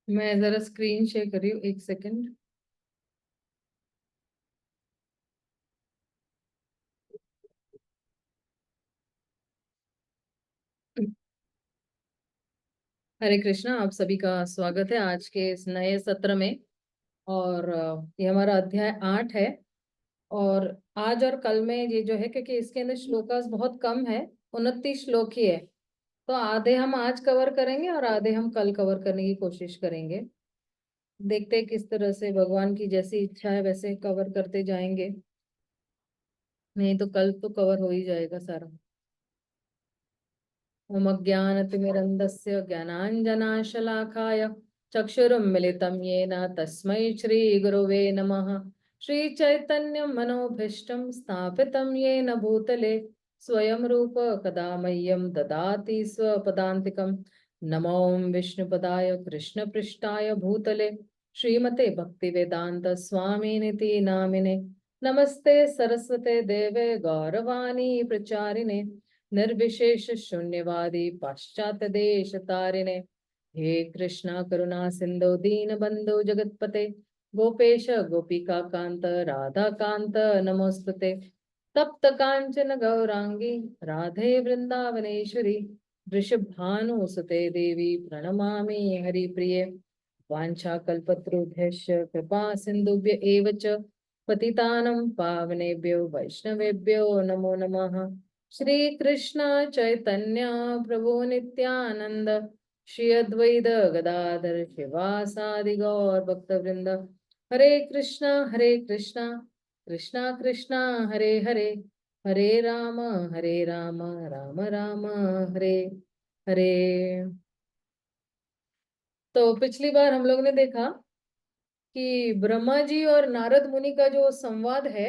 मैं जरा screen share कर रही हूँ, एक सेकंड। हरे कृष्णा, आप सभी का स्वागत है आज के इस नए सत्र में। और ये हमारा अध्याय 8 है। और आज और कल में ये जो है, क्योंकि इसके अंदर श्लोकास बहुत कम है, 29 श्लोक ही है, तो आधे हम आज कवर करेंगे और आधे हम कल कवर करने की कोशिश करेंगे। देखते हैं किस तरह से भगवान की जैसी इच्छा है वैसे कवर करते जाएंगे। नहीं तो कल तो कवर हो ही जाएगा सारा। ओम अज्ञानतिमिरन्धस्य ज्ञानाञ्जनाशलाकाय चक्षुरुन्मिलितं येन तस्मै श्रीगुरवे नमः। श्रीचैतन्यं मनोभीष्टं स्थापितं येन भूतले स्वयं रूप कदा मह्यं ददाति स्वपदान्तिकं। नमो विष्णुपदाय कृष्णपृष्ठाय भूतले श्रीमते भक्तिवेदांत स्वामिनिति नामिने। नमस्ते सरस्वते देवे गौरवाणी प्रचारिणे निर्विशेष शून्यवादी पाश्चात्य देश तारिणे। हे कृष्णा करुणा सिंधु दीन बंधु जगतपते गोपेश गोपिका कांत राधा कांत नमोस्तुते। तप्त कांचन गौरांगी राधे वृंदावनेश्वरी वृषभानुसुते देवी प्रणमामि हरिप्रिये। वाञ्छाकल्पतरुभ्यश्च कृपा सिन्धुभ्य एव च पतितानं पावनेभ्यो वैष्णवेभ्यो नमो नमः। श्री कृष्ण चैतन्य प्रभु नित्यानंद श्री अद्वैत गदाधर शिवासादि गौर भक्त वृंद। हरे कृष्णा कृष्णा कृष्णा हरे हरे, हरे राम राम राम हरे हरे। तो पिछली बार हम लोग ने देखा कि ब्रह्मा जी और नारद मुनि का जो संवाद है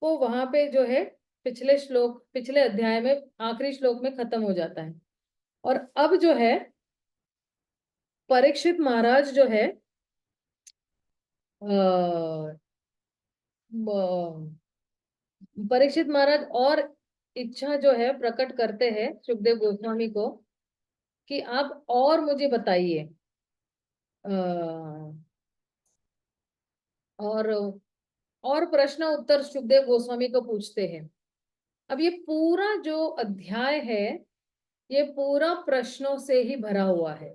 वो वहां पे जो है पिछले श्लोक, पिछले अध्याय में आखिरी श्लोक में खत्म हो जाता है। और अब जो है परीक्षित महाराज जो है परीक्षित महाराज और इच्छा जो है प्रकट करते हैं सुखदेव गोस्वामी को कि आप और मुझे बताइए। और प्रश्न उत्तर सुखदेव गोस्वामी को पूछते हैं। अब ये पूरा जो अध्याय है ये पूरा प्रश्नों से ही भरा हुआ है।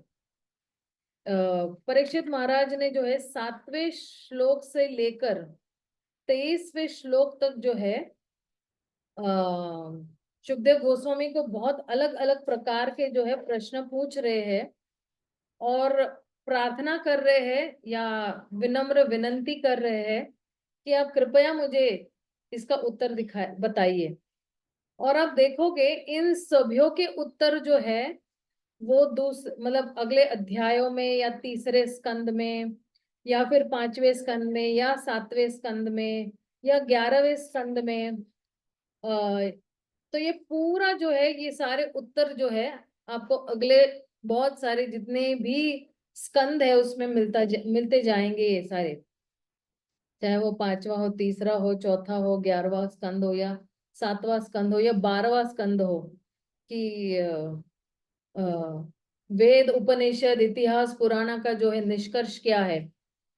परीक्षित महाराज ने जो है 7वें श्लोक से लेकर 23वें श्लोक तक जो है सुखदेव गोस्वामी को बहुत अलग अलग प्रकार के जो है प्रश्न पूछ रहे हैं और प्रार्थना कर रहे हैं या विनम्र विनंती कर रहे हैं कि आप कृपया मुझे इसका उत्तर दिखाए बताइए। और आप देखोगे इन सभीयों के उत्तर जो है वो मतलब अगले अध्यायों में या तीसरे स्कंद में या फिर 5वें स्कंद में या 7वें स्कंद में या 11वें स्कंद में। तो ये पूरा जो है ये सारे उत्तर जो है आपको अगले बहुत सारे जितने भी स्कंद है उसमें मिलते जाएंगे ये सारे। चाहे वो 5वां हो, तीसरा हो, चौथा हो, 11वां स्कंद हो या 7वां स्कंद हो या 12वां स्कंद हो कि अ, वेद उपनिषद इतिहास पुराना का जो है निष्कर्ष क्या है,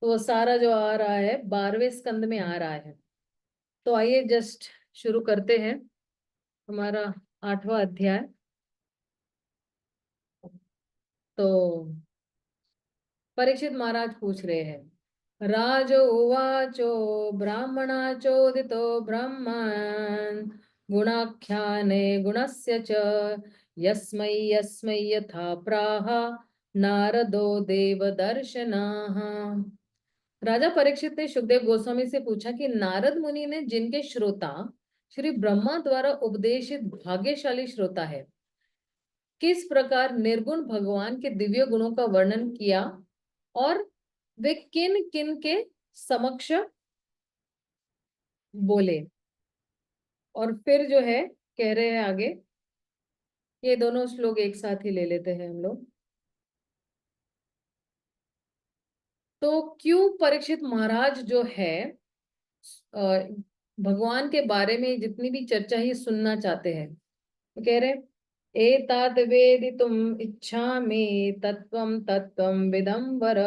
तो वो सारा जो आ रहा है 12वें स्कंद में आ रहा है। तो आइए जस्ट शुरू करते हैं हमारा 8वां अध्याय। तो परीक्षित महाराज पूछ रहे हैं, राज उवाचो ब्राह्मणाचोदितो ब्रह्मन् गुणाख्याने गुणस्य च यस्मै यस्मै यथा प्राह नारदो देवदर्शनाः। राजा परीक्षित ने सुखदेव गोस्वामी से पूछा कि नारद मुनि ने जिनके श्रोता श्री ब्रह्मा द्वारा उपदेशित भाग्यशाली श्रोता है, किस प्रकार निर्गुण भगवान के दिव्य गुणों का वर्णन किया और वे किन किन के समक्ष बोले। और फिर जो है कह रहे हैं आगे, ये दोनों श्लोक एक साथ ही ले लेते हैं हम लोग। तो क्यों परीक्षित महाराज जो है भगवान के बारे में जितनी भी चर्चा ही सुनना चाहते हैं, तो कह रहे एतद् वेदितुम् इच्छामि तत्त्वं तत्त्वं विदम्बर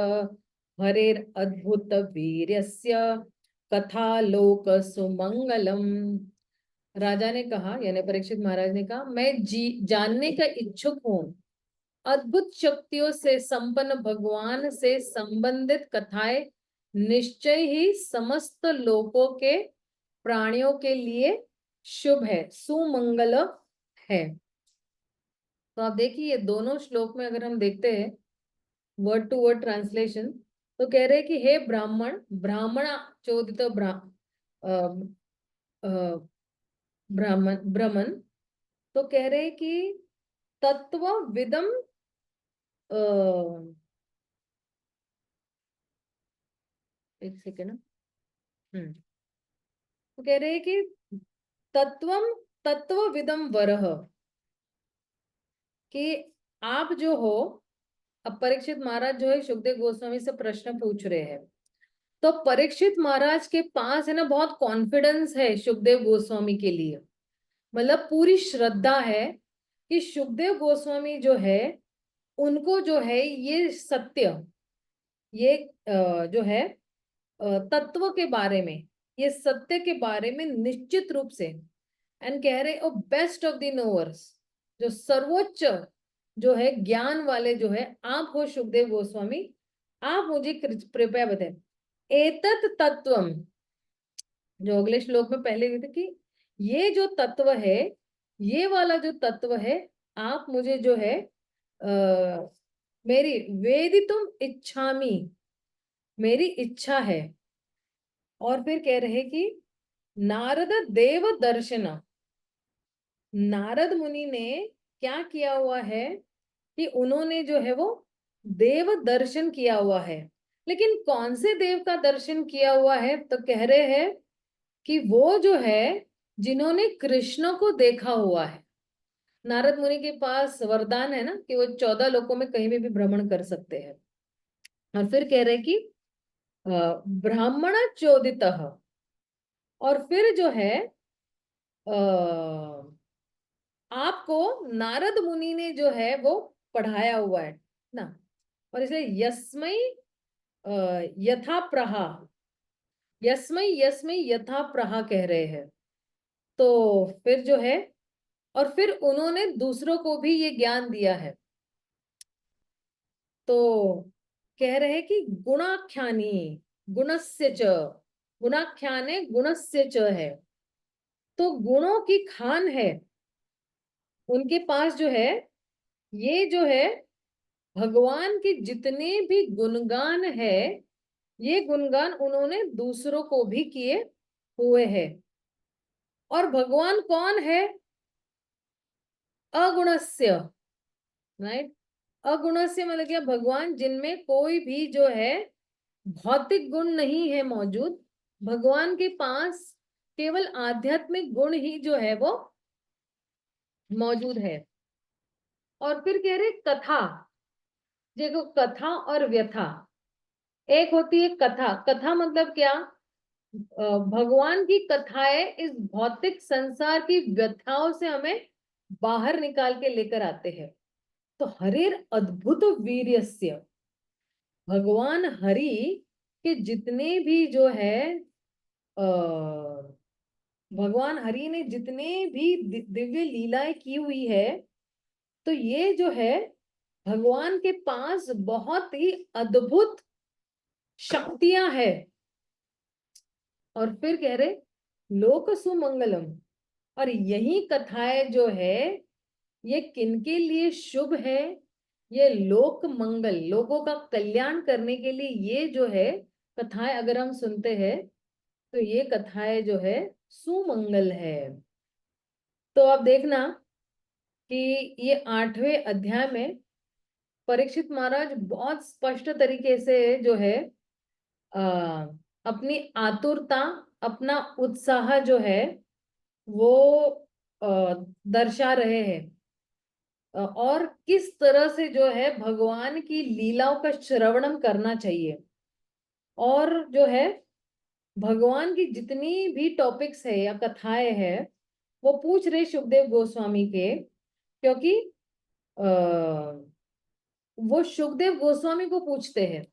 हरेरद्भुत वीर्यस्य कथा लोक सुमंगलम। राजा ने कहा, यानी परीक्षित महाराज ने कहा, मैं जानने का इच्छुक हूँ अद्भुत शक्तियों से संपन्न भगवान से संबंधित कथाएं निश्चय ही समस्त लोकों के प्राणियों के लिए शुभ है, सुमंगल है। तो आप देखिए ये दोनों श्लोक में अगर हम देखते हैं वर्ड टू वर्ड ट्रांसलेशन, तो कह रहे हैं कि हे ब्राह्मण, ब्राह्मण चोदित ब्राह्मण ब्रह्मन, तो कह रहे हैं कि तत्व विदम, एक सेकेंड, तो कह रहे हैं कि तत्वम तत्व विदम वरह, कि आप जो हो, अब परीक्षित महाराज जो है सुखदेव गोस्वामी से प्रश्न पूछ रहे हैं, तो परीक्षित महाराज के पास है ना बहुत कॉन्फिडेंस है सुखदेव गोस्वामी के लिए, मतलब पूरी श्रद्धा है कि सुखदेव गोस्वामी जो है उनको जो है ये सत्य, ये जो है तत्व के बारे में, ये सत्य के बारे में निश्चित रूप से, एंड कह रहे बेस्ट ऑफ द नोअर्स, जो सर्वोच्च जो है ज्ञान वाले जो है आप हो सुखदेव गोस्वामी, आप मुझे कृपया बताएं एतत् तत्वम, जो अगले श्लोक में पहले भी थे कि ये जो तत्व है, ये वाला जो तत्व है, आप मुझे जो है मेरी वेदितुम इच्छामि, मेरी इच्छा है। और फिर कह रहे कि नारद देव दर्शन, नारद मुनि ने क्या किया हुआ है कि उन्होंने जो है वो देव दर्शन किया हुआ है। लेकिन कौन से देव का दर्शन किया हुआ है, तो कह रहे हैं कि वो जो है जिन्होंने कृष्ण को देखा हुआ है। नारद मुनि के पास वरदान है ना कि वो 14 लोकों में कहीं भी भ्रमण कर सकते हैं। और फिर कह रहे कि ब्राह्मण चोदित, और फिर जो है आपको नारद मुनि ने जो है वो पढ़ाया हुआ है ना, और इसलिए यस्मै यथा प्रहा, यस्मै यस्मै यथा प्रहा कह रहे हैं। तो फिर जो है, और फिर उन्होंने दूसरों को भी ये ज्ञान दिया है। तो कह रहे हैं कि गुणाख्यानी गुणस्य च, गुणाख्याने गुणस्य च है, तो गुणों की खान है उनके पास जो है। ये जो है भगवान के जितने भी गुणगान है, ये गुणगान उन्होंने दूसरों को भी किए हुए हैं। और भगवान कौन है? अगुणस्य, राइट। अगुणस्य मतलब क्या? भगवान जिनमें कोई भी जो है भौतिक गुण नहीं है मौजूद, भगवान के पास केवल आध्यात्मिक गुण ही जो है वो मौजूद है। और फिर कह रहे कथा, देखो कथा और व्यथा, एक होती है कथा, कथा मतलब क्या? भगवान की कथाएं इस भौतिक संसार की व्यथाओं से हमें बाहर निकाल के लेकर आते हैं। तो हरिर अद्भुत वीर्यस्य, भगवान हरि के जितने भी जो है भगवान हरि ने जितने भी दिव्य लीलाएं की हुई है, तो ये जो है भगवान के पास बहुत ही अद्भुत शक्तियां हैं। और फिर कह रहे लोक सुमंगलम, और यही कथाएं जो है ये किनके लिए शुभ है? ये लोक मंगल, लोगों का कल्याण करने के लिए ये जो है कथाएं अगर हम सुनते हैं, तो ये कथाएं जो है सुमंगल है। तो आप देखना कि ये 8वें अध्याय में परीक्षित महाराज बहुत स्पष्ट तरीके से जो है आ, अपनी आतुरता, अपना उत्साह जो है वो दर्शा रहे हैं, और किस तरह से जो है भगवान की लीलाओं का श्रवणम करना चाहिए। और जो है भगवान की जितनी भी टॉपिक्स है या कथाएं हैं, वो पूछ रहे सुखदेव गोस्वामी के क्योंकि आ, वो सुखदेव गोस्वामी को पूछते हैं।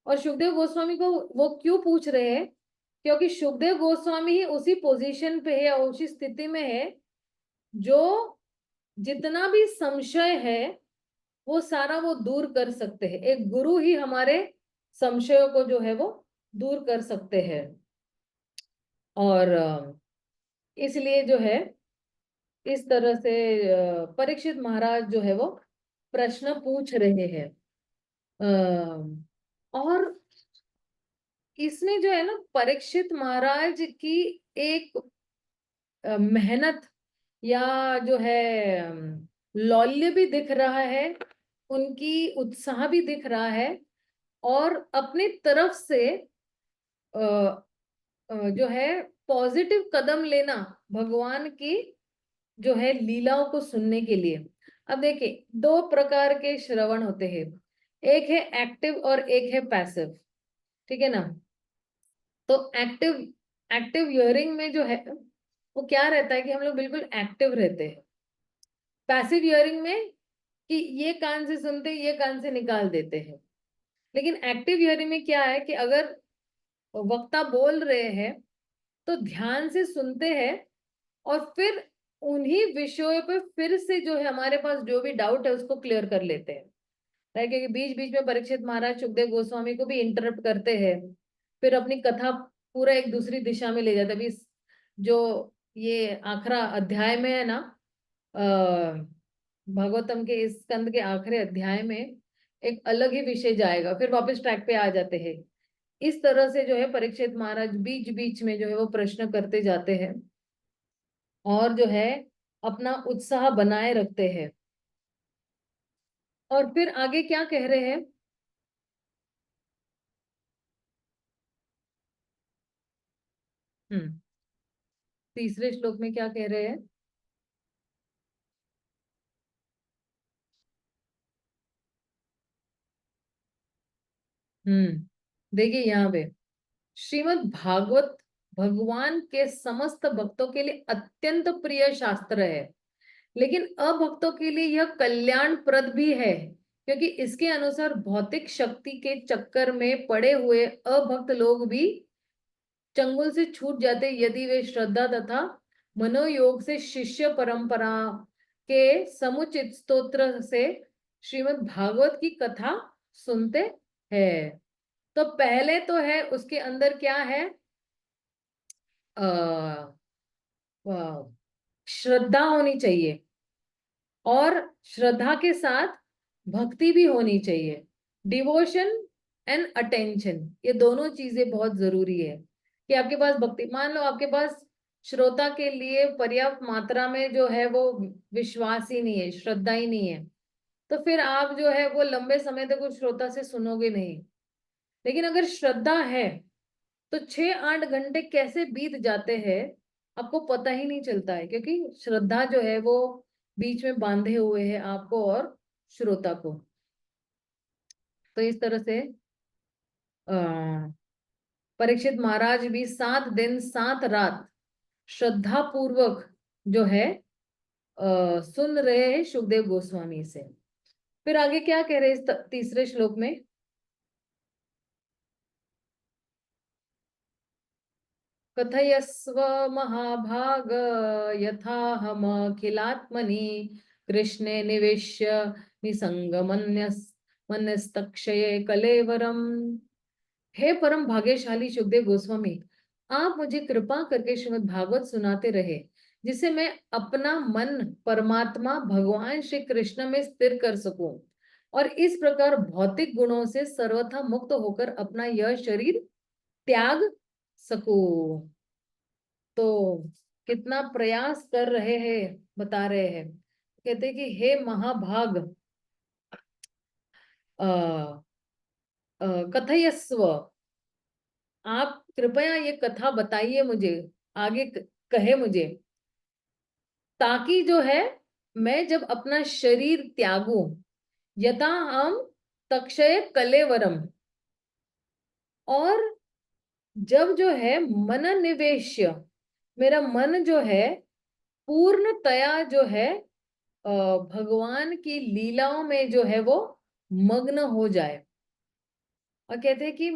और सुखदेव गोस्वामी को वो क्यों पूछ रहे हैं? क्योंकि सुखदेव गोस्वामी ही उसी पोजीशन पे है या उसी स्थिति में है जो जितना भी संशय है वो सारा वो दूर कर सकते हैं। एक गुरु ही हमारे संशयों को जो है वो दूर कर सकते हैं। और इसलिए जो है इस तरह से परीक्षित महाराज जो है वो प्रश्न पूछ रहे हैं। और इसमें जो है ना परीक्षित महाराज की एक मेहनत या जो है लौल्य भी दिख रहा है, उनकी उत्साह भी दिख रहा है। और अपनी तरफ से जो है पॉजिटिव कदम लेना भगवान की जो है लीलाओं को सुनने के लिए। अब देखिए दो प्रकार के श्रवण होते हैं, एक है एक्टिव और एक है पैसिव, ठीक है ना। तो एक्टिव एक्टिव हियरिंग में जो है वो क्या रहता है कि हम लोग बिल्कुल एक्टिव रहते हैं। पैसिव हियरिंग में कि ये कान से सुनते ये कान से निकाल देते हैं। लेकिन एक्टिव हियरिंग में क्या है कि अगर वक्ता बोल रहे हैं तो ध्यान से सुनते हैं और फिर उन्हीं विषयों पे फिर से जो है हमारे पास जो भी डाउट है उसको क्लियर कर लेते हैं। राइट, क्योंकि बीच बीच में परीक्षित महाराज सुखदेव गोस्वामी को भी इंटरप्ट करते हैं, फिर अपनी कथा पूरा एक दूसरी दिशा में ले जाते हैं। अभी जो ये आखिरा अध्याय में है ना, भागवतम के इस स्कंद के आखिरी अध्याय में एक अलग ही विषय जाएगा, फिर वापस ट्रैक पे आ जाते हैं। इस तरह से जो है परीक्षित महाराज बीच बीच में जो है वो प्रश्न करते जाते हैं और जो है अपना उत्साह बनाए रखते हैं। और फिर आगे क्या कह रहे हैं? हम्म, तीसरे श्लोक में क्या कह रहे हैं? देखिए यहाँ पे श्रीमद् भागवत भगवान के समस्त भक्तों के लिए अत्यंत प्रिय शास्त्र है, लेकिन अभक्तों के लिए यह कल्याणप्रद भी है, क्योंकि इसके अनुसार भौतिक शक्ति के चक्कर में पड़े हुए अभक्त लोग भी चंगुल से छूट जाते यदि वे श्रद्धा तथा मनोयोग से शिष्य परंपरा के समुचित स्तोत्र से श्रीमद् भागवत की कथा सुनते हैं। तो पहले तो है उसके अंदर क्या है, आ, श्रद्धा होनी चाहिए और श्रद्धा के साथ भक्ति भी होनी चाहिए। डिवोशन एंड अटेंशन, ये दोनों चीजें बहुत जरूरी है कि आपके पास भक्ति, मान लो आपके पास श्रोता के लिए पर्याप्त मात्रा में जो है वो विश्वास ही नहीं है, श्रद्धा ही नहीं है, तो फिर आप जो है वो लंबे समय तक उस श्रोता से सुनोगे नहीं। लेकिन अगर श्रद्धा है तो 6-8 घंटे कैसे बीत जाते हैं आपको पता ही नहीं चलता है, क्योंकि श्रद्धा जो है वो बीच में बांधे हुए है आपको और श्रोता को। तो इस तरह से परीक्षित महाराज भी 7 दिन 7 रात श्रद्धा पूर्वक जो है सुन रहे हैं सुखदेव गोस्वामी से। फिर आगे क्या कह रहे हैं इस तीसरे श्लोक में? कथयस्व महाभाग यथा हम अखिलात्मनि कृष्णे निवेश्य निसंगमन्यस्तक्षये कलेवरम। हे परम भाग्यशाली सुखदेव गोस्वामी, आप मुझे कृपा करके श्रीमद् भागवत सुनाते रहे, जिससे मैं अपना मन परमात्मा भगवान श्री कृष्ण में स्थिर कर सकूं और इस प्रकार भौतिक गुणों से सर्वथा मुक्त होकर अपना यह शरीर त्याग सकूं। तो कितना प्रयास कर रहे हैं बता रहे हैं, कहते हैं कि हे महाभाग अ, कथयस्व, आप कृपया ये कथा बताइए मुझे, आगे कहे मुझे, ताकि जो है मैं जब अपना शरीर त्यागू, यथा हम तक्षय कलेवरम, और जब जो है मन निवेश्य, मेरा मन जो है पूर्णतया जो है भगवान की लीलाओं में जो है वो मग्न हो जाए। और कहते हैं कि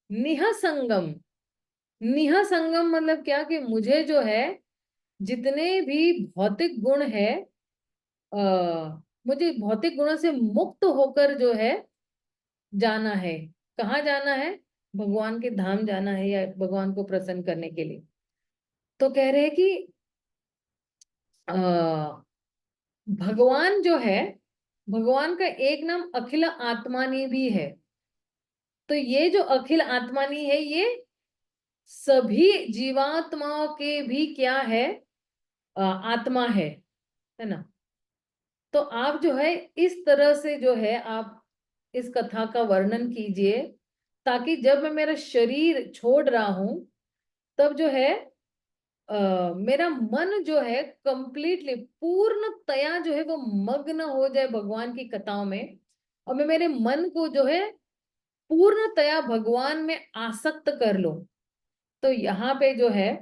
निह संगम, निह संगम मतलब क्या, कि मुझे जो है जितने भी भौतिक गुण है, मुझे भौतिक गुणों से मुक्त होकर जो है जाना है। कहाँ जाना है? भगवान के धाम जाना है, या भगवान को प्रसन्न करने के लिए। तो कह रहे हैं कि आ, भगवान जो है, भगवान का एक नाम अखिल आत्मानी भी है। तो ये जो अखिल आत्मानी है, ये सभी जीवात्माओं के भी क्या है? आत्मा है ना। तो आप जो है इस तरह से जो है आप इस कथा का वर्णन कीजिए, ताकि जब मैं मेरा शरीर छोड़ रहा हूं, तब जो है मेरा मन जो है कंप्लीटली पूर्णतया जो है वो मग्न हो जाए भगवान की कथाओं में, और मैं मेरे मन को जो है पूर्णतया भगवान में आसक्त कर लूं। तो यहाँ पे जो है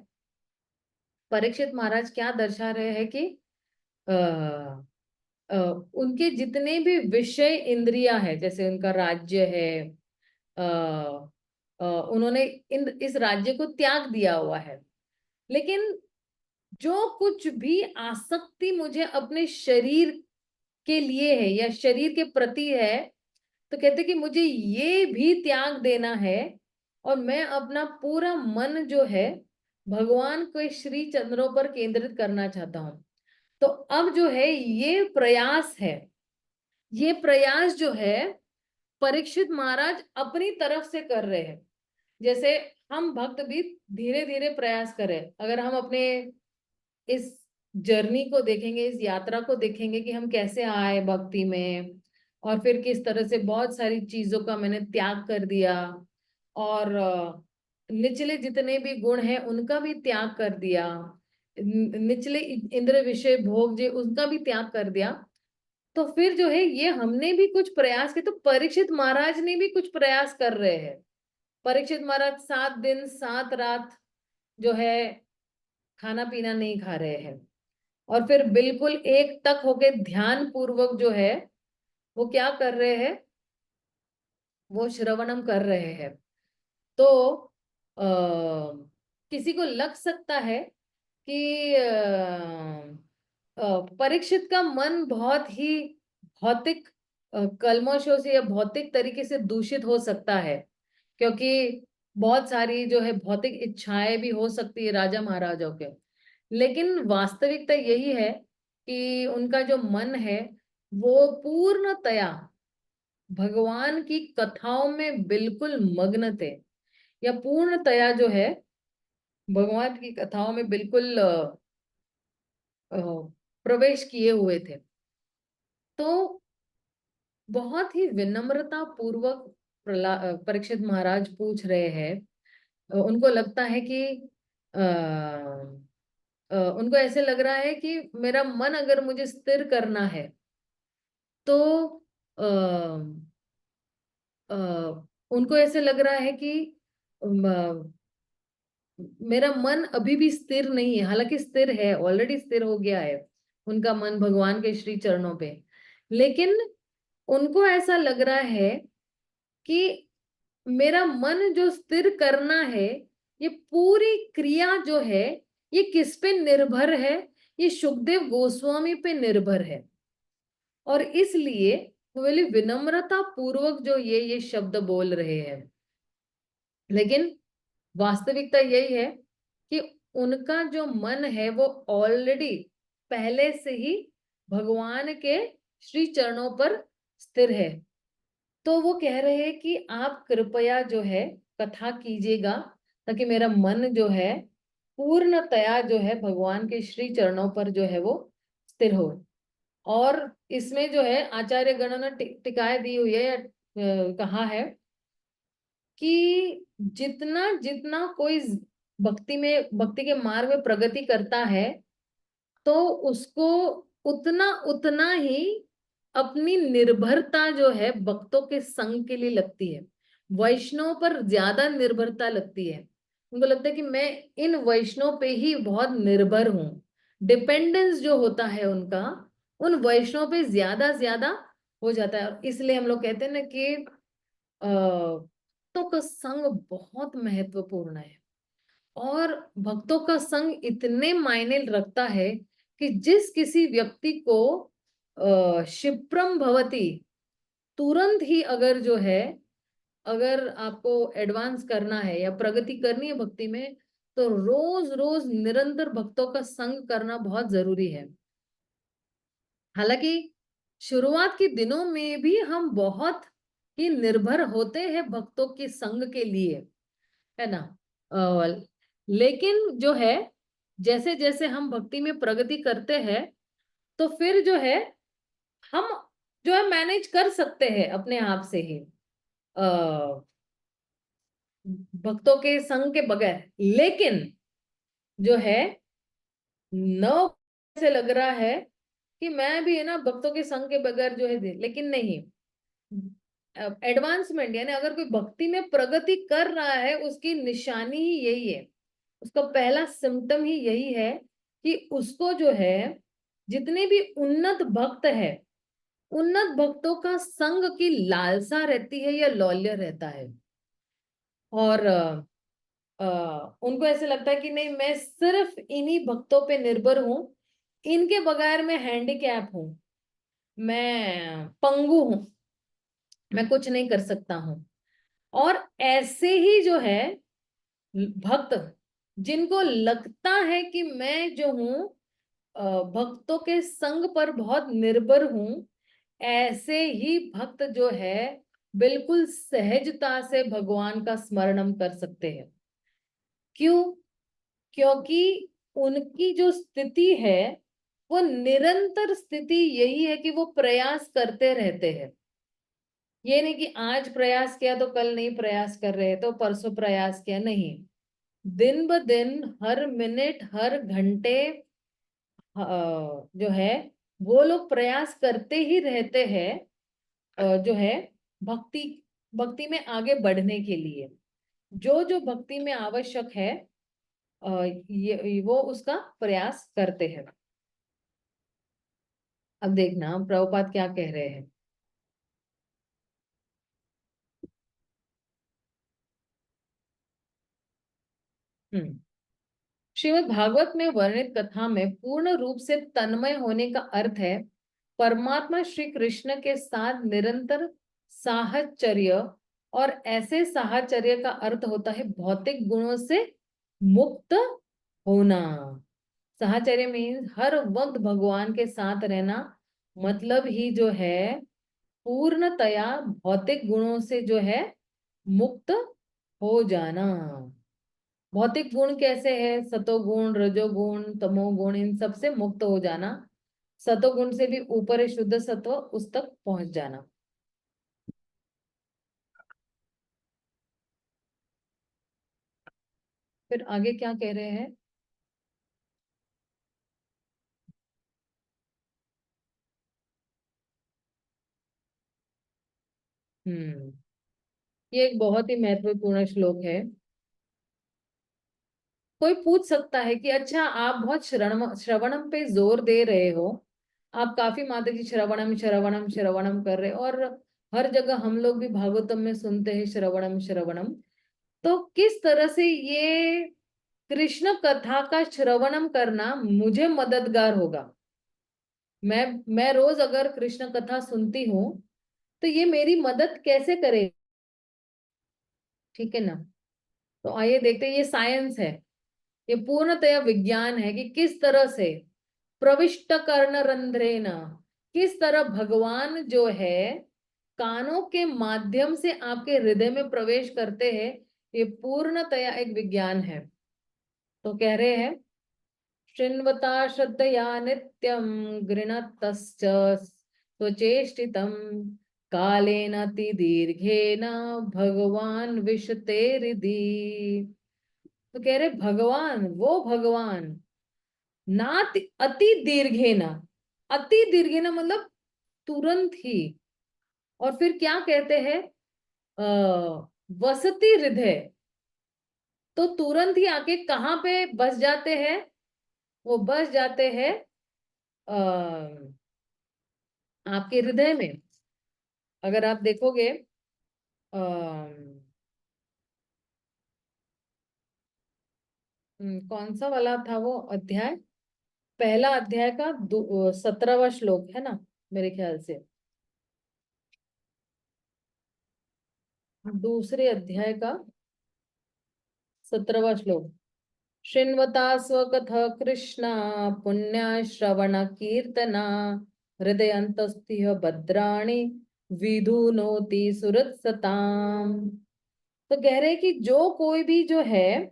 परीक्षित महाराज क्या दर्शा रहे हैं कि आ, उनके जितने भी विषय इंद्रियां हैं, जैसे उनका राज्य है, उन्होंने इस राज्य को त्याग दिया हुआ है, लेकिन जो कुछ भी आसक्ति मुझे अपने शरीर के लिए है या शरीर के प्रति है, तो कहते कि मुझे ये भी त्याग देना है, और मैं अपना पूरा मन जो है भगवान के श्री चंद्रों पर केंद्रित करना चाहता हूं। तो अब जो है ये प्रयास है, ये प्रयास जो है परीक्षित महाराज अपनी तरफ से कर रहे हैं। जैसे हम भक्त भी धीरे धीरे प्रयास करें, अगर हम अपने इस जर्नी को देखेंगे, इस यात्रा को देखेंगे कि हम कैसे आए भक्ति में, और फिर किस तरह से बहुत सारी चीजों का मैंने त्याग कर दिया, और निचले जितने भी गुण हैं उनका भी त्याग कर दिया, निचले इंद्र विषय भोग जो उनका भी त्याग कर दिया। तो फिर जो है ये हमने भी कुछ प्रयास किए, तो परीक्षित महाराज ने भी कुछ प्रयास कर रहे हैं। परीक्षित महाराज 7 दिन 7 रात जो है खाना पीना नहीं खा रहे हैं, और फिर बिल्कुल एक तक होके ध्यान पूर्वक जो है वो क्या कर रहे हैं? वो श्रवणम कर रहे हैं। तो आ, किसी को लग सकता है कि परीक्षित का मन बहुत ही भौतिक कल्मशों से या भौतिक तरीके से दूषित हो सकता है, क्योंकि बहुत सारी जो है भौतिक इच्छाएं भी हो सकती है राजा महाराजाओं के। लेकिन वास्तविकता यही है कि उनका जो मन है वो पूर्णतया भगवान की कथाओं में बिल्कुल मग्न थे, या पूर्णतया जो है भगवान की कथाओं में बिल्कुल अ, प्रवेश किए हुए थे। तो बहुत ही विनम्रता पूर्वक परीक्षित महाराज पूछ रहे हैं। उनको लगता है कि उनको ऐसे लग रहा है कि मेरा मन अगर मुझे स्थिर करना है, तो आ, उनको ऐसे लग रहा है कि मेरा मन अभी भी स्थिर नहीं है, हालांकि स्थिर है, ऑलरेडी स्थिर हो गया है उनका मन भगवान के श्री चरणों पे। लेकिन उनको ऐसा लग रहा है कि मेरा मन जो स्थिर करना है, ये पूरी क्रिया जो है ये किस पे निर्भर है? ये सुखदेव गोस्वामी पे निर्भर है। और इसलिए वो बोले विनम्रता पूर्वक जो ये शब्द बोल रहे हैं। लेकिन वास्तविकता यही है कि उनका जो मन है वो ऑलरेडी पहले से ही भगवान के श्री चरणों पर स्थिर है। तो वो कह रहे हैं कि आप कृपया जो है कथा कीजिएगा, ताकि मेरा मन जो है पूर्णतया जो है भगवान के श्री चरणों पर जो है वो स्थिर हो। और इसमें जो है आचार्य गणों ने टिकाएं दी हुई है, या कहा है कि जितना जितना कोई भक्ति के मार्ग में प्रगति करता है, तो उसको उतना उतना ही अपनी निर्भरता जो है भक्तों के संग के लिए लगती है। वैष्णव पर ज्यादा निर्भरता लगती है। उनको लगता है कि मैं इन वैष्णव पे ही बहुत निर्भर हूं, डिपेंडेंस जो होता है उनका उन वैष्णव पे ज्यादा ज्यादा हो जाता है। और इसलिए हम लोग कहते हैं ना कि भक्तों का संग बहुत महत्वपूर्ण है। और भक्तों का संग इतने मायने रखता है कि जिस किसी व्यक्ति को क्षिप्रम भवति, तुरंत ही अगर जो है, अगर आपको एडवांस करना है या प्रगति करनी है भक्ति में, तो रोज रोज निरंतर भक्तों का संग करना बहुत जरूरी है। हालांकि शुरुआत के दिनों में भी हम बहुत ही निर्भर होते हैं भक्तों के संग के लिए, है ना। लेकिन जो है, जैसे जैसे हम भक्ति में प्रगति करते हैं, तो फिर जो है हम जो है मैनेज कर सकते हैं अपने आप से ही भक्तों के संग के बगैर। लेकिन जो है न, से लग रहा है कि मैं भी है ना भक्तों के संग के बगैर जो है लेकिन नहीं। एडवांसमेंट यानी अगर कोई भक्ति में प्रगति कर रहा है, उसकी निशानी ही यही है, उसका पहला सिम्टम ही यही है कि उसको जो है, जितने भी उन्नत भक्त है, उन्नत भक्तों का संग की लालसा रहती है या लौल्य रहता है। और उनको ऐसे लगता है कि नहीं, मैं सिर्फ इन्हीं भक्तों पे निर्भर हूं, इनके बगैर मैं हैंडीकैप हूं, मैं पंगु हूं, मैं कुछ नहीं कर सकता हूं। और ऐसे ही जो है भक्त, जिनको लगता है कि मैं जो हूं भक्तों के संग पर बहुत निर्भर हूं, ऐसे ही भक्त जो है बिल्कुल सहजता से भगवान का स्मरणम कर सकते हैं। क्यों? क्योंकि उनकी जो स्थिति है वो निरंतर स्थिति यही है कि वो प्रयास करते रहते हैं। ये नहीं कि आज प्रयास किया तो कल नहीं प्रयास कर रहे, तो परसों प्रयास किया, नहीं। दिन ब दिन, हर मिनट, हर घंटे जो है वो लोग प्रयास करते ही रहते हैं, जो है भक्ति भक्ति में आगे बढ़ने के लिए। जो जो भक्ति में आवश्यक है ये वो उसका प्रयास करते हैं। अब देखना प्रभुपाद क्या कह रहे हैं। हम्म श्रीमद् भागवत में वर्णित कथा में पूर्ण रूप से तन्मय होने का अर्थ है परमात्मा श्री कृष्ण के साथ निरंतर साहचर्य। और ऐसे साहचर्य का अर्थ होता है भौतिक गुणों से मुक्त होना। साहचर्य मीन्स हर वक्त भगवान के साथ रहना, मतलब ही जो है पूर्णतया भौतिक गुणों से जो है मुक्त हो जाना। भौतिक गुण कैसे है? सतोगुण, रजोगुण, तमोगुण, इन सब से मुक्त हो जाना। सतोगुण से भी ऊपर है शुद्ध सत्व, उस तक पहुंच जाना। फिर आगे क्या कह रहे हैं? हम्म ये एक बहुत ही महत्वपूर्ण श्लोक है। कोई पूछ सकता है कि अच्छा, आप बहुत श्रवणम पे जोर दे रहे हो, आप काफी मात्रा की श्रवणम श्रवणम श्रवणम कर रहे हो, और हर जगह हम लोग भी भागवतम में सुनते हैं श्रवणम श्रवणम, तो किस तरह से ये कृष्ण कथा का श्रवणम करना मुझे मददगार होगा? मैं रोज अगर कृष्ण कथा सुनती हूँ, तो ये मेरी मदद कैसे करे? ठीक है ना। तो आइए देखते हैं, ये साइंस है, ये पूर्णतया विज्ञान है कि किस तरह से प्रविष्ट कर्ण रंध्रेन, किस तरह भगवान जो है कानों के माध्यम से आपके हृदय में प्रवेश करते हैं। ये पूर्णतया एक विज्ञान है। तो कह रहे हैं शृण्वता श्रद्धया नित्यं गृणतश्च स्वचेष्टितं कालेन अतिदीर्घेन भगवान विशते हृदि। तो कह रहे भगवान, वो भगवान नाति अति दीर्घेन, अति दीर्घेन मतलब तुरंत ही। और फिर क्या कहते हैं? वसति हृदय, तो तुरंत ही आके कहाँ पे बस जाते हैं? वो बस जाते हैं अ, आपके हृदय में। अगर आप देखोगे कौन सा वाला था वो अध्याय, पहला अध्याय का 17वां श्लोक है ना मेरे ख्याल से, दूसरे अध्याय का 17वां श्लोक। शृण्वता स्वकथ कृष्णा पुण्य श्रवण कीर्तना हृदयन्तस्थिह भद्राणि विधुनोति सुहृत्सताम्। तो कह रहे कि जो कोई भी जो है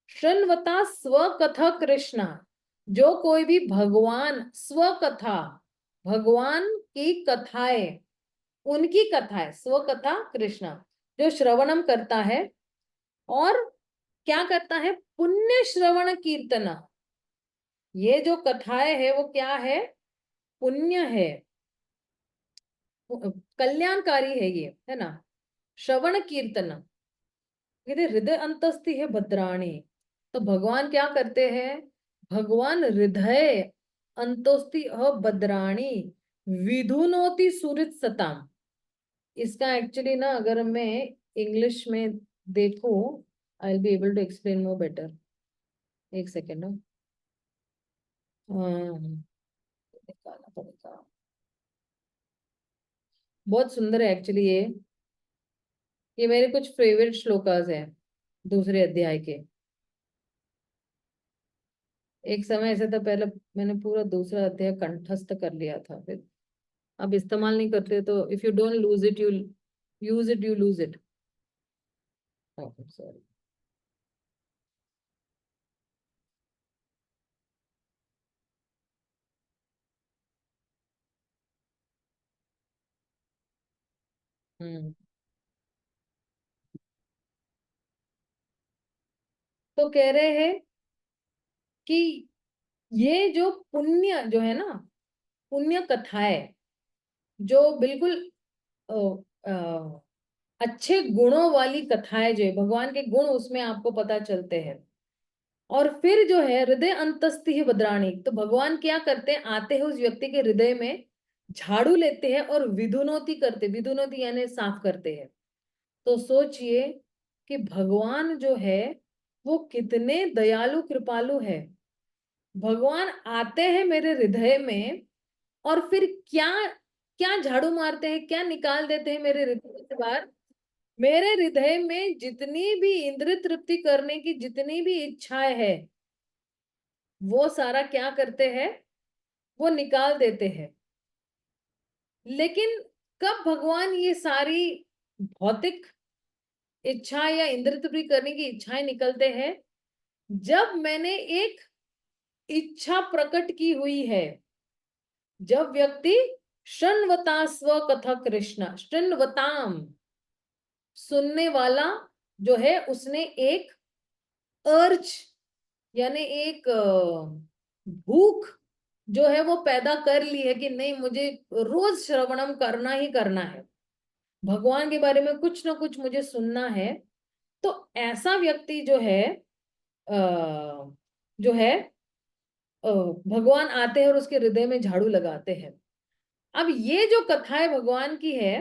शृण्वता स्वकथा कृष्णा, जो कोई भी भगवान स्वकथा, भगवान की कथाएं, उनकी कथाएं, स्वकथा कृष्णा, जो श्रवणम करता है और क्या करता है, पुण्य श्रवण कीर्तना। ये जो कथाएं है वो क्या है, पुण्य है, कल्याणकारी है ये, है ना। श्रवण कीर्तन, कहते हृदय अंतस्थि है भद्राणी। तो भगवान क्या करते हैं, भगवान हृदय अंतस्थि भद्राणी विधुनोति सुहृत सताम। इसका एक्चुअली ना अगर मैं इंग्लिश में देखूं, I will be able to explain more better. एक सेकेंड ना, निकालना पड़ेगा। बहुत सुंदर है एक्चुअली ये मेरे कुछ फेवरेट श्लोकास हैं दूसरे अध्याय के। एक समय ऐसा था, पहले मैंने पूरा दूसरा अध्याय कंठस्थ कर लिया था, फिर अब इस्तेमाल नहीं करते, तो if you don't lose it, you use it, you lose it. Sorry. Hmm. तो कह रहे हैं कि ये जो पुण्य जो है ना, पुण्य कथाएं, जो बिल्कुल अ, अ, अच्छे गुणों वाली कथाएं, जो है भगवान के गुण उसमें आपको पता चलते हैं। और फिर जो है हृदय अंतस्थि ही भद्राणी, तो भगवान क्या करते हैं, आते हैं उस व्यक्ति के हृदय में, झाड़ू लेते हैं और विधुनोति करते, विधुनोति यानी साफ करते हैं। तो सोचिए कि भगवान जो है वो कितने दयालु कृपालु है। भगवान आते हैं मेरे हृदय में और फिर क्या क्या झाड़ू मारते हैं, क्या निकाल देते हैं मेरे हृदय से बाहर। मेरे हृदय में जितनी भी इंद्रिय तृप्ति करने की जितनी भी इच्छाएं है, वो सारा क्या करते हैं, वो निकाल देते हैं। लेकिन कब भगवान ये सारी भौतिक इच्छा या इंद्रिय तृप्ति करने की इच्छाएं निकलते हैं, जब मैंने एक इच्छा प्रकट की हुई है। जब व्यक्ति शृण्वता स्व कथा कृष्ण, शृण्वताम, सुनने वाला जो है, उसने एक अर्ज यानी एक भूख जो है वो पैदा कर ली है कि नहीं, मुझे रोज श्रवणम करना ही करना है, भगवान के बारे में कुछ ना कुछ मुझे सुनना है। तो ऐसा व्यक्ति जो है जो है भगवान आते हैं और उसके हृदय में झाड़ू लगाते हैं। अब ये जो कथाएं भगवान की है,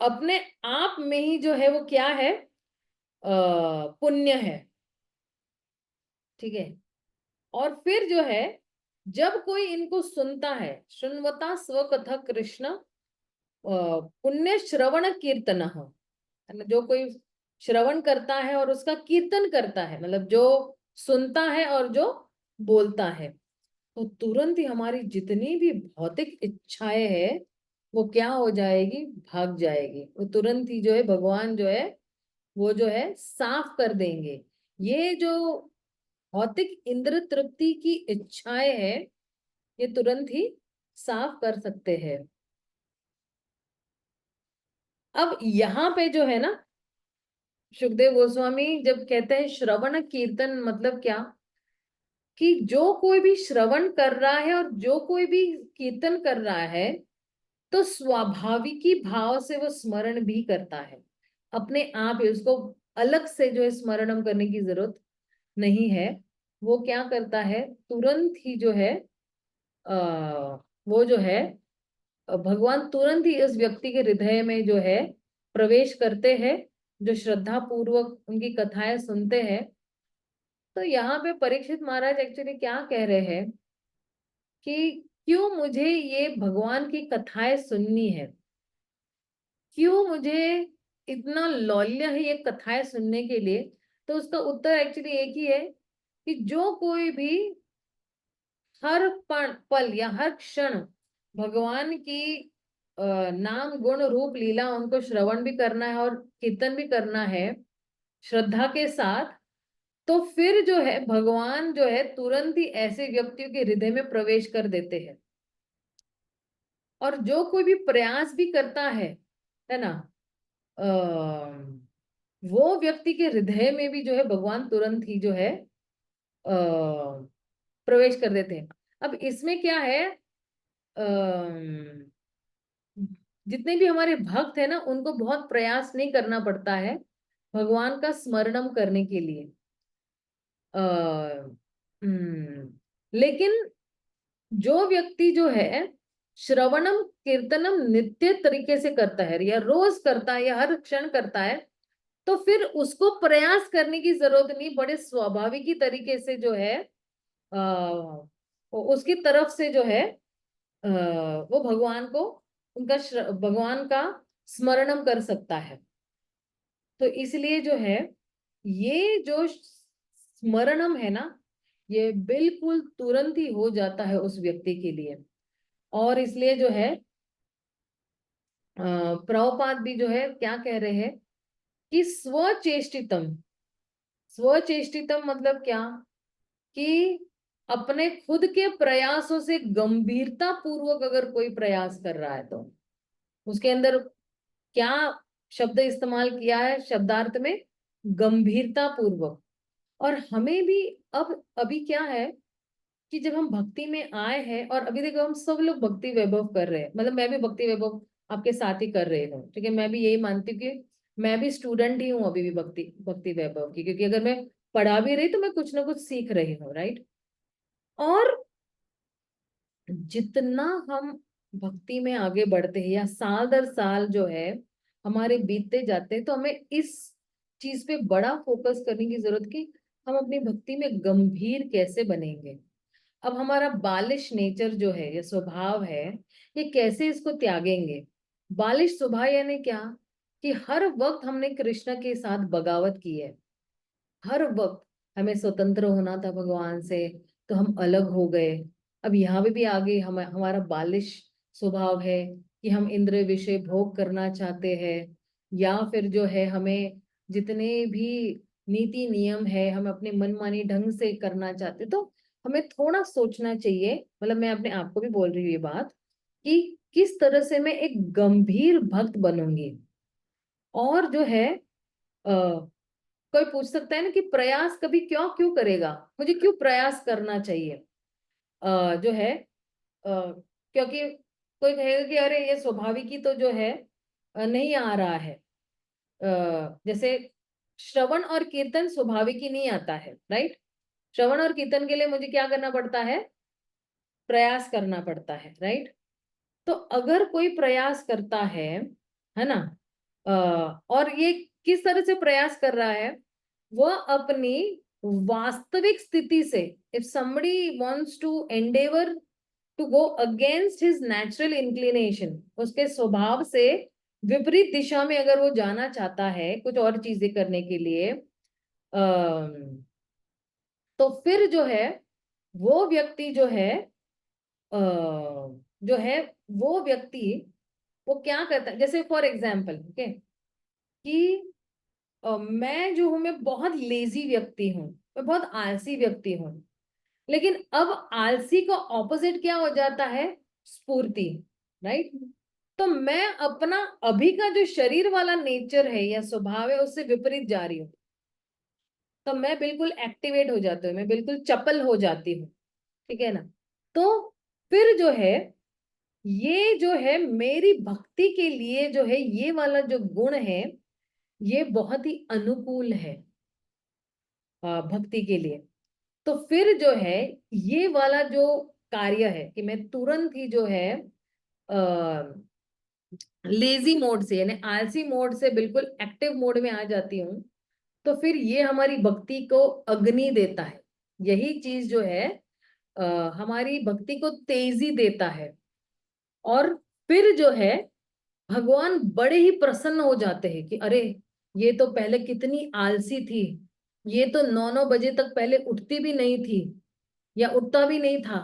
अपने आप में ही जो है वो क्या है, पुण्य है। ठीक है। और फिर जो है जब कोई इनको सुनता है, शृण्वता स्वकथा कृष्ण पुण्य श्रवण कीर्तन, जो कोई श्रवण करता है और उसका कीर्तन करता है, मतलब जो सुनता है और जो बोलता है, तो तुरंत ही हमारी जितनी भी भौतिक इच्छाएं हैं वो क्या हो जाएगी, भाग जाएगी। वो तुरंत ही जो है भगवान जो है वो जो है साफ कर देंगे। ये जो भौतिक इंद्र तृप्ति की इच्छाएं हैं, ये तुरंत ही साफ कर सकते हैं। अब यहाँ पे जो है ना, सुखदेव गोस्वामी जब कहते हैं श्रवण कीर्तन, मतलब क्या, कि जो कोई भी श्रवण कर रहा है और जो कोई भी कीर्तन कर रहा है, तो स्वाभाविकी भाव से वो स्मरण भी करता है अपने आप ही। उसको अलग से जो है स्मरणम करने की जरूरत नहीं है। वो क्या करता है, तुरंत ही जो है वो जो है भगवान तुरंत ही इस व्यक्ति के हृदय में जो है प्रवेश करते हैं, जो श्रद्धा पूर्वक उनकी कथाएं सुनते हैं। तो यहाँ पे परीक्षित महाराज एक्चुअली क्या कह रहे हैं कि क्यों मुझे ये भगवान की कथाएं सुननी है, क्यों मुझे इतना लौल्य है ये कथाएं सुनने के लिए। तो उसका उत्तर एक्चुअली एक ही है कि जो कोई भी हर पल या हर क्षण भगवान की नाम गुण रूप लीला उनको श्रवण भी करना है और कीर्तन भी करना है श्रद्धा के साथ, तो फिर जो है भगवान जो है तुरंत ही ऐसे व्यक्तियों के हृदय में प्रवेश कर देते हैं। और जो कोई भी प्रयास भी करता है ना, वो व्यक्ति के हृदय में भी जो है भगवान तुरंत ही जो है प्रवेश कर देते हैं। अब इसमें क्या है, जितने भी हमारे भक्त है ना उनको बहुत प्रयास नहीं करना पड़ता है भगवान का स्मरणम करने के लिए। लेकिन जो व्यक्ति जो है श्रवणम कीर्तनम नित्य तरीके से करता है या रोज करता है या हर क्षण करता है, तो फिर उसको प्रयास करने की जरूरत नहीं, बड़े स्वाभाविक तरीके से जो है उसकी तरफ से जो है वो भगवान को उनका भगवान का स्मरणम कर सकता है। तो इसलिए जो है ये जो स्मरणम है ना, ये बिल्कुल तुरंत ही हो जाता है उस व्यक्ति के लिए। और इसलिए जो है प्रभुपाद भी जो है क्या कह रहे हैं कि स्वचेष्टितम, स्वचेष्टितम मतलब क्या, कि अपने खुद के प्रयासों से गंभीरता पूर्वक अगर कोई प्रयास कर रहा है तो उसके अंदर क्या शब्द इस्तेमाल किया है शब्दार्थ में, गंभीरता पूर्वक। और हमें भी अब अभी क्या है कि जब हम भक्ति में आए हैं, और अभी देखो हम सब लोग भक्ति वैभव कर रहे हैं, मतलब मैं भी भक्ति वैभव आपके साथ ही कर रही हूँ, ठीक है। मैं भी यही मानती हूँ कि मैं भी स्टूडेंट ही हूँ अभी भी भक्ति भक्ति वैभव की, क्योंकि अगर मैं पढ़ा भी रही तो मैं कुछ ना कुछ सीख रही हूँ, राइट। और जितना हम भक्ति में आगे बढ़ते हैं या साल दर साल जो है हमारे बीतते जाते हैं, तो हमें इस चीज पे बड़ा फोकस करने की जरूरत कि हम अपनी भक्ति में गंभीर कैसे बनेंगे। अब हमारा बालिश नेचर जो है ये स्वभाव है, ये कैसे इसको त्यागेंगे। बालिश स्वभाव यानी क्या, कि हर वक्त हमने कृष्ण के साथ बगावत की है, हर वक्त हमें स्वतंत्र होना था भगवान से, तो हम अलग हो गए। अब यहाँ भी आगे हमारा बालिश स्वभाव है कि हम इंद्रिय विषय भोग करना चाहते हैं, या फिर जो है हमें जितने भी नीति नियम है हम अपने मनमानी ढंग से करना चाहते, तो हमें थोड़ा सोचना चाहिए। मतलब मैं अपने आप को भी बोल रही हूँ ये बात कि किस तरह से मैं एक गंभीर भक्त बनूंगी। और जो है कोई पूछ सकता है ना कि प्रयास कभी क्यों क्यों करेगा, मुझे क्यों प्रयास करना चाहिए। जो है क्योंकि कोई कहेगा कि अरे ये स्वाभाविक ही तो जो है नहीं आ रहा है। जैसे श्रवण और कीर्तन स्वाभाविक ही नहीं आता है, राइट। श्रवण और कीर्तन के लिए मुझे क्या करना पड़ता है, प्रयास करना पड़ता है, राइट। तो अगर कोई प्रयास करता है ना, और ये किस तरह से प्रयास कर रहा है, वह अपनी वास्तविक स्थिति से, if somebody wants to endeavor to go against his natural inclination, उसके स्वभाव से विपरीत दिशा में अगर वो जाना चाहता है कुछ और चीजें करने के लिए, तो फिर जो है वो व्यक्ति जो है जो है वो व्यक्ति वो क्या करता है, जैसे फॉर एग्जाम्पल ओके, कि मैं जो हूं मैं बहुत लेजी व्यक्ति हूँ, मैं बहुत आलसी व्यक्ति हूँ। लेकिन अब आलसी का ऑपोजिट क्या हो जाता है, स्फूर्ति, राइट। तो मैं अपना अभी का जो शरीर वाला नेचर है या स्वभाव है उससे विपरीत जा रही हूँ, तो मैं बिल्कुल एक्टिवेट हो जाती हूँ, मैं बिल्कुल चपल हो जाती हूँ, ठीक है ना। तो फिर जो है ये जो है मेरी भक्ति के लिए जो है ये वाला जो गुण है ये बहुत ही अनुकूल है भक्ति के लिए। तो फिर जो है ये वाला जो कार्य है कि मैं तुरंत ही जो है लेजी मोड से यानी आलसी मोड से बिल्कुल एक्टिव मोड में आ जाती हूँ, तो फिर ये हमारी भक्ति को अग्नि देता है। यही चीज जो है हमारी भक्ति को तेजी देता है। और फिर जो है भगवान बड़े ही प्रसन्न हो जाते हैं कि अरे ये तो पहले कितनी आलसी थी, ये तो 9-9 बजे तक पहले उठती भी नहीं थी या उठता भी नहीं था,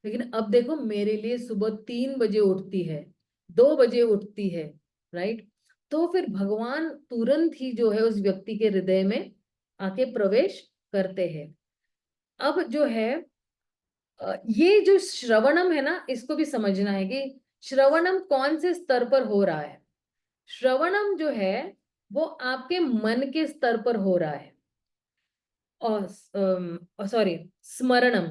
लेकिन अब देखो मेरे लिए सुबह 3 बजे उठती है, 2 बजे उठती है। राइट। तो फिर भगवान तुरंत ही जो है उस व्यक्ति के हृदय में आके प्रवेश करते हैं। अब जो है ये जो श्रवणम है ना, इसको भी समझना है कि श्रवणम कौन से स्तर पर हो रहा है। श्रवणम जो है वो आपके मन के स्तर पर हो रहा है। और सॉरी, स्मरणम,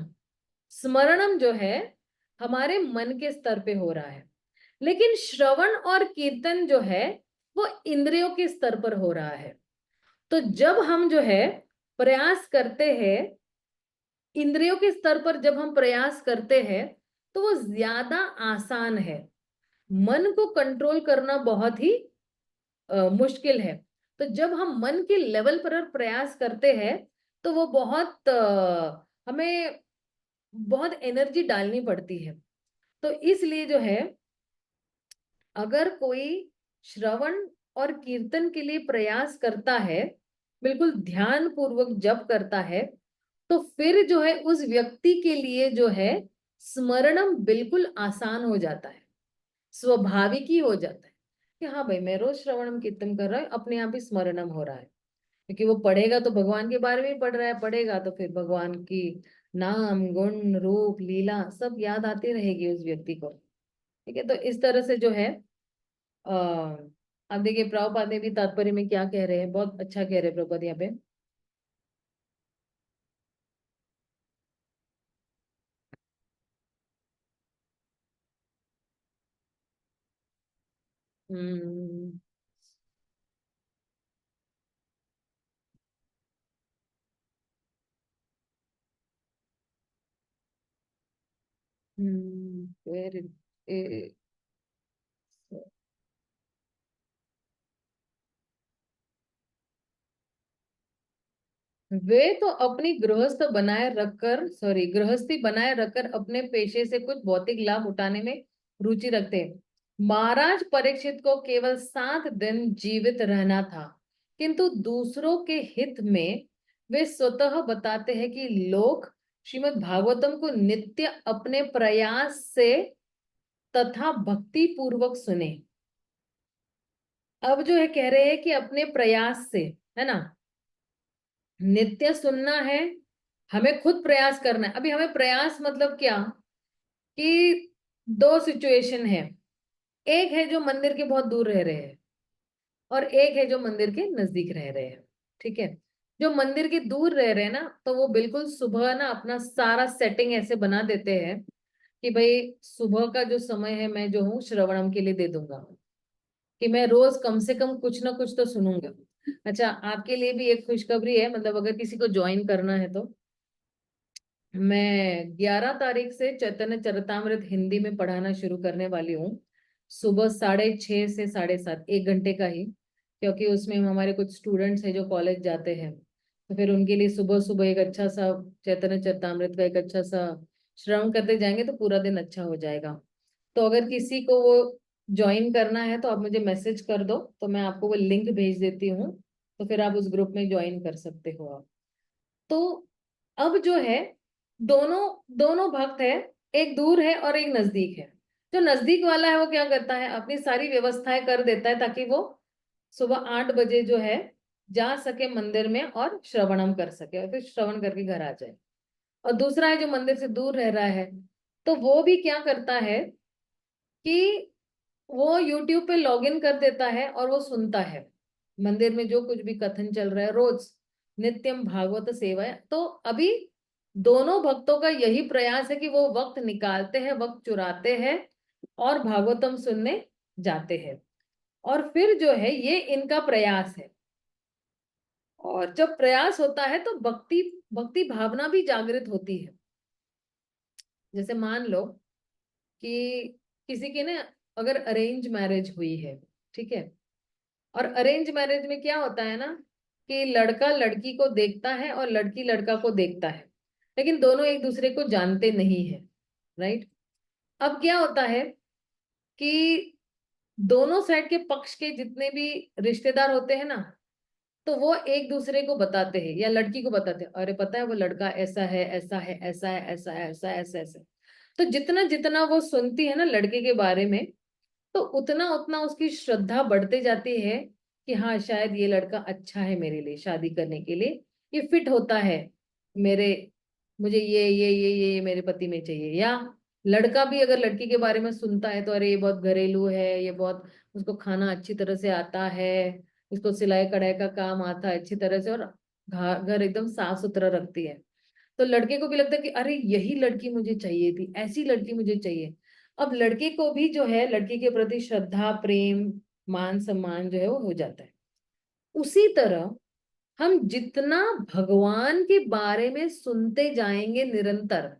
स्मरणम जो है हमारे मन के स्तर पे हो रहा है। लेकिन श्रवण और कीर्तन जो है वो इंद्रियों के स्तर पर हो रहा है। तो जब हम जो है प्रयास करते हैं, इंद्रियों के स्तर पर जब हम प्रयास करते हैं तो वो ज्यादा आसान है। मन को कंट्रोल करना बहुत ही मुश्किल है। तो जब हम मन के लेवल पर प्रयास करते हैं तो वो बहुत हमें बहुत एनर्जी डालनी पड़ती है। तो इसलिए जो है अगर कोई श्रवण और कीर्तन के लिए प्रयास करता है, बिल्कुल ध्यान पूर्वक जप करता है, तो फिर जो है उस व्यक्ति के लिए जो है स्मरणम बिल्कुल आसान हो जाता है, स्वाभाविक ही हो जाता है कि हाँ भाई मैं रोज श्रवणम कीर्तन कर रहा हूँ, अपने आप ही स्मरणम हो रहा है। क्योंकि वो पढ़ेगा तो भगवान के बारे में ही पढ़ रहा है, पढ़ेगा तो फिर भगवान की नाम गुण रूप लीला सब याद आती रहेगी उस व्यक्ति को। ठीक है। तो इस तरह से जो है अब देखिए प्रभुपाद ने भी तात्पर्य में क्या कह रहे हैं, बहुत अच्छा कह रहे हैं प्रभुपाद यहाँ पे। हम्म। वेरी। वे तो अपनी गृहस्थ बनाए रखकर, सॉरी, गृहस्थी बनाए रखकर अपने पेशे से कुछ भौतिक लाभ उठाने में रुचि रखते हैं। महाराज परीक्षित को केवल 7 दिन जीवित रहना था, किंतु दूसरों के हित में वे स्वतः बताते हैं कि लोग श्रीमद् भागवतम को नित्य अपने प्रयास से तथा भक्ति पूर्वक सुने। अब जो है कह रहे हैं कि अपने प्रयास से, है ना, नित्य सुनना है, हमें खुद प्रयास करना है। अभी हमें प्रयास मतलब क्या कि दो सिचुएशन है, एक है जो मंदिर के बहुत दूर रह रहे हैं और एक है जो मंदिर के नजदीक रह रहे हैं। ठीक है। जो मंदिर के दूर रह रहे हैं ना, तो वो बिल्कुल सुबह ना अपना सारा सेटिंग ऐसे बना देते हैं कि भाई सुबह का जो समय है मैं जो हूँ श्रवणम के लिए दे दूंगा, कि मैं रोज कम से कम कुछ ना कुछ तो सुनूंगा। अच्छा, आपके लिए भी एक खुशखबरी है, मतलब अगर किसी को ज्वाइन करना है तो मैं 11 तारीख से चैतन्य चरितामृत हिंदी में पढ़ाना शुरू करने वाली हूँ। सुबह 6:30 से 7:30, 1 घंटे का ही, क्योंकि उसमें हमारे कुछ स्टूडेंट्स हैं जो कॉलेज जाते हैं, तो फिर उनके लिए सुबह सुबह एक अच्छा सा चैतन्य चरितामृत का एक अच्छा सा श्रवण करते जाएंगे तो पूरा दिन अच्छा हो जाएगा। तो अगर किसी को वो ज्वाइन करना है तो आप मुझे मैसेज कर दो, तो मैं आपको वो लिंक भेज देती हूँ, तो फिर आप उस ग्रुप में ज्वाइन कर सकते हो आप। तो अब जो है दोनों दोनों भक्त है, एक दूर है और एक नजदीक है। जो नजदीक वाला है वो क्या करता है, अपनी सारी व्यवस्थाएं कर देता है ताकि वो सुबह 8 बजे जो है जा सके मंदिर में और श्रवणम कर सके और फिर श्रवण करके घर आ जाए। और दूसरा है जो मंदिर से दूर रह रहा है, तो वो भी क्या करता है कि वो यूट्यूब पे लॉगिन कर देता है और वो सुनता है मंदिर में जो कुछ भी कथन चल रहा है रोज, नित्यम भागवत सेवा है। तो अभी दोनों भक्तों का यही प्रयास है कि वो वक्त निकालते हैं, वक्त चुराते हैं और भागवतम सुनने जाते हैं। और फिर जो है ये इनका प्रयास है। और जब प्रयास होता है तो भक्ति भक्ति भावना भी जागृत होती है। जैसे मान लो कि किसी के ना अगर अरेंज मैरिज हुई है, ठीक है, और अरेंज मैरिज में क्या होता है ना कि लड़का लड़की को देखता है और लड़की लड़का को देखता है, लेकिन दोनों एक दूसरे को जानते नहीं है, राइट। अब क्या होता है कि दोनों साइड के पक्ष के जितने भी रिश्तेदार होते हैं ना, तो वो एक दूसरे को बताते हैं या लड़की को बताते हैं, अरे पता है वो लड़का ऐसा है ऐसा है ऐसा है ऐसा है ऐसा है ऐसा ऐसा। तो जितना जितना वो सुनती है ना लड़के के बारे में, तो उतना उतना उसकी श्रद्धा बढ़ते जाती है कि हाँ शायद ये लड़का अच्छा है मेरे लिए शादी करने के लिए, ये फिट होता है मेरे, मुझे ये मेरे पति में चाहिए। या लड़का भी अगर लड़की के बारे में सुनता है तो अरे ये बहुत घरेलू है, ये बहुत, उसको खाना अच्छी तरह से आता है, इसको सिलाई कढ़ाई का काम आता है अच्छी तरह से, और घर एकदम साफ सुथरा रखती है। तो लड़के को भी लगता है कि अरे यही लड़की मुझे चाहिए थी, ऐसी लड़की मुझे चाहिए। अब लड़के को भी जो है लड़की के प्रति श्रद्धा प्रेम मान सम्मान जो है वो हो जाता है। उसी तरह हम जितना भगवान के बारे में सुनते जाएंगे निरंतर,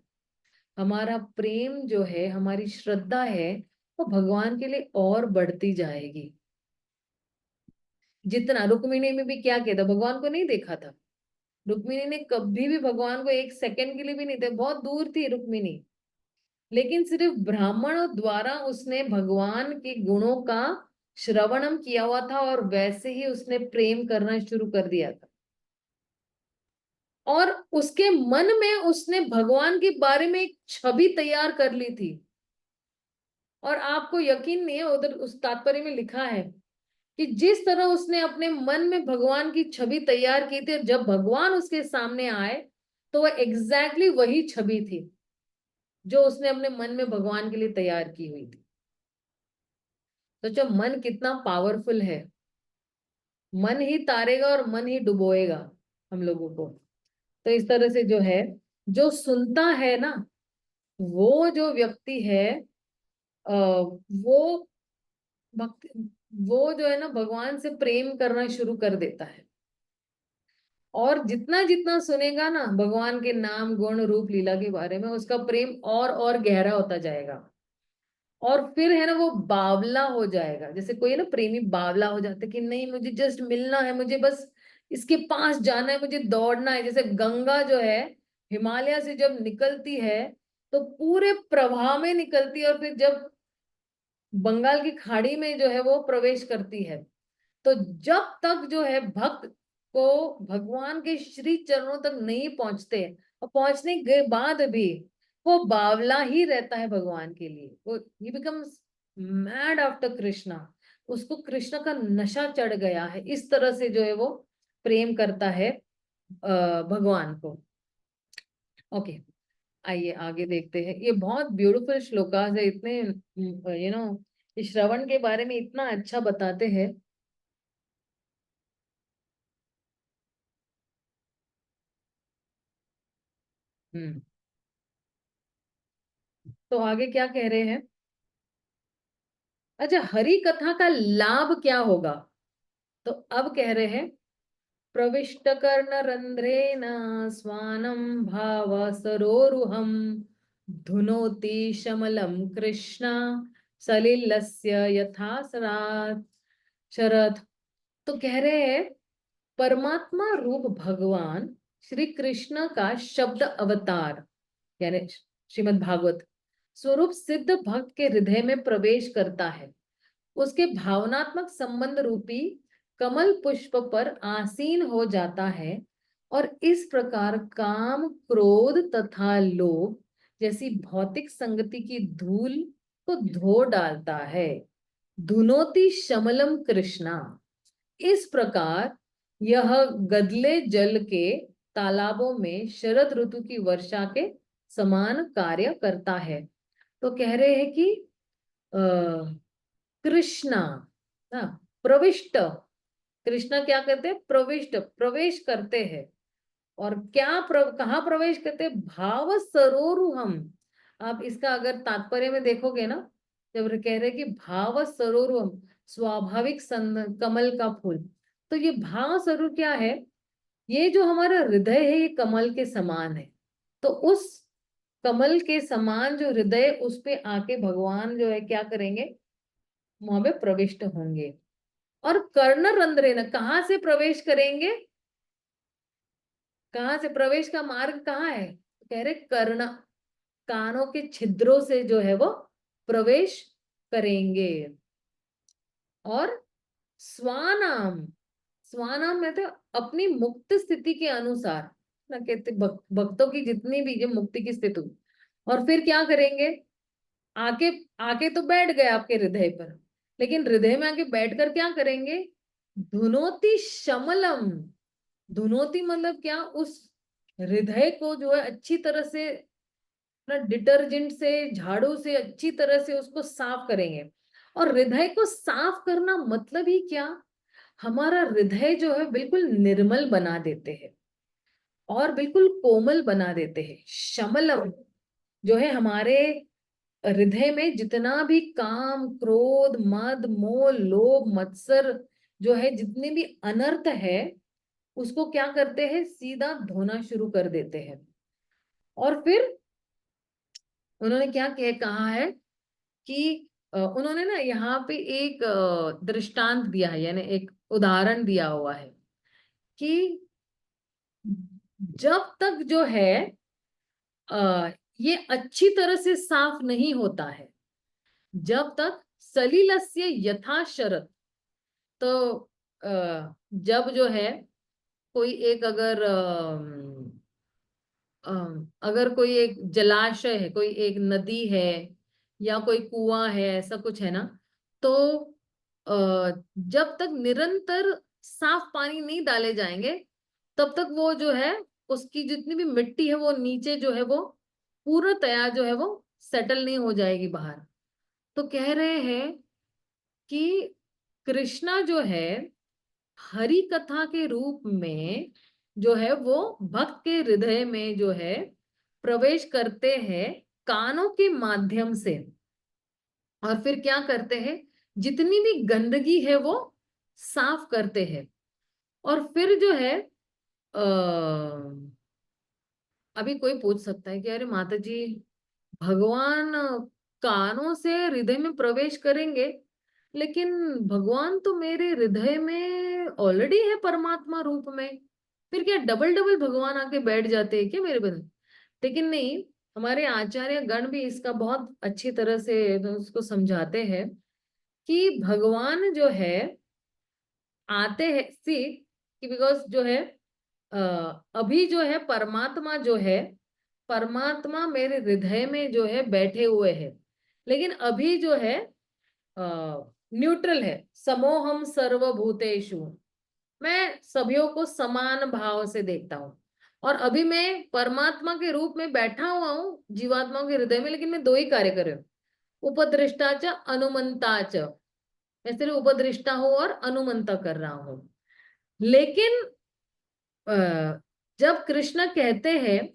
हमारा प्रेम जो है हमारी श्रद्धा है वो भगवान के लिए और बढ़ती जाएगी। जितना रुक्मिणी में भी क्या किया था, भगवान को नहीं देखा था, रुक्मिणी ने कभी भी भगवान को एक सेकंड के लिए भी नहीं देखा, बहुत दूर थी रुक्मिणी, लेकिन सिर्फ ब्राह्मणों द्वारा उसने भगवान के गुणों का श्रवणम किया हुआ था और वैसे ही उसने प्रेम करना शुरू कर दिया था। और उसके मन में उसने भगवान के बारे में एक छवि तैयार कर ली थी। और आपको यकीन नहीं है, उधर उस तात्पर्य में लिखा है कि जिस तरह उसने अपने मन में भगवान की छवि तैयार की थी, जब भगवान उसके सामने आए तो वह एग्जैक्टली वही छवि थी जो उसने अपने मन में भगवान के लिए तैयार की हुई थी। तो जो मन कितना पावरफुल है, मन ही तारेगा और मन ही डुबोएगा हम लोगों को। तो इस तरह से जो है, जो सुनता है ना, वो जो व्यक्ति है वो भक्ति, वो जो है ना भगवान से प्रेम करना शुरू कर देता है। और जितना जितना सुनेगा ना भगवान के नाम गुण रूप लीला के बारे में, उसका प्रेम और गहरा होता जाएगा। और फिर है ना वो बावला हो जाएगा। जैसे कोई है ना प्रेमी बावला हो जाता है कि नहीं मुझे जस्ट मिलना है, मुझे बस इसके पास जाना है, मुझे दौड़ना है। जैसे गंगा जो है हिमालय से जब निकलती है तो पूरे प्रवाह में निकलती है, और फिर जब बंगाल की खाड़ी में जो है वो प्रवेश करती है, तो जब तक जो है भक्त को भगवान के श्री चरणों तक नहीं पहुंचते, और पहुंचने के बाद भी वो बावला ही रहता है भगवान के लिए, वो ही बिकम्स मैड आफ्टर कृष्णा। उसको कृष्ण का नशा चढ़ गया है, इस तरह से जो है वो प्रेम करता है भगवान को। ओके, आइए आगे देखते हैं। ये बहुत ब्यूटीफुल श्लोकास है, इतने श्रवण के बारे में इतना अच्छा बताते हैं। हम्म। तो आगे क्या कह रहे हैं? अच्छा, हरि कथा का लाभ क्या होगा? तो अब कह रहे हैं, प्रविष्ट कर्ण रंध्रेन स्वानम भाव सरोरुहम धुनोति शमलम कृष्ण सलिलस्य यथा शरथ। तो कह रहे हैं परमात्मा रूप भगवान श्री कृष्ण का शब्द अवतार यानी श्रीमद् भागवत स्वरूप सिद्ध भक्त के हृदय में प्रवेश करता है। उसके भावनात्मक संबंध रूपी कमल पुष्प पर आसीन हो जाता है और इस प्रकार काम क्रोध तथा लोभ जैसी भौतिक संगति की धूल को धो डालता है। धुनोति शमलम कृष्णा, इस प्रकार यह गदले जल के तालाबों में शरद ऋतु की वर्षा के समान कार्य करता है। तो कह रहे हैं कि कृष्णा ना प्रविष्ट, कृष्णा क्या करते हैं? प्रविष्ट, प्रवेश करते हैं। और क्या कहाँ प्रवेश करते हैं? भाव सरोरुहम। आप इसका अगर तात्पर्य में देखोगे ना, जब कह रहे हैं कि भाव सरोरुहम, स्वाभाविक कमल का फूल, तो ये भाव स्वरूप क्या है ये जो हमारा हृदय है ये कमल के समान है, तो उस कमल के समान जो हृदय, उस पे आके भगवान जो है क्या करेंगे, वहां पे प्रविष्ट होंगे। और कर्ण रंध्रे न, कहाँ से प्रवेश करेंगे, कहाँ से प्रवेश का मार्ग कहाँ है, तो कह रहे कर्ण, कानों के छिद्रों से जो है वो प्रवेश करेंगे। और स्वानाम, स्वानाम में तो अपनी मुक्त स्थिति के अनुसार ना, कहते भक्तों की जितनी भी जो मुक्ति की स्थिति, और फिर क्या करेंगे, आके आके तो बैठ गए आपके हृदय पर, लेकिन हृदय में आके बैठकर क्या करेंगे, धुनोति शमलम, धुनोति मतलब क्या, उस हृदय को जो है अच्छी तरह से ना डिटर्जेंट से, झाड़ू से अच्छी तरह से उसको साफ करेंगे। और हृदय को साफ करना मतलब ही क्या, हमारा हृदय जो है बिल्कुल निर्मल बना देते हैं और बिल्कुल कोमल बना देते हैं। शमलम जो है हमारे हृदय में जितना भी काम, क्रोध, मद, मोह, लोभ, मत्सर जो है, जितने भी अनर्थ है, उसको क्या करते हैं, सीधा धोना शुरू कर देते हैं। और फिर उन्होंने क्या कहा है कि उन्होंने ना यहाँ पे एक दृष्टांत दिया है, यानी एक उदाहरण दिया हुआ है कि जब तक जो है ये अच्छी तरह से साफ नहीं होता है, जब तक सलिलस्य यथा शरत, तो जब जो है कोई एक अगर कोई एक जलाशय है, कोई एक नदी है या कोई कुआं है, ऐसा कुछ है ना, तो जब तक निरंतर साफ पानी नहीं डाले जाएंगे, तब तक वो जो है, उसकी जितनी भी मिट्टी है वो नीचे जो है वो पूर्णतया जो है वो सेटल नहीं हो जाएगी बाहर। तो कह रहे हैं कि कृष्णा जो है हरि कथा के रूप में जो है वो भक्त के हृदय में जो है प्रवेश करते हैं कानों के माध्यम से, और फिर क्या करते हैं, जितनी भी गंदगी है वो साफ करते हैं। और फिर जो है अभी कोई पूछ सकता है कि अरे माता जी, भगवान कानों से हृदय में प्रवेश करेंगे, लेकिन भगवान तो मेरे हृदय में ऑलरेडी है परमात्मा रूप में, फिर क्या डबल डबल भगवान आके बैठ जाते हैं क्या मेरे बदन। लेकिन नहीं, हमारे आचार्य गण भी इसका बहुत अच्छी तरह से उसको समझाते हैं कि भगवान जो है आते हैं, सी कि बिकॉज जो है अभी जो है परमात्मा जो है, परमात्मा मेरे हृदय में जो है बैठे हुए हैं, लेकिन अभी जो है न्यूट्रल है, समोहम सर्वभूतेषु, मैं सभीयों को समान भाव से देखता हूँ। और अभी मैं परमात्मा के रूप में बैठा हुआ हूँ जीवात्माओं के हृदय में, लेकिन मैं दो ही कार्य कर रही हूँ, उपदृष्टा च अनुमंता च, मैं सिर्फ उपदृष्टा हूं और अनुमंता कर रहा हूं। लेकिन जब कृष्ण कहते हैं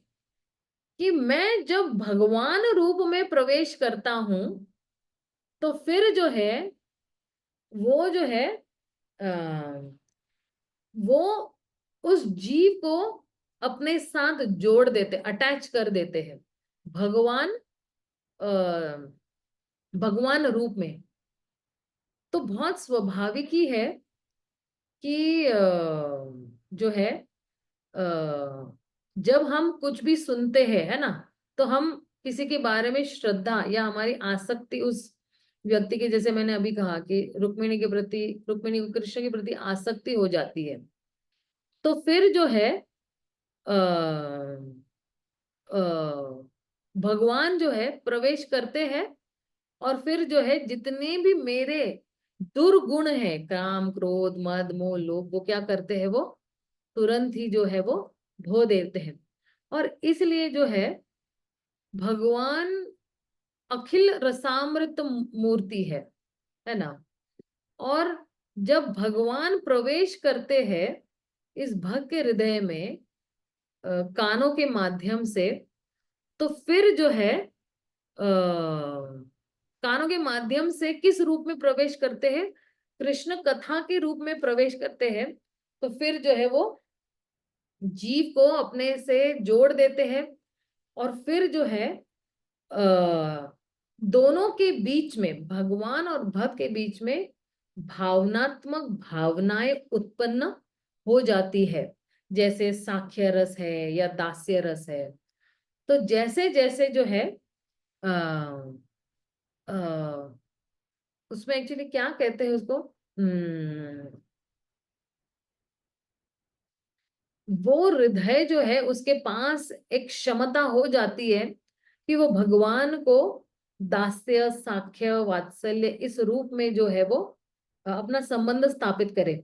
कि मैं जब भगवान रूप में प्रवेश करता हूं, तो फिर जो है वो जो है वो उस जीव को अपने साथ जोड़ देते, अटैच कर देते हैं भगवान, भगवान रूप में। तो बहुत स्वाभाविक ही है कि जो है जब हम कुछ भी सुनते हैं, है ना, तो हम किसी के बारे में श्रद्धा या हमारी आसक्ति उस व्यक्ति के, जैसे मैंने अभी कहा कि रुक्मिणी के प्रति, रुक्मिणी को कृष्ण के प्रति आसक्ति हो जाती है, तो फिर जो है आ, भगवान जो है प्रवेश करते हैं, और फिर जो है जितने भी मेरे दुर्गुण है, काम, क्रोध, मद, मोह, लोभ, वो क्या करते हैं, वो तुरंत ही जो है वो धो देते हैं। और इसलिए जो भगवान अखिल रसामृत मूर्ति है ना। और जब भगवान प्रवेश करते हैं इस भक्त के हृदय में कानों के माध्यम से, तो फिर जो है कानों के माध्यम से किस रूप में प्रवेश करते हैं, कृष्ण कथा के रूप में प्रवेश करते हैं। तो फिर जो है वो जीव को अपने से जोड़ देते हैं, और फिर जो है दोनों के बीच में, भगवान और भक्त के बीच में भावनात्मक भावनाएं उत्पन्न हो जाती है, जैसे साख्य रस है या दास्य रस है। तो जैसे जैसे जो है आ, आ, उसमें एक्चुअली क्या कहते हैं उसको, वो हृदय जो है उसके पास एक क्षमता हो जाती है कि वो भगवान को दास्य साख्य वात्सल्य इस रूप में जो है वो अपना संबंध स्थापित करे।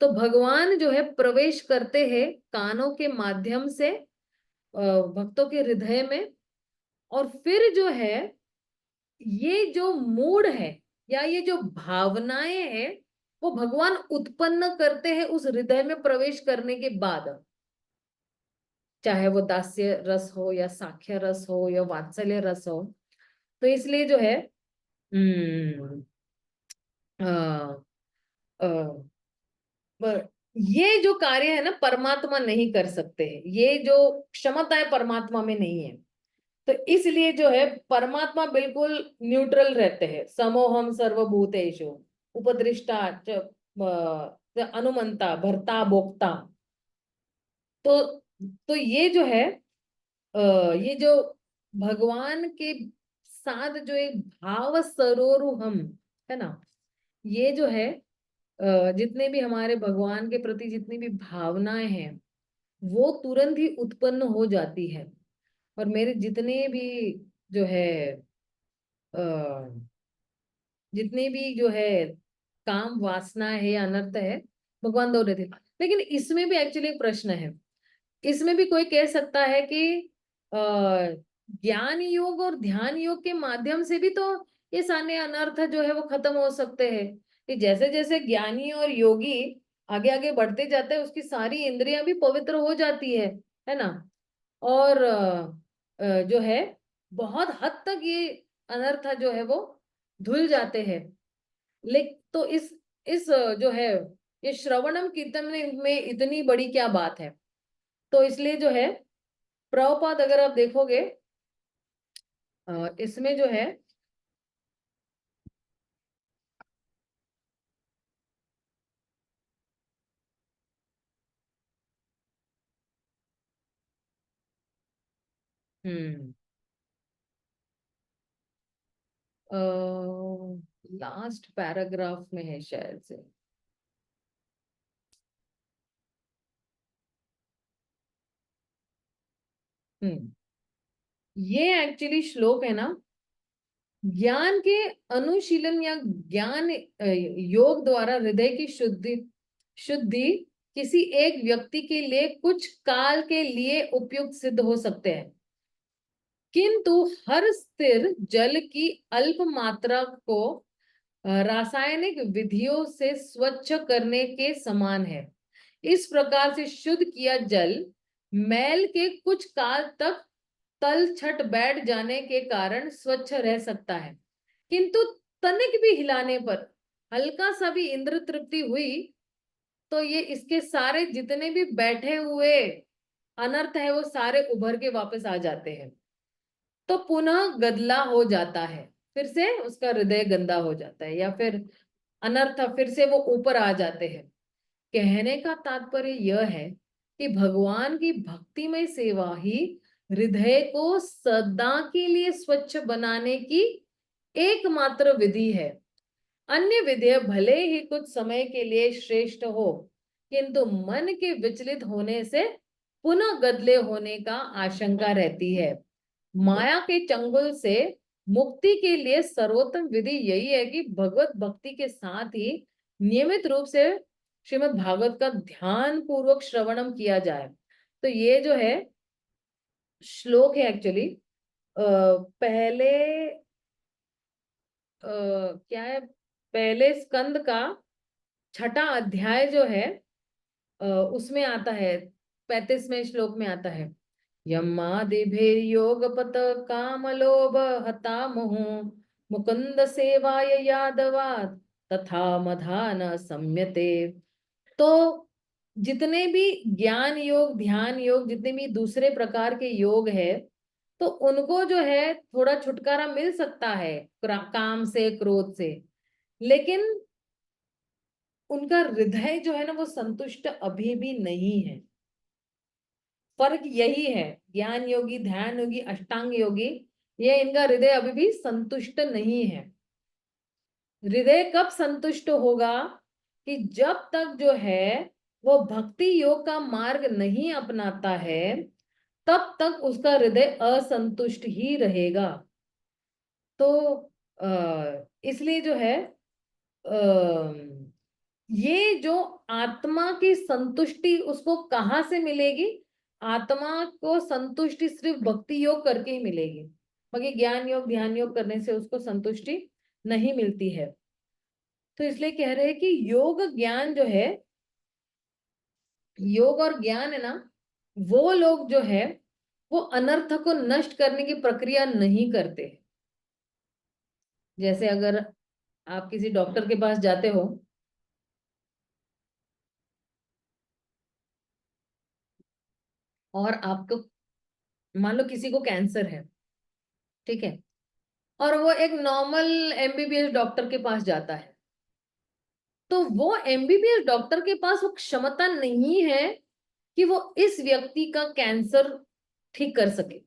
तो भगवान जो है प्रवेश करते हैं कानों के माध्यम से भक्तों के हृदय में, और फिर जो है ये जो मूड है या ये जो भावनाएं हैं वो भगवान उत्पन्न करते हैं उस हृदय में प्रवेश करने के बाद, चाहे वो दास्य रस हो या साख्य रस हो या वात्सल्य रस हो। तो इसलिए जो है हम्म अ, अ, पर ये जो कार्य है ना परमात्मा नहीं कर सकते हैं, ये जो क्षमता है परमात्मा में नहीं है। तो इसलिए जो है परमात्मा बिल्कुल न्यूट्रल रहते हैं, समोहम सर्वभूतेषु उपद्रष्टा च अनुमंता भर्ता भोक्ता। तो ये जो है ये जो भगवान के साथ जो एक भाव सरोरुहम है ना, ये जो है जितने भी हमारे भगवान के प्रति जितनी भी भावनाएं हैं वो तुरंत ही उत्पन्न हो जाती है। और मेरे जितने भी जो है जितने भी जो है काम वासना है या अनर्थ है भगवान दो रहे थे। लेकिन इसमें भी एक्चुअली एक प्रश्न है, इसमें भी कोई कह सकता है कि अ, ज्ञान योग और ध्यान योग के माध्यम से भी तो ये सारे अनर्थ जो है वो खत्म हो सकते हैं। कि जैसे जैसे ज्ञानी और योगी आगे आगे बढ़ते जाते हैं उसकी सारी इंद्रियां भी पवित्र हो जाती है ना। और जो है बहुत हद तक ये अनर्थ जो है वो धुल जाते हैं। लेकिन तो इस जो है ये श्रवणम कीर्तन में इतनी बड़ी क्या बात है। तो इसलिए जो है प्रभुपाद अगर आप देखोगे इसमें जो है हम्म लास्ट पैराग्राफ में है शायद से। हम्म ये एक्चुअली श्लोक है ना, ज्ञान के अनुशीलन या ज्ञान योग द्वारा हृदय की शुद्धि शुद्धि किसी एक व्यक्ति के लिए कुछ काल के लिए उपयुक्त सिद्ध हो सकते हैं, किंतु हर स्थिर जल की अल्प मात्रा को रासायनिक विधियों से स्वच्छ करने के समान है। इस प्रकार से शुद्ध किया जल मैल के कुछ काल तक तल छट बैठ जाने के कारण स्वच्छ रह सकता है, किंतु तनिक भी हिलाने पर हल्का सा भी इंद्र तृप्ति हुई तो ये इसके सारे जितने भी बैठे हुए अनर्थ है वो सारे उभर के वापस आ जाते हैं। तो पुनः गदला हो जाता है, फिर से उसका हृदय गंदा हो जाता है, या फिर अनर्थ फिर से वो ऊपर आ जाते हैं। कहने का तात्पर्य यह है कि भगवान की भक्तिमय सेवा ही हृदय को सदा के लिए स्वच्छ बनाने की एकमात्र विधि है। अन्य विधि भले ही कुछ समय के लिए श्रेष्ठ हो, किंतु मन के विचलित होने से पुनः गदले होने का आशंका रहती है। माया के चंगुल से मुक्ति के लिए सर्वोत्तम विधि यही है कि भगवत भक्ति के साथ ही नियमित रूप से श्रीमद् भागवत का ध्यान पूर्वक श्रवणम किया जाए। तो ये जो है श्लोक है एक्चुअली पहले क्या है, पहले स्कंद का छठा अध्याय जो है उसमें आता है, 35वें श्लोक में आता है, यमादिभिर्योगपत कामलोभ हता मुहु मुकुंद सेवाय यादवात् तथा मधा न सम्यते। तो जितने भी ज्ञान योग, ध्यान योग, जितने भी दूसरे प्रकार के योग है, तो उनको जो है थोड़ा छुटकारा मिल सकता है काम से, क्रोध से, लेकिन उनका हृदय जो है ना वो संतुष्ट अभी भी नहीं है। फर्क यही है, ज्ञान योगी, ध्यान योगी, अष्टांग योगी, ये इनका हृदय अभी भी संतुष्ट नहीं है। हृदय कब संतुष्ट होगा? कि जब तक जो है वो भक्ति योग का मार्ग नहीं अपनाता है, तब तक उसका हृदय असंतुष्ट ही रहेगा। तो इसलिए जो है ये जो आत्मा की संतुष्टि उसको कहाँ से मिलेगी? आत्मा को संतुष्टि सिर्फ भक्ति योग करके ही मिलेगी, बाकी ज्ञान योग, ध्यान योग करने से उसको संतुष्टि नहीं मिलती है। तो इसलिए कह रहे हैं कि योग ज्ञान जो है, योग और ज्ञान है ना, वो लोग जो है वो अनर्थ को नष्ट करने की प्रक्रिया नहीं करते। जैसे अगर आप किसी डॉक्टर के पास जाते हो और आपको मान लो किसी को कैंसर है, ठीक है, और वो एक नॉर्मल एमबीबीएस डॉक्टर के पास जाता है, तो वो एमबीबीएस डॉक्टर के पास वो क्षमता नहीं है कि वो इस व्यक्ति का कैंसर ठीक कर सके।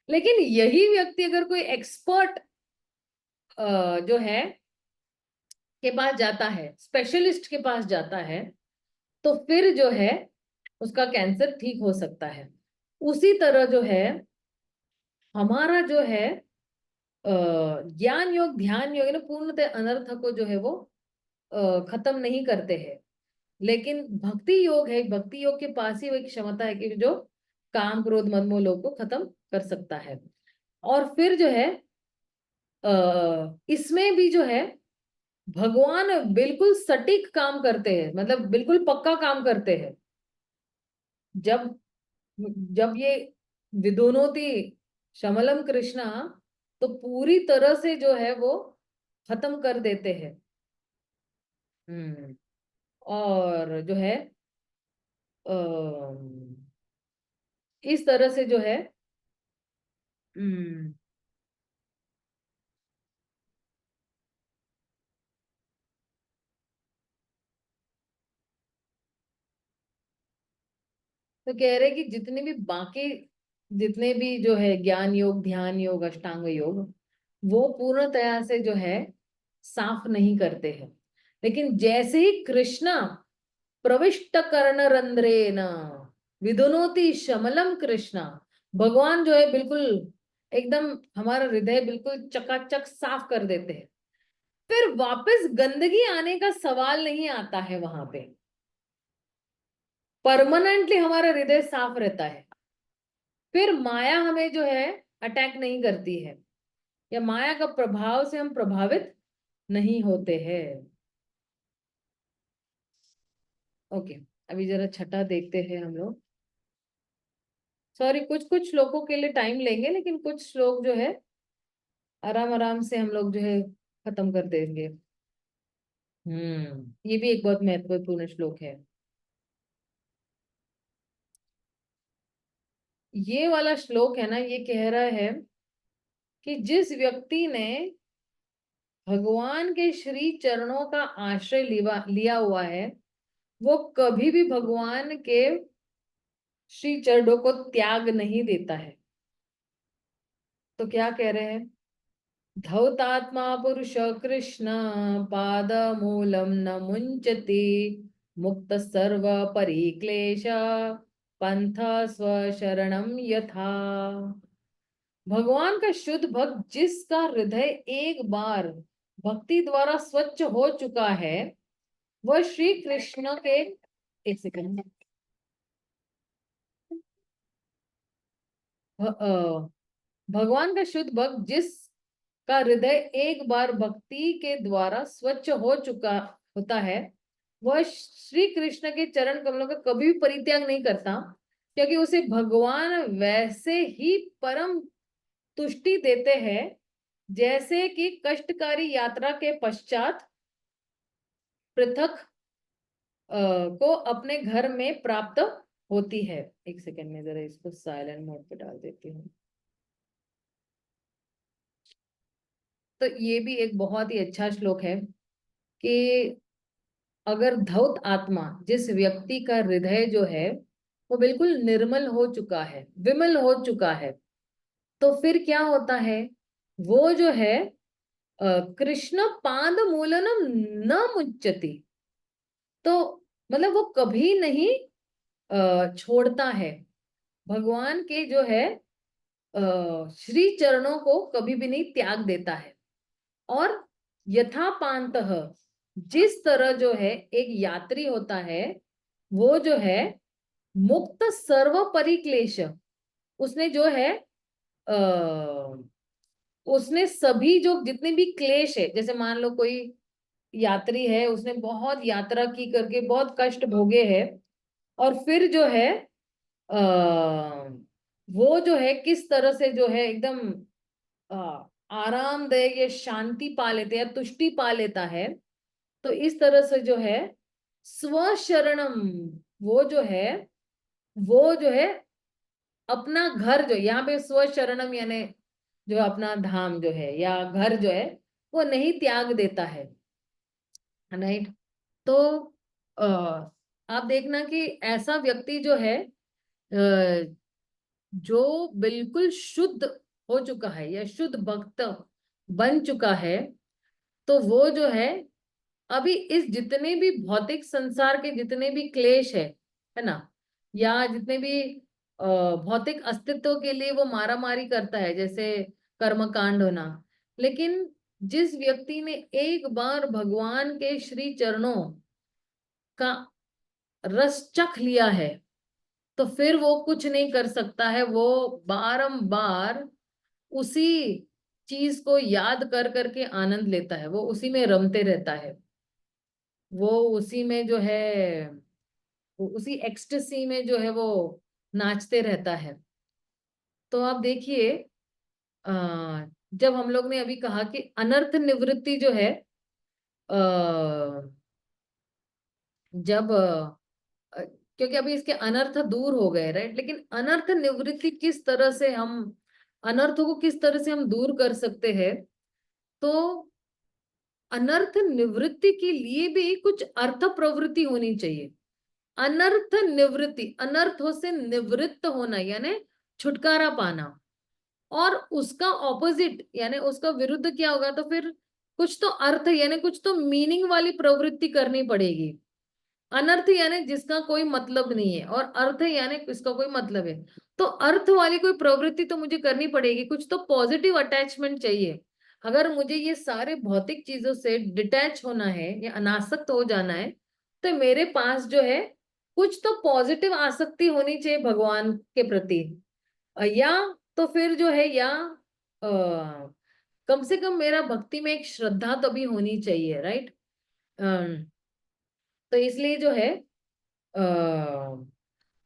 लेकिन यही व्यक्ति अगर कोई एक्सपर्ट जो है के पास जाता है, स्पेशलिस्ट के पास जाता है, तो फिर जो है उसका कैंसर ठीक हो सकता है। उसी तरह जो है हमारा जो है ज्ञान योग, ध्यान योग ना पूर्णतः अनर्थ को जो है वो खत्म नहीं करते हैं, लेकिन भक्ति योग है, भक्ति योग के पास ही वो एक क्षमता है कि जो काम, क्रोध, मद, मोह, लोभ को खत्म कर सकता है। और फिर जो है इसमें भी जो है भगवान बिल्कुल सटीक काम करते हैं, मतलब बिल्कुल पक्का काम करते हैं। जब जब ये विदुनोति शमलम कृष्णा, तो पूरी तरह से जो है वो खत्म कर देते हैं। और जो है इस तरह से जो है हम्म, तो कह रहे कि जितने भी बाकी, जितने भी जो है ज्ञान योग, ध्यान योग, अष्टांग योग, वो पूर्णतया से जो है साफ नहीं करते हैं। लेकिन जैसे ही कृष्णा प्रविष्ट कर्ण रंध्रे न विदुनोति शमलम कृष्णा, भगवान जो है बिल्कुल एकदम हमारा हृदय बिल्कुल चकाचक साफ कर देते हैं। फिर वापस गंदगी आने का सवाल नहीं आता है वहां पे, परमानेंटली हमारा हृदय साफ रहता है। फिर माया हमें जो है अटैक नहीं करती है, या माया का प्रभाव से हम प्रभावित नहीं होते हैं। ओके, अभी जरा छठा देखते हैं हम लोग। सॉरी, कुछ कुछ श्लोकों के लिए टाइम लेंगे, लेकिन कुछ श्लोक जो है आराम आराम से हम लोग जो है खत्म कर देंगे। ये भी एक बहुत महत्वपूर्ण श्लोक है। ये वाला श्लोक है ना, ये कह रहा है कि जिस व्यक्ति ने भगवान के श्री चरणों का आश्रय लिया हुआ है, वो कभी भी भगवान के श्री चरणों को त्याग नहीं देता है। तो क्या कह रहे हैं? धौतात्मा पुरुष कृष्ण पाद मूलम न मुंचति, मुक्त सर्व परिक्लेश पंथ स्वशरणम यथा। भगवान का शुद्ध भक्त जिसका हृदय एक बार भक्ति द्वारा स्वच्छ हो चुका है, वह श्री कृष्ण के, एक सेकंड, भगवान का शुद्ध भक्त जिसका हृदय एक बार भक्ति के द्वारा स्वच्छ हो चुका होता है, वह श्री कृष्ण के चरण कमलों का कभी भी परित्याग नहीं करता, क्योंकि उसे भगवान वैसे ही परम तुष्टि देते हैं जैसे कि कष्टकारी यात्रा के पश्चात पृथक को अपने घर में प्राप्त होती है। एक सेकेंड में जरा इसको साइलेंट मोड पे डाल देती हूँ। तो ये भी एक बहुत ही अच्छा श्लोक है कि अगर धौत आत्मा, जिस व्यक्ति का हृदय जो है वो बिल्कुल निर्मल हो चुका है, विमल हो चुका है, तो फिर क्या होता है, वो जो है कृष्ण पाद मूलनम न मुच्यति। तो मतलब वो कभी नहीं छोड़ता है, भगवान के जो है श्री चरणों को कभी भी नहीं त्याग देता है। और यथापांतः, जिस तरह जो है एक यात्री होता है, वो जो है मुक्त सर्व परिक्लेश, उसने जो है उसने सभी जो जितने भी क्लेश है, जैसे मान लो कोई यात्री है, उसने बहुत यात्रा की करके बहुत कष्ट भोगे हैं, और फिर जो है वो जो है किस तरह से जो है एकदम आरामदायक या शांति पा लेते हैं, तुष्टि पा लेता है। तो इस तरह से जो है स्वशरणम, वो जो है वो जो है अपना घर, जो यहाँ पे स्वशरणम यानी जो अपना धाम जो है या घर जो है वो नहीं त्याग देता है, राइट। तो आ, आप देखना कि ऐसा व्यक्ति जो है जो बिल्कुल शुद्ध हो चुका है या शुद्ध भक्त बन चुका है, तो वो जो है अभी इस जितने भी भौतिक संसार के जितने भी क्लेश है ना, या जितने भी भौतिक अस्तित्व के लिए वो मारा मारी करता है, जैसे कर्म कांड होना, लेकिन जिस व्यक्ति ने एक बार भगवान के श्री चरणों का रस चख लिया है, तो फिर वो कुछ नहीं कर सकता है, वो बारंबार उसी चीज को याद कर करके आनंद लेता है, वो उसी में रमते रहता है, वो उसी में जो है वो उसी एक्सटेसी में जो है वो नाचते रहता है। तो आप देखिए, अ, जब हम लोग ने अभी कहा कि अनर्थ निवृत्ति जो है, जब क्योंकि अभी इसके अनर्थ दूर हो गए, राइट, लेकिन अनर्थ निवृत्ति किस तरह से हम अनर्थों को किस तरह से हम दूर कर सकते हैं, तो अनर्थ निवृत्ति के लिए भी कुछ अर्थ प्रवृत्ति होनी चाहिए। अनर्थ निवृत्ति, अनर्थों से निवृत्त होना यानी छुटकारा पाना, और उसका ऑपोजिट यानी उसका विरुद्ध क्या होगा, तो फिर कुछ तो अर्थ यानी कुछ तो मीनिंग वाली प्रवृत्ति करनी पड़ेगी। अनर्थ यानी जिसका कोई मतलब नहीं है, और अर्थ यानी इसका कोई मतलब है, तो अर्थ वाली कोई प्रवृत्ति तो मुझे करनी पड़ेगी, कुछ तो पॉजिटिव अटैचमेंट चाहिए। अगर मुझे ये सारे भौतिक चीजों से डिटैच होना है या अनासक्त हो जाना है, तो मेरे पास जो है कुछ तो पॉजिटिव आसक्ति होनी चाहिए भगवान के प्रति, या तो फिर जो है या कम से कम मेरा भक्ति में एक श्रद्धा तो भी होनी चाहिए, राइट। तो इसलिए जो है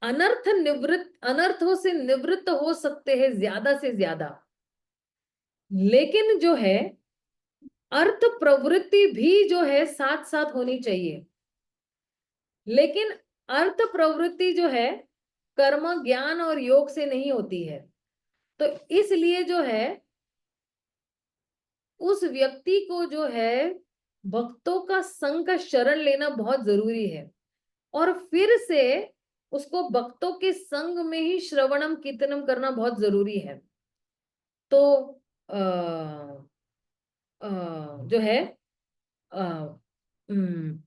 अनर्थ निवृत्त, अनर्थों से निवृत्त हो सकते हैं ज्यादा से ज्यादा, लेकिन जो है अर्थ प्रवृत्ति भी जो है साथ साथ होनी चाहिए। लेकिन अर्थ प्रवृत्ति जो है कर्म ज्ञान और योग से नहीं होती है, तो इसलिए जो है उस व्यक्ति को जो है भक्तों का संग का शरण लेना बहुत जरूरी है, और फिर से उसको भक्तों के संग में ही श्रवणम कीर्तनम करना बहुत जरूरी है। तो जो है अ,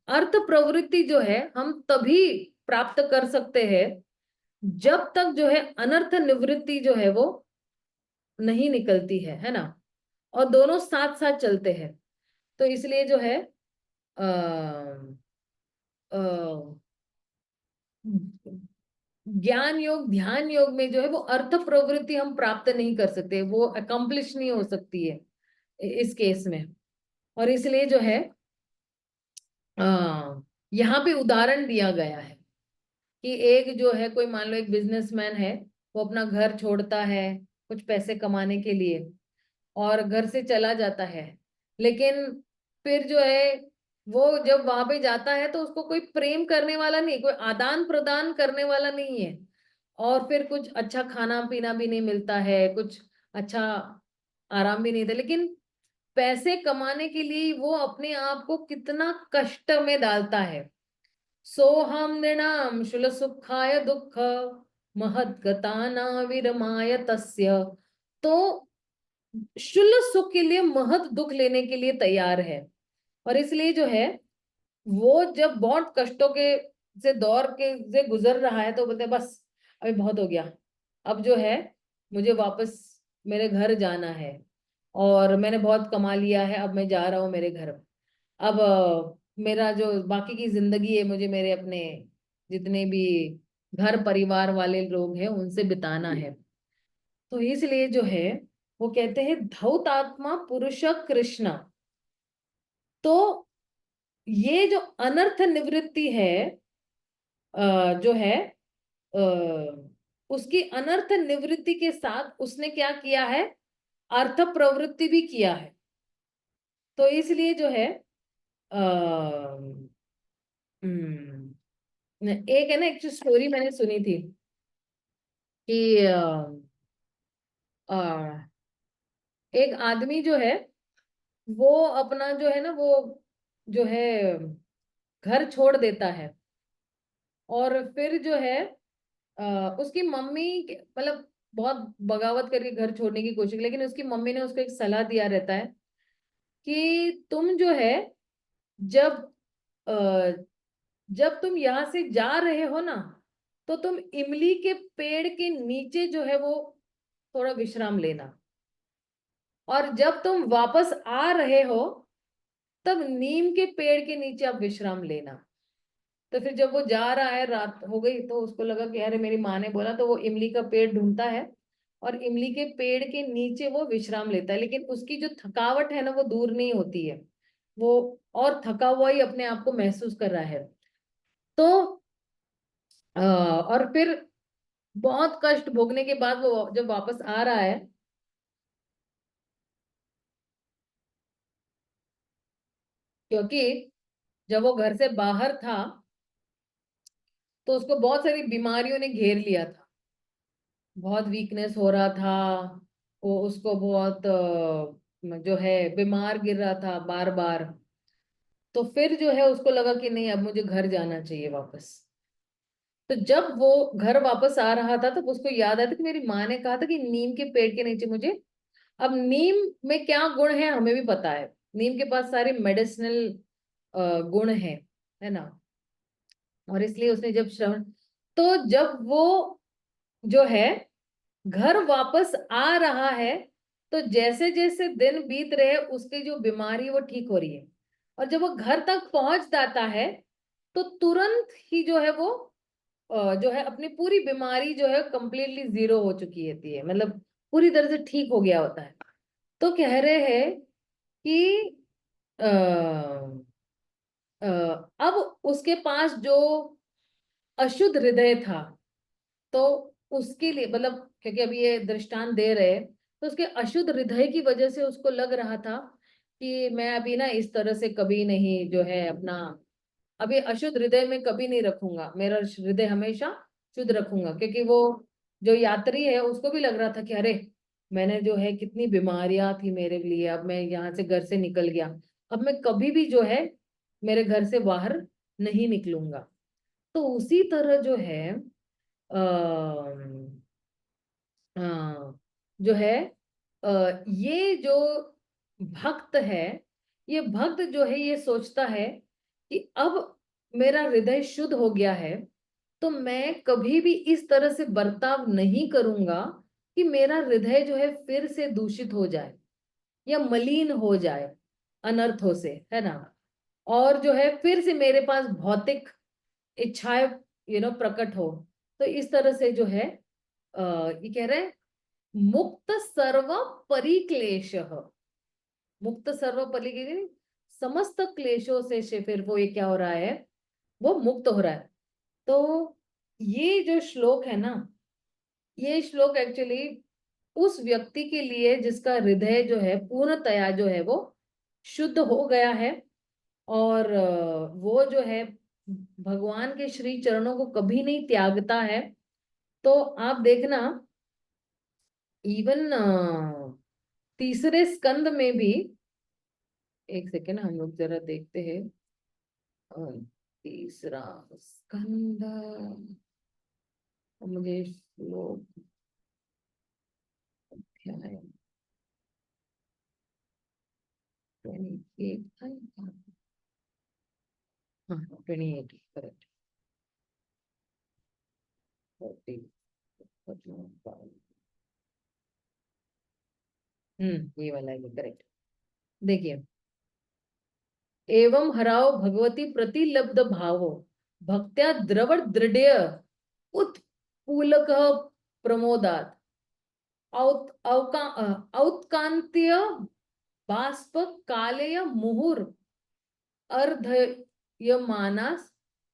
अर्थ प्रवृत्ति जो है हम तभी प्राप्त कर सकते हैं जब तक जो है अनर्थ निवृत्ति जो है वो नहीं निकलती है ना, और दोनों साथ साथ चलते हैं। तो इसलिए जो है अ, अ, ज्ञान योग ध्यान योग में जो है वो अर्थ प्रवृत्ति हम प्राप्त नहीं कर सकते, वो अकम्प्लिश नहीं हो सकती है इस केस में। और इसलिए जो है यहाँ पे उदाहरण दिया गया है कि एक जो है कोई मान लो एक बिजनेसमैन है, वो अपना घर छोड़ता है कुछ पैसे कमाने के लिए और घर से चला जाता है, लेकिन फिर जो है वो जब वहां पे जाता है तो उसको कोई प्रेम करने वाला नहीं, कोई आदान प्रदान करने वाला नहीं है, और फिर कुछ अच्छा खाना पीना भी नहीं मिलता है, कुछ अच्छा आराम भी नहीं था, लेकिन पैसे कमाने के लिए वो अपने आप को कितना कष्ट में डालता है। सोहम नृणाम शुल सुखाय दुख महद्गता न विरमाय तस्य। तो शुल सुख के लिए महत दुख लेने के लिए तैयार है। और इसलिए जो है वो जब बहुत कष्टों के से दौर के से गुजर रहा है तो बोलते हैं, बस अभी बहुत हो गया, अब जो है मुझे वापस मेरे घर जाना है, और मैंने बहुत कमा लिया है, अब मैं जा रहा हूँ मेरे घर। अब मेरा जो बाकी की जिंदगी है मुझे मेरे अपने जितने भी घर परिवार वाले लोग हैं उनसे बिताना है। तो इसलिए जो है वो कहते हैं धौतात्मा पुरुष कृष्ण। तो ये जो अनर्थ निवृत्ति है, जो है अ, उसकी अनर्थ निवृत्ति के साथ उसने क्या किया है, अर्थ प्रवृत्ति भी किया है। तो इसलिए जो है एक है ना, एक स्टोरी मैंने सुनी थी कि अ, एक आदमी जो है वो अपना जो है ना वो जो है घर छोड़ देता है, और फिर जो है उसकी मम्मी मतलब बहुत बगावत करके घर छोड़ने की कोशिश, लेकिन उसकी मम्मी ने उसको एक सलाह दिया रहता है कि तुम जो है जब अ, जब तुम यहाँ से जा रहे हो ना, तो तुम इमली के पेड़ के नीचे जो है वो थोड़ा विश्राम लेना, और जब तुम वापस आ रहे हो तब नीम के पेड़ के नीचे आप विश्राम लेना। तो फिर जब वो जा रहा है, रात हो गई, तो उसको लगा कि अरे मेरी माँ ने बोला, तो वो इमली का पेड़ ढूंढता है और इमली के पेड़ के नीचे वो विश्राम लेता है, लेकिन उसकी जो थकावट है ना वो दूर नहीं होती है, वो और थका हुआ ही अपने आप को महसूस कर रहा है। तो और फिर बहुत कष्ट भोगने के बाद वो जब वापस आ रहा है, क्योंकि जब वो घर से बाहर था तो उसको बहुत सारी बीमारियों ने घेर लिया था, बहुत वीकनेस हो रहा था, वो उसको बहुत जो है बीमार गिर रहा था बार बार। तो फिर जो है उसको लगा कि नहीं, अब मुझे घर जाना चाहिए वापस। तो जब वो घर वापस आ रहा था तब उसको याद आया था कि मेरी माँ ने कहा था कि नीम के पेड़ के नीचे मुझे। अब नीम में क्या गुण है हमें भी पता है, नीम के पास सारे मेडिसिनल गुण है ना। और इसलिए उसने जब श्रवण, तो जब वो जो है घर वापस आ रहा है, तो जैसे जैसे दिन बीत रहे उसकी जो बीमारी वो ठीक हो रही है, और जब वो घर तक पहुंच जाता है तो तुरंत ही जो है वो जो है अपनी पूरी बीमारी जो है कंप्लीटली जीरो हो चुकी होती है, मतलब पूरी तरह से ठीक हो गया होता है। तो कह रहे हैं कि अब उसके पास जो अशुद्ध हृदय था, तो उसके लिए मतलब, क्योंकि अभी ये दृष्टांत दे रहे हैं, तो उसके अशुद्ध हृदय की वजह से उसको लग रहा था कि मैं अभी ना इस तरह से कभी नहीं जो है अपना, अभी अशुद्ध हृदय में कभी नहीं रखूंगा, मेरा हृदय हमेशा शुद्ध रखूंगा। क्योंकि वो जो यात्री है उसको भी लग रहा था कि अरे मैंने जो है कितनी बीमारियां थी मेरे लिए, अब मैं यहाँ से घर से निकल गया, अब मैं कभी भी जो है मेरे घर से बाहर नहीं निकलूंगा। तो उसी तरह जो है जो है ये जो भक्त है, ये भक्त जो है ये सोचता है कि अब मेरा हृदय शुद्ध हो गया है, तो मैं कभी भी इस तरह से बर्ताव नहीं करूंगा कि मेरा हृदय जो है फिर से दूषित हो जाए या मलिन हो जाए अनर्थों से, है ना। और जो है फिर से मेरे पास भौतिक इच्छाएं प्रकट हो। तो इस तरह से जो है ये कह रहे हैं मुक्त सर्व परिक्लेश, मुक्त सर्व परिक्लेश, समस्त क्लेशों से फिर वो ये क्या हो रहा है, वो मुक्त हो रहा है। तो ये जो श्लोक है ना, ये श्लोक एक्चुअली उस व्यक्ति के लिए जिसका हृदय जो है पूर्णतया जो है वो शुद्ध हो गया है, और वो जो है भगवान के श्री चरणों को कभी नहीं त्यागता है। तो आप देखना, इवन तीसरे स्कंद में भी, एक सेकेंड हम लोग जरा देखते हैं। अ, तीसरा स्कंद, मुझे श्लोक क्या है, 28 था या? हाँ 28, करेक्ट। 40, 41, ये वाला है, करेक्ट। देखिए, एवं हराओ भगवती प्रतिलब्ध भावो भक्त्या द्रवण दृढ़ उत्पूलक प्रमोदात औत्कांत्य बाष्प कालेय मुहुर अर्धयमानास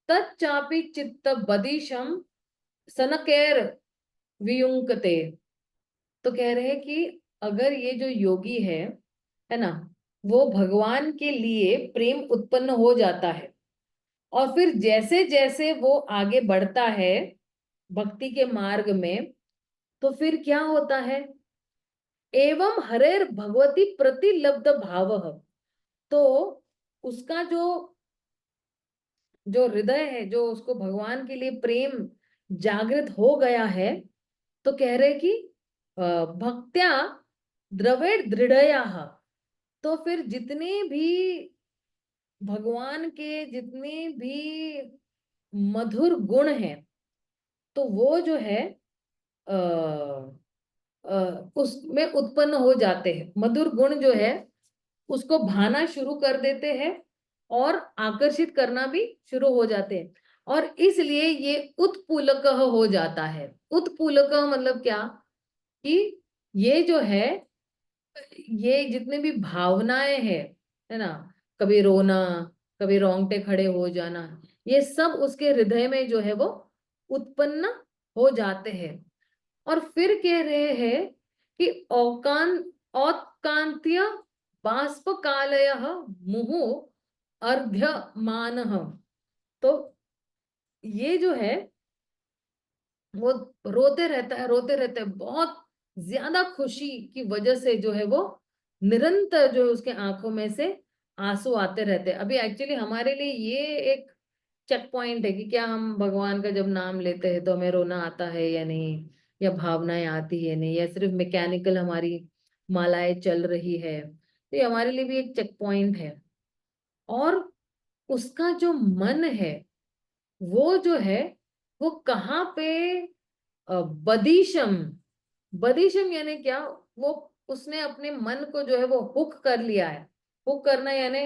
तच्चापि चित्त बदिशम सनकेर वियुंकते। तो कह रहे हैं कि अगर ये जो योगी है ना, वो भगवान के लिए प्रेम उत्पन्न हो जाता है, और फिर जैसे जैसे वो आगे बढ़ता है भक्ति के मार्ग में, तो फिर क्या होता है, एवं हरेर भगवती प्रतिलब्ध भाव, तो उसका जो जो हृदय है, जो उसको भगवान के लिए प्रेम जागृत हो गया है, तो कह रहे कि भक्त्या द्रवेड दृढ़या, तो फिर जितने भी भगवान के जितने भी मधुर गुण हैं, तो वो जो है उसमें उत्पन्न हो जाते हैं, मधुर गुण जो है उसको भाना शुरू कर देते हैं और आकर्षित करना भी शुरू हो जाते हैं, और इसलिए ये उत्पुलक हो जाता है। उत्पुलक मतलब क्या, कि ये जो है, ये जितने भी भावनाएं हैं, है ना, कभी रोना, कभी रोंगटे खड़े हो जाना, ये सब उसके हृदय में जो है वो उत्पन्न हो जाते हैं। और फिर कह रहे हैं कि औत्कांत्य बाष्प कालय मुहु अर्घ्यमान, तो ये जो है वो रोते रहता है, रोते रहते हैं, बहुत ज्यादा खुशी की वजह से जो है वो निरंतर जो है उसके आंखों में से आंसू आते रहते हैं। अभी एक्चुअली हमारे लिए ये एक चेक पॉइंट है कि क्या हम भगवान का जब नाम लेते हैं तो हमें रोना आता है या नहीं, या भावनाएं आती है नहीं, या सिर्फ मैकेनिकल हमारी मालाएं चल रही है, तो ये हमारे लिए भी एक चेक पॉइंट है। और उसका जो मन है, वो जो है वो कहाँ पे, बदीशम, बदीशम यानी क्या, वो उसने अपने मन को जो है वो हुक कर लिया है। हुक करना यानी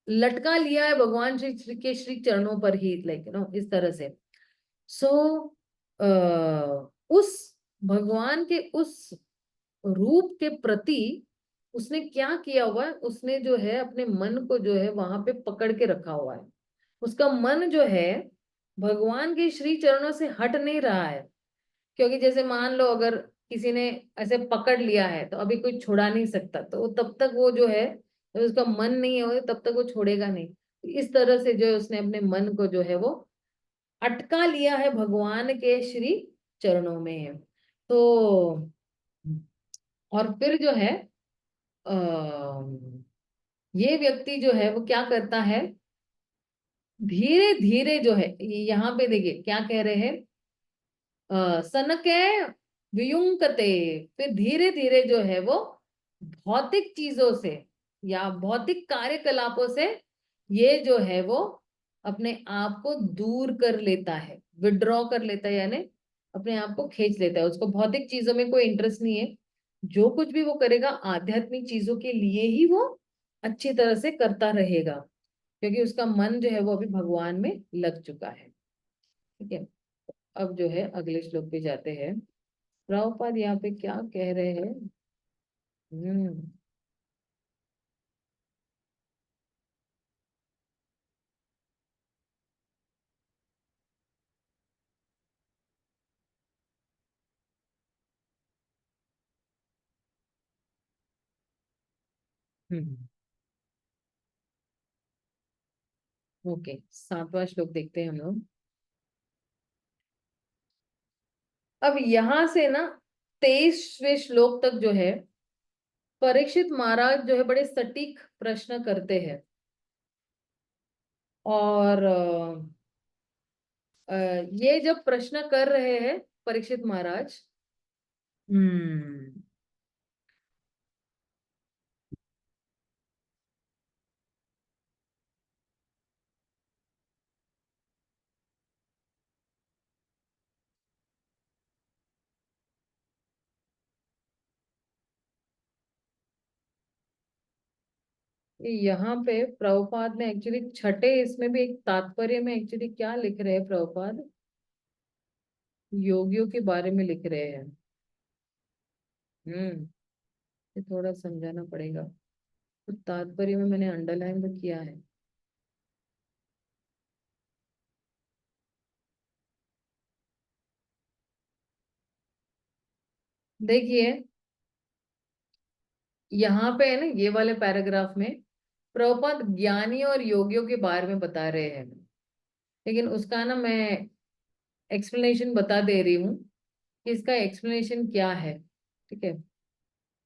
लटका लिया है भगवान श्री श्री के श्री चरणों पर ही, लाइक इस तरह से। सो उस भगवान के उस रूप के प्रति उसने क्या किया हुआ है, उसने जो है अपने मन को जो है वहां पे पकड़ के रखा हुआ है। उसका मन जो है भगवान के श्री चरणों से हट नहीं रहा है। क्योंकि जैसे मान लो अगर किसी ने ऐसे पकड़ लिया है तो अभी कोई छुड़ा नहीं सकता, तो वो तब तक वो जो है, जब उसका मन नहीं है तब तक वो छोड़ेगा नहीं। इस तरह से जो है उसने अपने मन को जो है वो अटका लिया है भगवान के श्री चरणों में। तो और फिर जो है आ, ये व्यक्ति जो है वो क्या करता है, धीरे धीरे जो है, यहाँ पे देखिए क्या कह रहे हैं, सनके वियुंकते, फिर धीरे धीरे जो है वो भौतिक चीजों से या भौतिक कार्यकलापों से ये जो है वो अपने आप को दूर कर लेता है, विड्रॉ कर लेता है, यानी अपने आप को खींच लेता है। उसको भौतिक चीजों में कोई इंटरेस्ट नहीं है, जो कुछ भी वो करेगा आध्यात्मिक चीजों के लिए ही वो अच्छी तरह से करता रहेगा, क्योंकि उसका मन जो है वो अभी भगवान में लग चुका है। ठीक है, अब जो है अगले श्लोक पे जाते हैं। प्रभुपाद यहाँ पे क्या कह रहे हैं। हम्म हम्म ओके, 7वां श्लोक देखते हैं हम लोग। अब यहां से ना 23वें श्लोक तक जो है परीक्षित महाराज जो है बड़े सटीक प्रश्न करते हैं। और ये जब प्रश्न कर रहे हैं परीक्षित महाराज, हम्म यहाँ पे प्रभुपाद ने एक्चुअली छठे इसमें भी एक तात्पर्य में एक्चुअली क्या लिख रहे हैं प्रभुपाद, योगियों के बारे में लिख रहे हैं। हम्म ये थोड़ा समझाना पड़ेगा। तो तात्पर्य में मैंने अंडरलाइन तो किया है। देखिए यहाँ पे है ना, ये वाले पैराग्राफ में प्रभुपाद ज्ञानी और योगियों के बारे में बता रहे हैं, लेकिन उसका ना मैं एक्सप्लेनेशन बता दे रही हूँ कि इसका एक्सप्लेनेशन क्या है। ठीक है,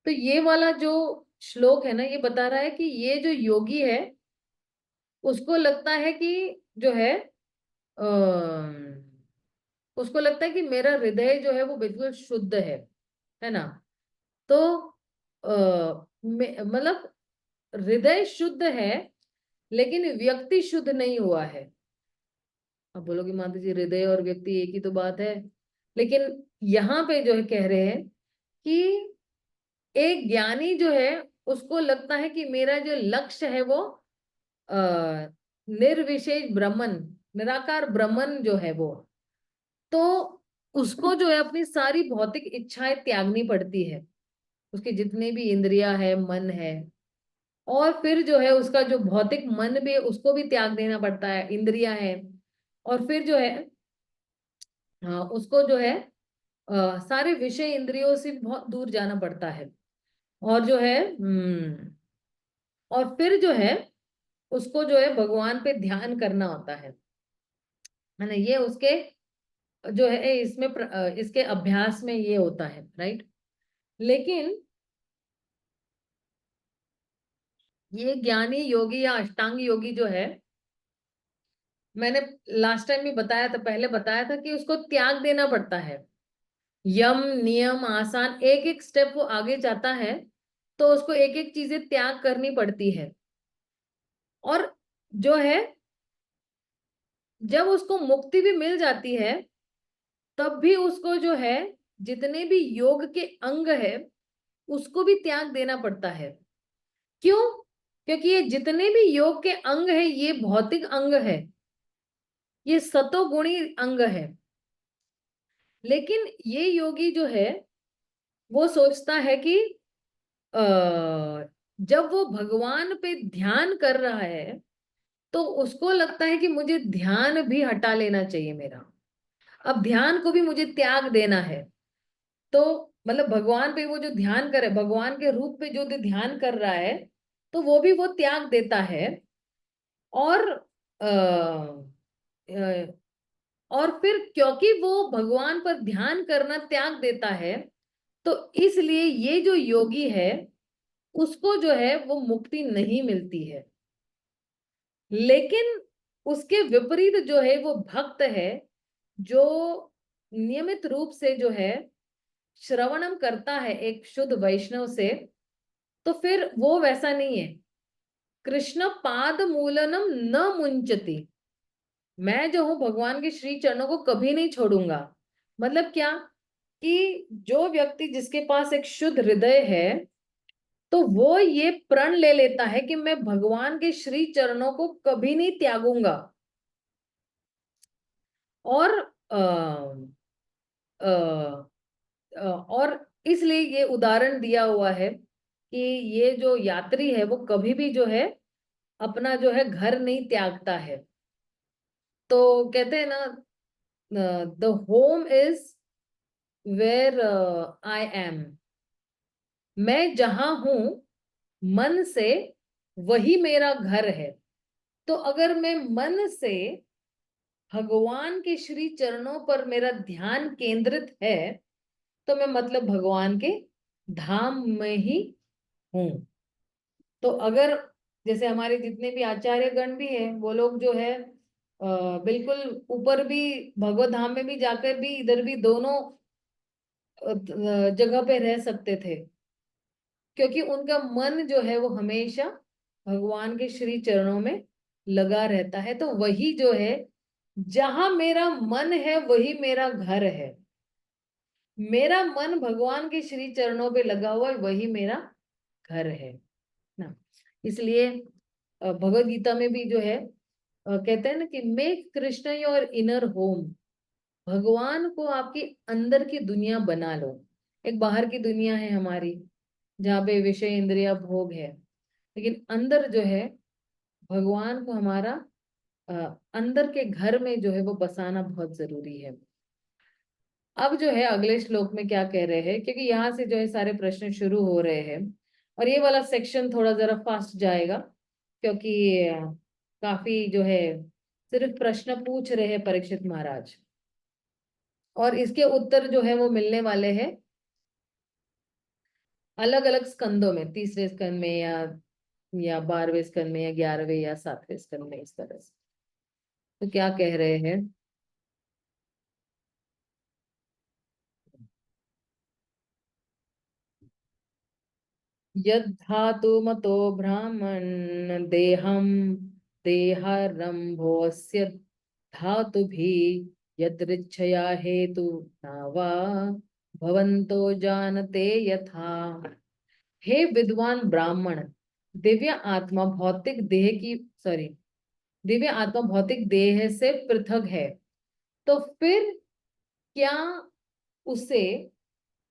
तो ये वाला जो श्लोक है ना, ये बता रहा है कि ये जो योगी है उसको लगता है कि जो है उसको लगता है कि मेरा हृदय जो है वो बिल्कुल शुद्ध है ना। तो मतलब हृदय शुद्ध है लेकिन व्यक्ति शुद्ध नहीं हुआ है। अब बोलोगे माता जी हृदय और व्यक्ति एक ही तो बात है, लेकिन यहाँ पे जो है कह रहे हैं कि एक ज्ञानी जो है उसको लगता है कि मेरा जो लक्ष्य है वो आ, निर्विशेष ब्रह्मन, निराकार ब्रह्मन जो है वो, तो उसको जो है अपनी सारी भौतिक इच्छाएं त्यागनी पड़ती है, उसके जितने भी इंद्रिया है, मन है, और फिर जो है उसका जो भौतिक मन भी है, उसको भी त्याग देना पड़ता है, इंद्रिया है। और फिर जो है उसको जो है सारे विषय इंद्रियों से बहुत दूर जाना पड़ता है। और जो है और फिर जो है उसको जो है भगवान पे ध्यान करना होता है ना। ये उसके जो है इसमें इसके अभ्यास में ये होता है, राइट। लेकिन ये ज्ञानी योगी या अष्टांग योगी जो है, मैंने लास्ट टाइम भी बताया था, पहले बताया था कि उसको त्याग देना पड़ता है। यम नियम आसान एक एक स्टेप वो आगे जाता है, तो उसको एक एक चीजें त्याग करनी पड़ती है। और जो है जब उसको मुक्ति भी मिल जाती है तब भी उसको जो है जितने भी योग के अंग है उसको भी त्याग देना पड़ता है। क्यों? क्योंकि ये जितने भी योग के अंग है ये भौतिक अंग है, ये सतोगुणी अंग है। लेकिन ये योगी जो है वो सोचता है कि अ, जब वो भगवान पे ध्यान कर रहा है तो उसको लगता है कि मुझे ध्यान भी हटा लेना चाहिए मेरा, अब ध्यान को भी मुझे त्याग देना है। तो मतलब भगवान पे वो जो ध्यान करे, भगवान के रूप पे जो ध्यान कर रहा है, तो वो भी वो त्याग देता है। और अ, और फिर क्योंकि वो भगवान पर ध्यान करना त्याग देता है, तो इसलिए ये जो योगी है उसको जो है वो मुक्ति नहीं मिलती है। लेकिन उसके विपरीत जो है वो भक्त है जो नियमित रूप से जो है श्रवणम करता है एक शुद्ध वैष्णव से, तो फिर वो वैसा नहीं है। कृष्ण पाद मूलनम न मुंचती, मैं जो हूं भगवान के श्री चरणों को कभी नहीं छोड़ूंगा। मतलब क्या कि जो व्यक्ति जिसके पास एक शुद्ध हृदय है तो वो ये प्रण ले लेता है कि मैं भगवान के श्री चरणों को कभी नहीं त्यागूंगा। और आ, आ, और इसलिए ये उदाहरण दिया हुआ है कि ये जो यात्री है वो कभी भी जो है अपना जो है घर नहीं त्यागता है। तो कहते हैं ना, the home is where I am, मैं जहां हूं मन से वही मेरा घर है। तो अगर मैं मन से भगवान के श्री चरणों पर मेरा ध्यान केंद्रित है, तो मैं मतलब भगवान के धाम में ही हूं। तो अगर जैसे हमारे जितने भी आचार्य गण भी हैं, वो लोग जो है बिल्कुल ऊपर भी भगवत धाम में भी जाकर भी इधर भी दोनों जगह पे रह सकते थे, क्योंकि उनका मन जो है वो हमेशा भगवान के श्री चरणों में लगा रहता है। तो वही जो है, जहां मेरा मन है वही मेरा घर है। मेरा मन भगवान के श्री चरणों पे लगा हुआ है, वही मेरा घर है ना। इसलिए भगवत गीता में भी जो है कहते हैं ना कि make Krishna your inner home. भगवान को आपकी अंदर की दुनिया बना लो। एक बाहर की दुनिया है हमारी, जहाँ पे विषय इंद्रिया भोग है, लेकिन अंदर जो है भगवान को हमारा अंदर के घर में जो है वो बसाना बहुत जरूरी है। अब जो है अगले श्लोक में क्या कह रहे हैं, क्योंकि यहाँ से जो है सारे प्रश्न शुरू हो रहे हैं, और ये वाला सेक्शन थोड़ा जरा फास्ट जाएगा, क्योंकि काफी जो है सिर्फ प्रश्न पूछ रहे हैं परीक्षित महाराज, और इसके उत्तर जो है वो मिलने वाले हैं अलग अलग स्कंदों में, तीसरे स्कंद में या 12वें स्कंद में या 11वें या 7वें स्कंद में, इस तरह से। तो क्या कह रहे हैं, यद्धातु मतो ब्राह्मण देहम देहारंभोऽस्य धातुभिः यदृच्छया हेतु नावा भवन्तो जानते यथा। हे विद्वान ब्राह्मण, दिव्य आत्मा भौतिक देह की सॉरी दिव्य आत्मा भौतिक देह से पृथक है, तो फिर क्या उसे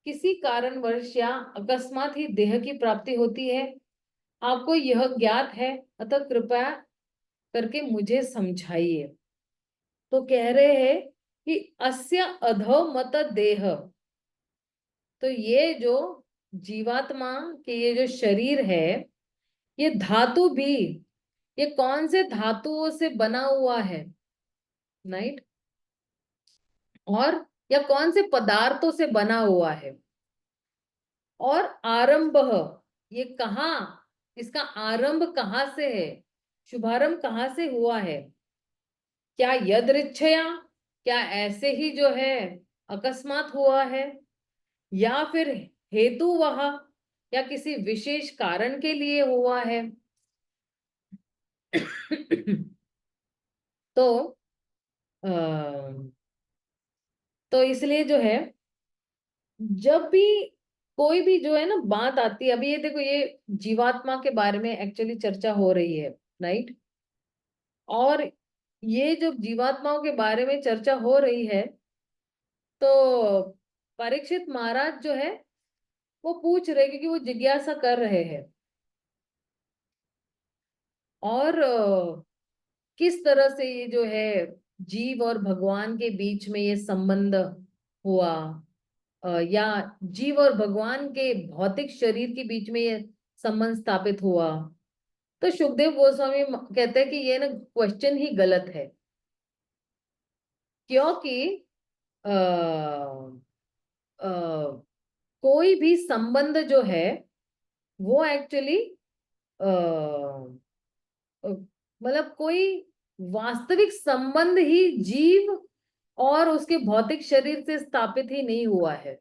किसी कारणवश या अकस्मात ही देह की प्राप्ति होती है? आपको यह ज्ञात है, अतः कृपया करके मुझे समझाइए। तो कह रहे हैं कि अस्य अधो मत देह, तो ये जो जीवात्मा के ये जो शरीर है, ये धातु भी, ये कौन से धातुओं से बना हुआ है, राइट, और या कौन से पदार्थों से बना हुआ है, और आरंभ, ये कहाँ, इसका आरंभ कहाँ से है, शुभारंभ कहाँ से हुआ है? क्या यदृच्छया, क्या ऐसे ही जो है अकस्मात हुआ है, या फिर हेतु वह, या किसी विशेष कारण के लिए हुआ है? तो अ, तो इसलिए जो है, जब भी कोई भी जो है ना बात आती है, अभी ये देखो, ये जीवात्मा के बारे में एक्चुअली चर्चा हो रही है, राइट, और ये जो जीवात्माओं के बारे में चर्चा हो रही है, तो परीक्षित महाराज जो है वो पूछ रहे, क्योंकि वो जिज्ञासा कर रहे हैं, और किस तरह से ये जो है जीव और भगवान के बीच में ये संबंध हुआ, या जीव और भगवान के भौतिक शरीर के बीच में ये संबंध स्थापित हुआ। तो सुखदेव गोस्वामी कहते हैं कि ये ना क्वेश्चन ही गलत है, क्योंकि आ, कोई भी संबंध जो है वो एक्चुअली मतलब कोई वास्तविक संबंध ही जीव और उसके भौतिक शरीर से स्थापित ही नहीं हुआ है।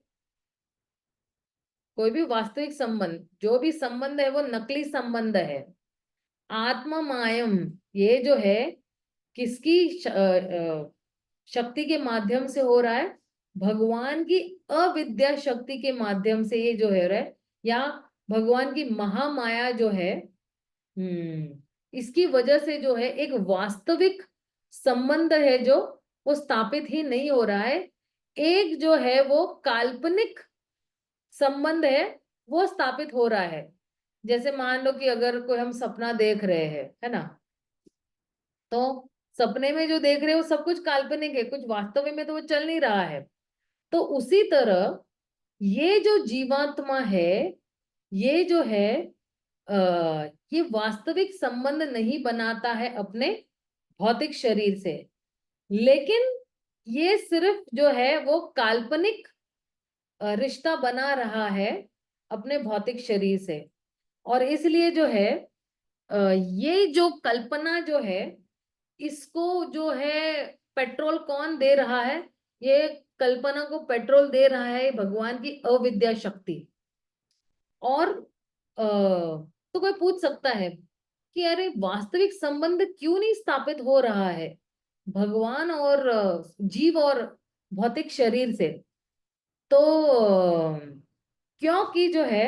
कोई भी वास्तविक संबंध, जो भी संबंध है वो नकली संबंध है। आत्मा मायम, ये जो है किसकी शक्ति के माध्यम से हो रहा है? भगवान की अविद्या शक्ति के माध्यम से ये जो है रहा है, या भगवान की महामाया जो है, इसकी वजह से जो है एक वास्तविक संबंध है जो वो स्थापित ही नहीं हो रहा है। एक जो है वो काल्पनिक संबंध है वो स्थापित हो रहा है। जैसे मान लो कि अगर कोई हम सपना देख रहे हैं, है ना, तो सपने में जो देख रहे हो सब कुछ काल्पनिक है, कुछ वास्तव में तो वो चल नहीं रहा है। तो उसी तरह ये जो जीवात्मा है, ये जो है ये वास्तविक संबंध नहीं बनाता है अपने भौतिक शरीर से, लेकिन ये सिर्फ जो है वो काल्पनिक रिश्ता बना रहा है अपने भौतिक शरीर से। और इसलिए जो है ये जो कल्पना जो है, इसको जो है पेट्रोल कौन दे रहा है? ये कल्पना को पेट्रोल दे रहा है भगवान की अविद्या शक्ति। और तो कोई पूछ सकता है कि अरे वास्तविक संबंध क्यों नहीं स्थापित हो रहा है भगवान और जीव और भौतिक शरीर से? तो क्योंकि जो है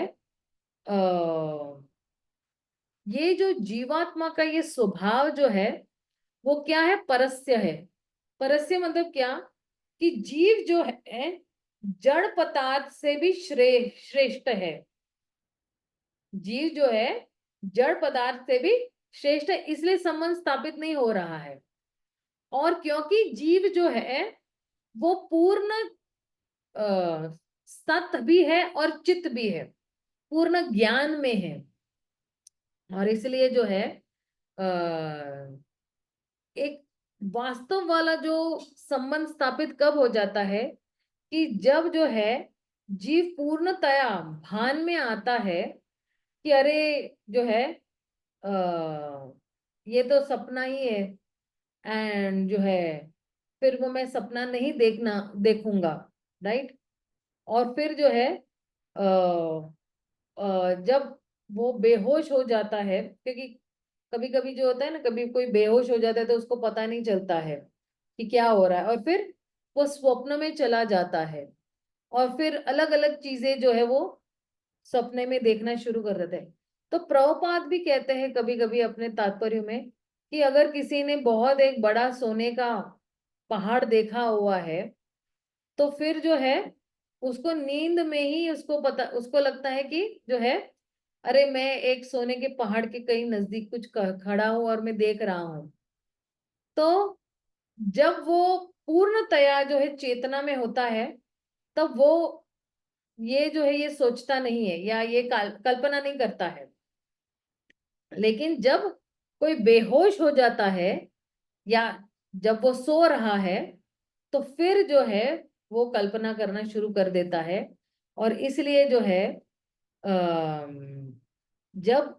ये जो जीवात्मा का ये स्वभाव जो है वो क्या है? परस्य है। परस्य मतलब क्या? कि जीव जो है जड़ पदार्थ से भी श्रेष्ठ है। जीव जो है जड़ पदार्थ से भी श्रेष्ठ है, इसलिए संबंध स्थापित नहीं हो रहा है। और क्योंकि जीव जो है वो पूर्ण सत भी है और चित्त भी है, पूर्ण ज्ञान में है। और इसलिए जो है एक वास्तव वाला जो संबंध स्थापित कब हो जाता है कि जब जो है जीव पूर्णतया भान में आता है कि अरे जो है ये तो सपना ही है, एंड जो है फिर वो मैं सपना नहीं देखूंगा, राइट? और फिर जो है जब वो बेहोश हो जाता है, क्योंकि कभी कभी जो होता है ना, कभी कोई बेहोश हो जाता है तो उसको पता नहीं चलता है कि क्या हो रहा है, और फिर वो स्वप्न में चला जाता है, और फिर अलग अलग चीजें जो है वो सपने में देखना शुरू कर देते हैं। तो प्रभुपाद भी कहते हैं कभी कभी अपने तात्पर्य में कि अगर किसी ने बहुत एक बड़ा सोने का पहाड़ देखा हुआ है, तो फिर जो है उसको नींद में ही उसको लगता है कि जो है अरे मैं एक सोने के पहाड़ के कहीं नजदीक कुछ खड़ा हूं और मैं देख रहा हूं। तो जब वो पूर्णतया जो है चेतना में होता है, तब वो ये जो है ये सोचता नहीं है या ये कल्पना नहीं करता है। लेकिन जब कोई बेहोश हो जाता है या जब वो सो रहा है, तो फिर जो है वो कल्पना करना शुरू कर देता है। और इसलिए जो है जब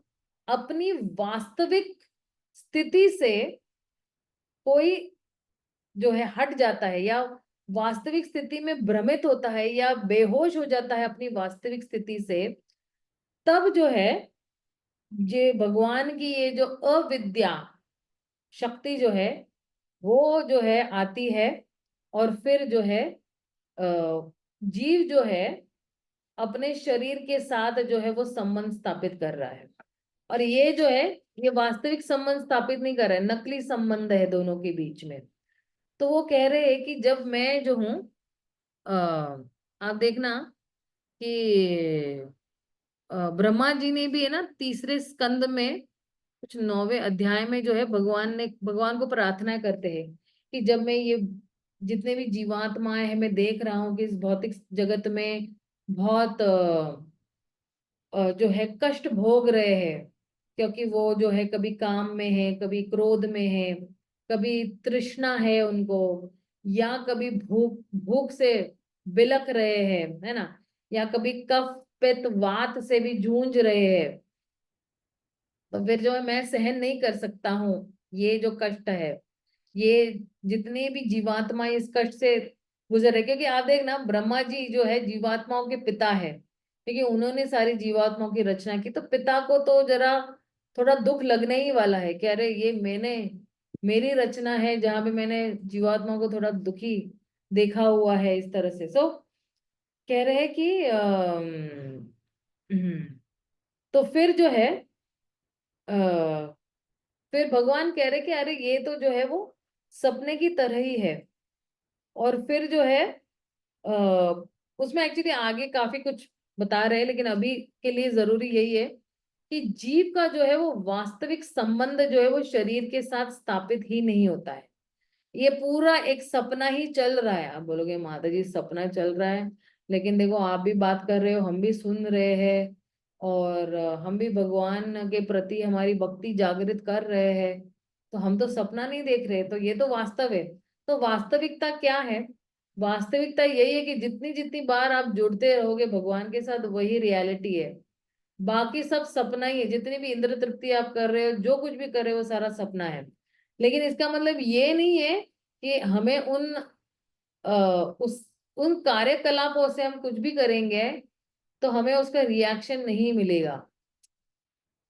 अपनी वास्तविक स्थिति से कोई जो है हट जाता है या वास्तविक स्थिति में भ्रमित होता है या बेहोश हो जाता है अपनी वास्तविक स्थिति से, तब जो है ये भगवान की ये जो अविद्या शक्ति जो है वो जो है आती है। और फिर जो है जीव जो है अपने शरीर के साथ जो है वो संबंध स्थापित कर रहा है। और ये जो है ये वास्तविक संबंध स्थापित नहीं कर रहा है, नकली संबंध है दोनों के बीच में। तो वो कह रहे हैं कि जब मैं जो हूँ आप देखना कि ब्रह्मा जी ने भी है ना तीसरे स्कंद में कुछ 9वें अध्याय में जो है भगवान को प्रार्थना करते हैं कि जब मैं ये जितने भी जीवात्माएं हैं मैं देख रहा हूँ कि इस भौतिक जगत में बहुत जो है कष्ट भोग रहे हैं, क्योंकि वो जो है कभी काम में है, कभी क्रोध में है, कभी तृष्णा है उनको, या कभी भूख भूख से बिलख रहे हैं, है ना, या कभी कफ पित्त वात से भी जूझ रहे हैं। तो फिर जो है मैं सहन नहीं कर सकता हूँ ये जो कष्ट है, ये जितने भी जीवात्मा इस कष्ट से गुजरे, क्योंकि आप देखना ब्रह्मा जी जो है जीवात्माओं के पिता है, क्योंकि उन्होंने सारी जीवात्माओं की रचना की। तो पिता को तो जरा थोड़ा दुख लगने ही वाला है कि अरे ये मेरी रचना है जहां पे मैंने जीवात्माओं को थोड़ा दुखी देखा हुआ है इस तरह से। सो कह रहे हैं कि तो फिर जो है फिर भगवान कह रहे कि अरे ये तो जो है वो सपने की तरह ही है। और फिर जो है उसमें एक्चुअली आगे काफी कुछ बता रहे हैं, लेकिन अभी के लिए जरूरी यही है कि जीव का जो है वो वास्तविक संबंध जो है वो शरीर के साथ स्थापित ही नहीं होता है। ये पूरा एक सपना ही चल रहा है। आप बोलोगे माता जी सपना चल रहा है, लेकिन देखो आप भी बात कर रहे हो, हम भी सुन रहे हैं, और हम भी भगवान के प्रति हमारी भक्ति जागृत कर रहे हैं, तो हम तो सपना नहीं देख रहे, तो ये तो वास्तव है। तो वास्तविकता क्या है? वास्तविकता यही है कि जितनी जितनी बार आप जुड़ते रहोगे भगवान के साथ, वही रियलिटी है। बाकी सब सपना ही है। जितनी भी इंद्र तृप्ति आप कर रहे हो, जो कुछ भी कर रहे हो, वो सारा सपना है। लेकिन इसका मतलब ये नहीं है कि हमें अ, उस उन कार्यकलापों से हम कुछ भी करेंगे तो हमें उसका रिएक्शन नहीं मिलेगा।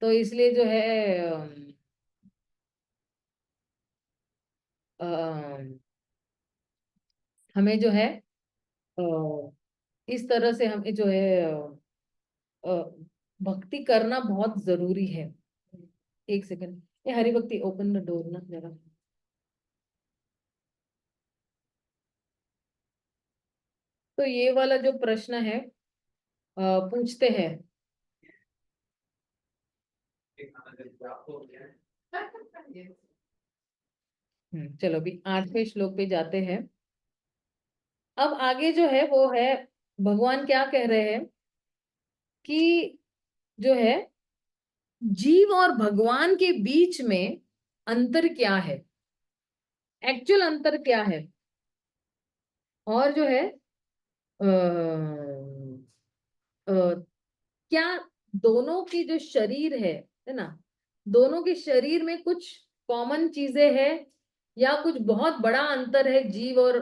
तो इसलिए जो है हमें जो है अ, इस तरह से हमें जो है अ, भक्ति करना बहुत जरूरी है। एक सेकंड, ये हरि भक्ति ओपन द डोर ना जरा। तो ये वाला जो प्रश्न है पूछते हैं। चलो अभी 8वें श्लोक पे जाते हैं। अब आगे जो है वो है, भगवान क्या कह रहे हैं कि जो है जीव और भगवान के बीच में अंतर क्या है, एक्चुअल अंतर क्या है। और जो है क्या दोनों की जो शरीर है ना, दोनों के शरीर में कुछ कॉमन चीजें हैं या कुछ बहुत बड़ा अंतर है जीव और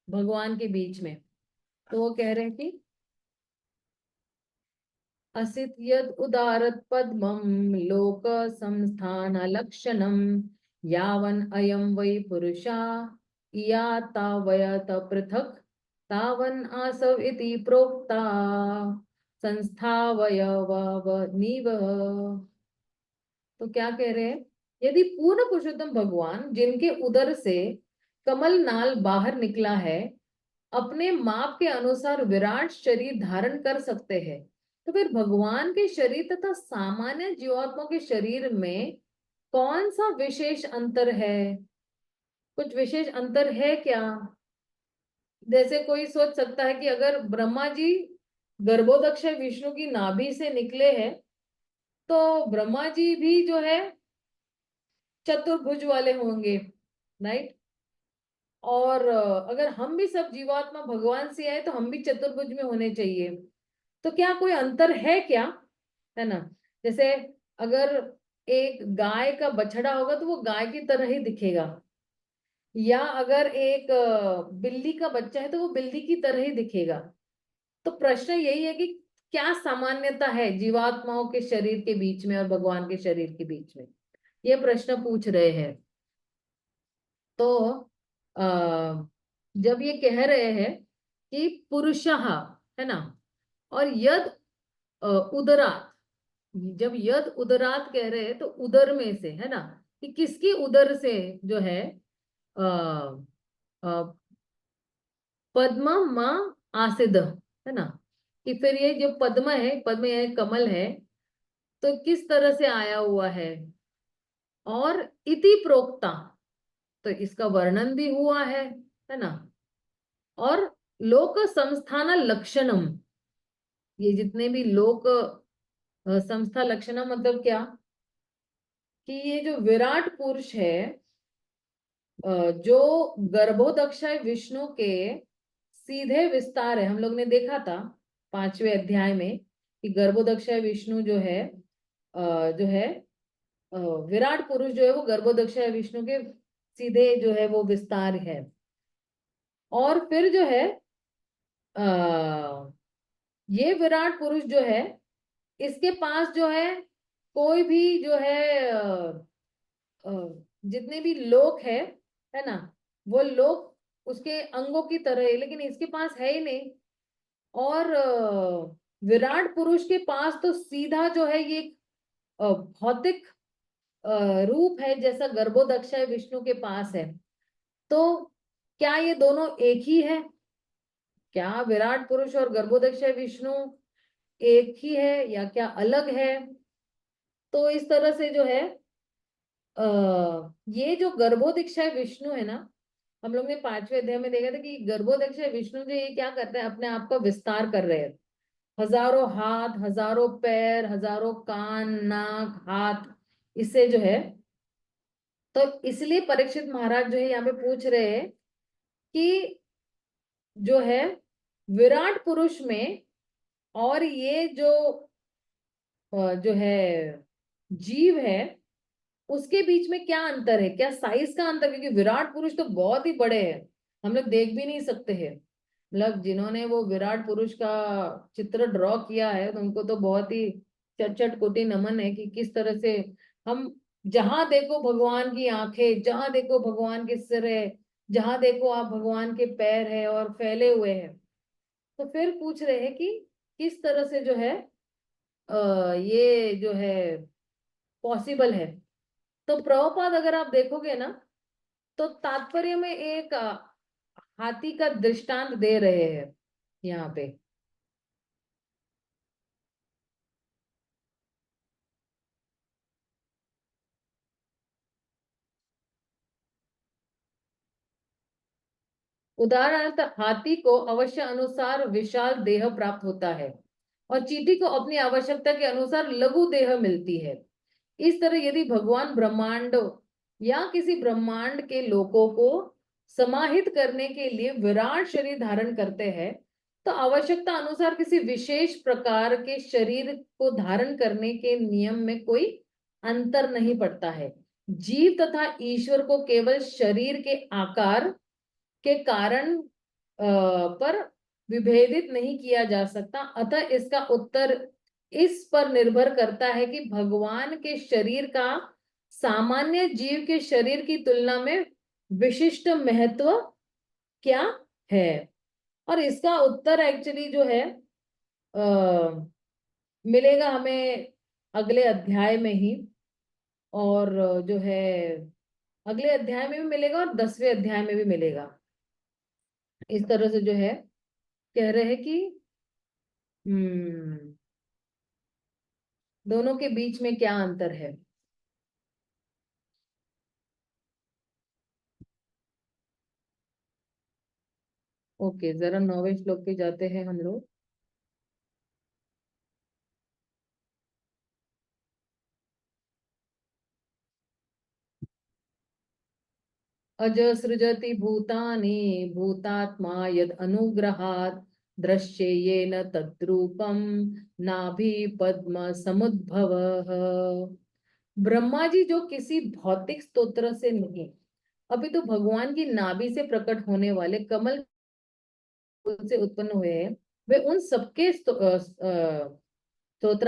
भगवान के बीच में। तो वो कह रहे हैं कि असित यद उदारत पद्मम लोक संस्थान लक्षणम यावन अयम वै पुरुषा या तावयत पृथक तावन आसव इति प्रोक्ता संस्थावयवनिव। तो क्या कह रहे हैं? यदि पूर्ण पुरुषोत्तम भगवान जिनके उदर से कमल नाल बाहर निकला है अपने माप के अनुसार विराट शरीर धारण कर सकते हैं, तो फिर भगवान के शरीर तथा सामान्य जीवात्मा के शरीर में कौन सा विशेष अंतर है? कुछ विशेष अंतर है क्या? जैसे कोई सोच सकता है कि अगर ब्रह्मा जी गर्भोदक्ष विष्णु की नाभि से निकले हैं, तो ब्रह्मा जी भी जो है चतुर्भुज वाले होंगे, राइट? और अगर हम भी सब जीवात्मा भगवान से आए तो हम भी चतुर्भुज में होने चाहिए। तो क्या कोई अंतर है क्या? है ना? जैसे अगर एक गाय का बछड़ा होगा तो वो गाय की तरह ही दिखेगा, या अगर एक बिल्ली का बच्चा है तो वो बिल्ली की तरह ही दिखेगा। तो प्रश्न यही है कि क्या सामान्यता है जीवात्माओं के शरीर के बीच में और भगवान के शरीर के बीच में, ये प्रश्न पूछ रहे हैं। तो आ, जब ये कह रहे हैं कि पुरुषः, है ना, और यद उदरात, जब यद उदरात कह रहे हैं तो उदर में से, है ना, कि किसकी उदर से जो है आ, आ, पद्म माँ आसिद, है ना, कि फिर ये जो पद्म है, पद्म यानी कमल है, तो किस तरह से आया हुआ है। और इति प्रोक्ता, तो इसका वर्णन भी हुआ है ना। और लोक संस्थान लक्षणम, ये जितने भी लोक संस्था लक्षणम मतलब क्या, कि ये जो विराट पुरुष है जो गर्भोदक्ष विष्णु के सीधे विस्तार है। हम लोग ने देखा था 5वें अध्याय में कि गर्भोदक्ष विष्णु जो है जो है विराट पुरुष जो है वो गर्भोदक्ष विष्णु के सीधे जो है वो विस्तार है। और फिर जो है आ, ये विराट पुरुष जो है, इसके पास जो है कोई भी जो है अ, जितने भी लोग है ना, वो लोग उसके अंगों की तरह है, लेकिन इसके पास है ही नहीं। और विराट पुरुष के पास तो सीधा जो है ये भौतिक रूप है जैसा गर्भोदक्ष विष्णु के पास है। तो क्या ये दोनों एक ही है? क्या विराट पुरुष और गर्भोदक्ष विष्णु एक ही है या क्या अलग है? तो इस तरह से जो है ये जो गर्भोदीक्षा विष्णु है ना, हम लोग ने 5वें अध्याय में देखा था कि गर्भोदक्ष विष्णु जो ये क्या करते हैं, अपने आप का विस्तार कर रहे हैं। हजारों हाथ, हजारों पैर, हजारों कान, नाक, हाथ, इससे जो है, तो इसलिए परीक्षित महाराज जो है यहाँ पे पूछ रहे हैं कि जो है विराट पुरुष में और ये जो जो है जीव है, उसके बीच में क्या अंतर है, क्या साइज का अंतर, क्योंकि विराट पुरुष तो बहुत ही बड़े हैं, हम लोग देख भी नहीं सकते हैं। मतलब जिन्होंने वो विराट पुरुष का चित्र ड्रॉ किया है तो उनको तो बहुत ही चट चट कोटि नमन है कि किस तरह से हम, जहां देखो भगवान की आंखें, जहां देखो भगवान के सिर है, जहां देखो आप भगवान के पैर है और फैले हुए हैं। तो फिर पूछ रहे हैं कि किस तरह से जो है ये जो है पॉसिबल है। तो प्रभुपाद अगर आप देखोगे ना, तो तात्पर्य में एक हाथी का दृष्टांत दे रहे हैं यहाँ पे। उदाहरणार्थ हाथी को अवश्य अनुसार विशाल देह प्राप्त होता है और चींटी को अपनी आवश्यकता के अनुसार लघु देह मिलती है। इस तरह यदि भगवान ब्रह्मांड या किसी ब्रह्मांड के लोकों को समाहित करने के लिए विराट शरीर धारण करते हैं, तो आवश्यकता अनुसार किसी विशेष प्रकार के शरीर को धारण करने के नियम में कोई अंतर नहीं पड़ता है। जीव तथा ईश्वर को केवल शरीर के आकार के कारण पर विभेदित नहीं किया जा सकता। अतः इसका उत्तर इस पर निर्भर करता है कि भगवान के शरीर का सामान्य जीव के शरीर की तुलना में विशिष्ट महत्व क्या है। और इसका उत्तर एक्चुअली जो है मिलेगा हमें अगले अध्याय में ही, और जो है अगले अध्याय में भी मिलेगा और 10वें अध्याय में भी मिलेगा। इस तरह से जो है कह रहे हैं कि हम्म दोनों के बीच में क्या अंतर है। ओके, जरा 9वें श्लोक पे जाते हैं हम लोग। अज सृजति भूतानि भूतात्मा यद अनुग्रहात् दृश्येन तद्रूपम नाभि पद्म समुद्भवः। ब्रह्मा जी जो किसी भौतिक स्तोत्र से नहीं, अभी तो भगवान की नाभि से प्रकट होने वाले कमल से उत्पन्न हुए हैं, वे उन सबके स्तोत्र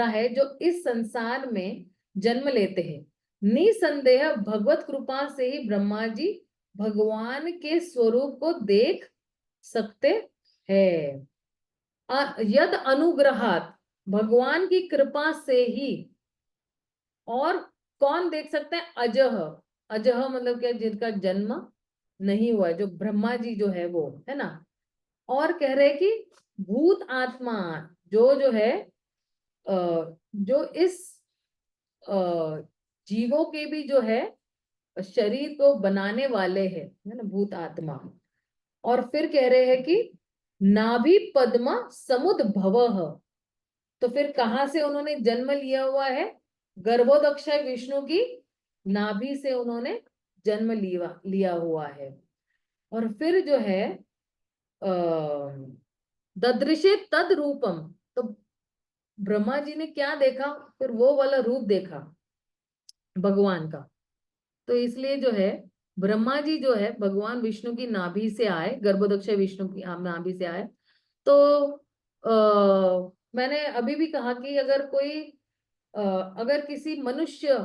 है जो इस संसार में जन्म लेते हैं। निसंदेह भगवत कृपा से ही ब्रह्मा जी भगवान के स्वरूप को देख सकते हैं। यद अनुग्रहात, भगवान की कृपा से ही। और कौन देख सकता है? अजह। अजह मतलब क्या? जिनका जन्म नहीं हुआ है, जो ब्रह्मा जी जो है वो है ना। और कह रहे कि भूत आत्मा जो जो है जो इस जीवों के भी जो है शरीर को बनाने वाले हैं, है ना, भूत आत्मा। और फिर कह रहे हैं कि नाभि पद्मा समुद्भवः। तो फिर कहाँ से उन्होंने जन्म लिया हुआ है? गर्भोदक्षय विष्णु की नाभि से उन्होंने जन्म लिया लिया हुआ है। और फिर जो है ददृशे तद रूपम, तो ब्रह्मा जी ने क्या देखा? फिर वो वाला रूप देखा भगवान का। तो इसलिए जो है ब्रह्मा जी जो है भगवान विष्णु की नाभि से आए, गर्भोदक्ष विष्णु की नाभि से आए। तो मैंने अभी भी कहा कि अगर कोई अगर किसी मनुष्य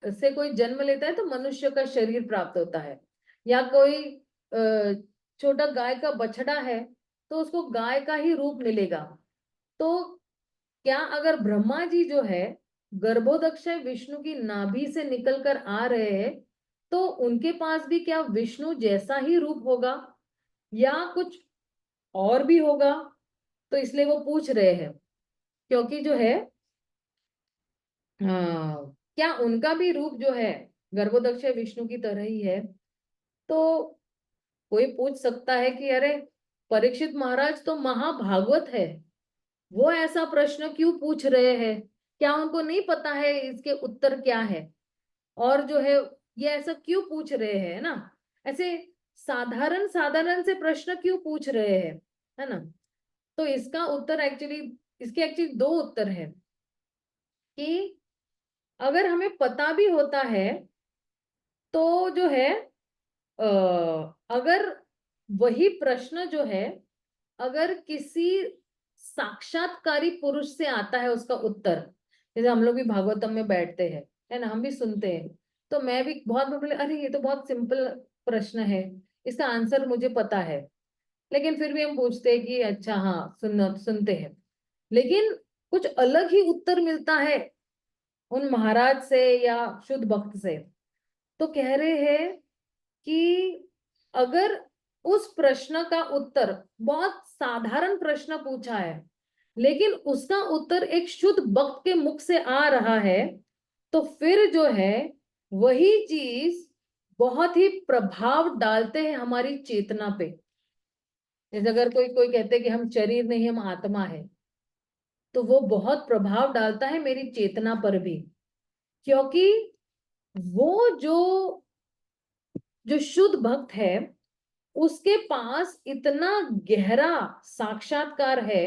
से कोई जन्म लेता है तो मनुष्य का शरीर प्राप्त होता है, या कोई छोटा गाय का बछड़ा है तो उसको गाय का ही रूप मिलेगा। तो क्या अगर ब्रह्मा जी जो है गर्भोदक्ष विष्णु की नाभि से निकल कर आ रहे हैं, तो उनके पास भी क्या विष्णु जैसा ही रूप होगा या कुछ और भी होगा? तो इसलिए वो पूछ रहे हैं, क्योंकि जो है क्या उनका भी रूप जो है गर्भोदक्ष विष्णु की तरह ही है? तो कोई पूछ सकता है कि अरे परीक्षित महाराज तो महाभागवत है, वो ऐसा प्रश्न क्यों पूछ रहे हैं, क्या उनको नहीं पता है इसके उत्तर क्या है, और जो है ये ऐसा क्यों पूछ रहे हैं ना, ऐसे साधारण साधारण से प्रश्न क्यों पूछ रहे हैं, है ना। तो इसका उत्तर एक्चुअली, इसके एक्चुअली दो उत्तर है कि अगर हमें पता भी होता है तो जो है अगर वही प्रश्न जो है, अगर किसी साक्षात्कारी पुरुष से आता है उसका उत्तर, जैसे हम लोग भी भागवतम में बैठते हैं, है ना, हम भी सुनते हैं, तो मैं भी बहुत बोले अरे ये तो बहुत सिंपल प्रश्न है, इसका आंसर मुझे पता है, लेकिन फिर भी हम पूछते हैं कि अच्छा हाँ सुनते हैं, लेकिन कुछ अलग ही उत्तर मिलता है उन महाराज से या शुद्ध भक्त से। तो कह रहे हैं कि अगर उस प्रश्न का उत्तर, बहुत साधारण प्रश्न पूछा है, लेकिन उसका उत्तर एक शुद्ध भक्त के मुख से आ रहा है, तो फिर जो है वही चीज बहुत ही प्रभाव डालते हैं हमारी चेतना पे। जैसे अगर कोई कोई कहते हैं कि हम शरीर नहीं हम आत्मा है, तो वो बहुत प्रभाव डालता है मेरी चेतना पर भी, क्योंकि वो जो जो शुद्ध भक्त है उसके पास इतना गहरा साक्षात्कार है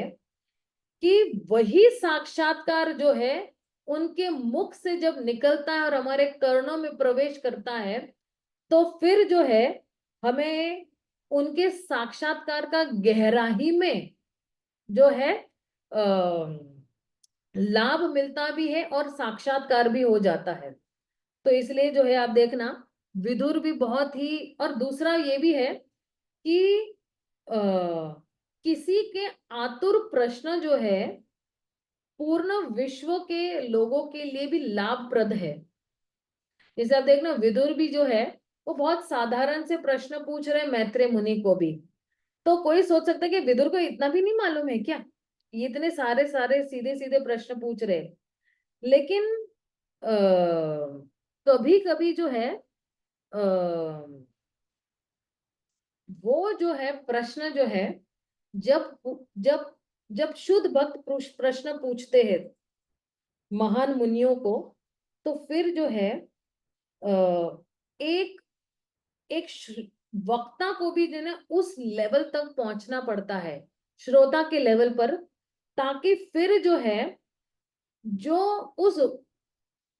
कि वही साक्षात्कार जो है उनके मुख से जब निकलता है और हमारे कर्णों में प्रवेश करता है, तो फिर जो है हमें उनके साक्षात्कार का गहराई में जो है लाभ मिलता भी है और साक्षात्कार भी हो जाता है। तो इसलिए जो है आप देखना, विदुर भी बहुत ही, और दूसरा ये भी है कि आ, किसी के आतुर प्रश्न जो है पूर्ण विश्व के लोगों के लिए भी लाभप्रद है। जैसे आप देखना विदुर भी जो है वो बहुत साधारण से प्रश्न पूछ रहे हैं मैत्रेय मुनि को भी, तो कोई सोच सकता है कि विदुर को इतना भी नहीं मालूम है क्या, ये इतने सारे सारे सीधे सीधे प्रश्न पूछ रहे हैं। लेकिन कभी कभी जो है वो जो है प्रश्न जो है, जब जब जब शुद्ध भक्त प्रश्न पूछते हैं महान मुनियों को, तो फिर जो है एक एक वक्ता को भी जो है ना उस लेवल तक पहुंचना पड़ता है, श्रोता के लेवल पर, ताकि फिर जो है जो उस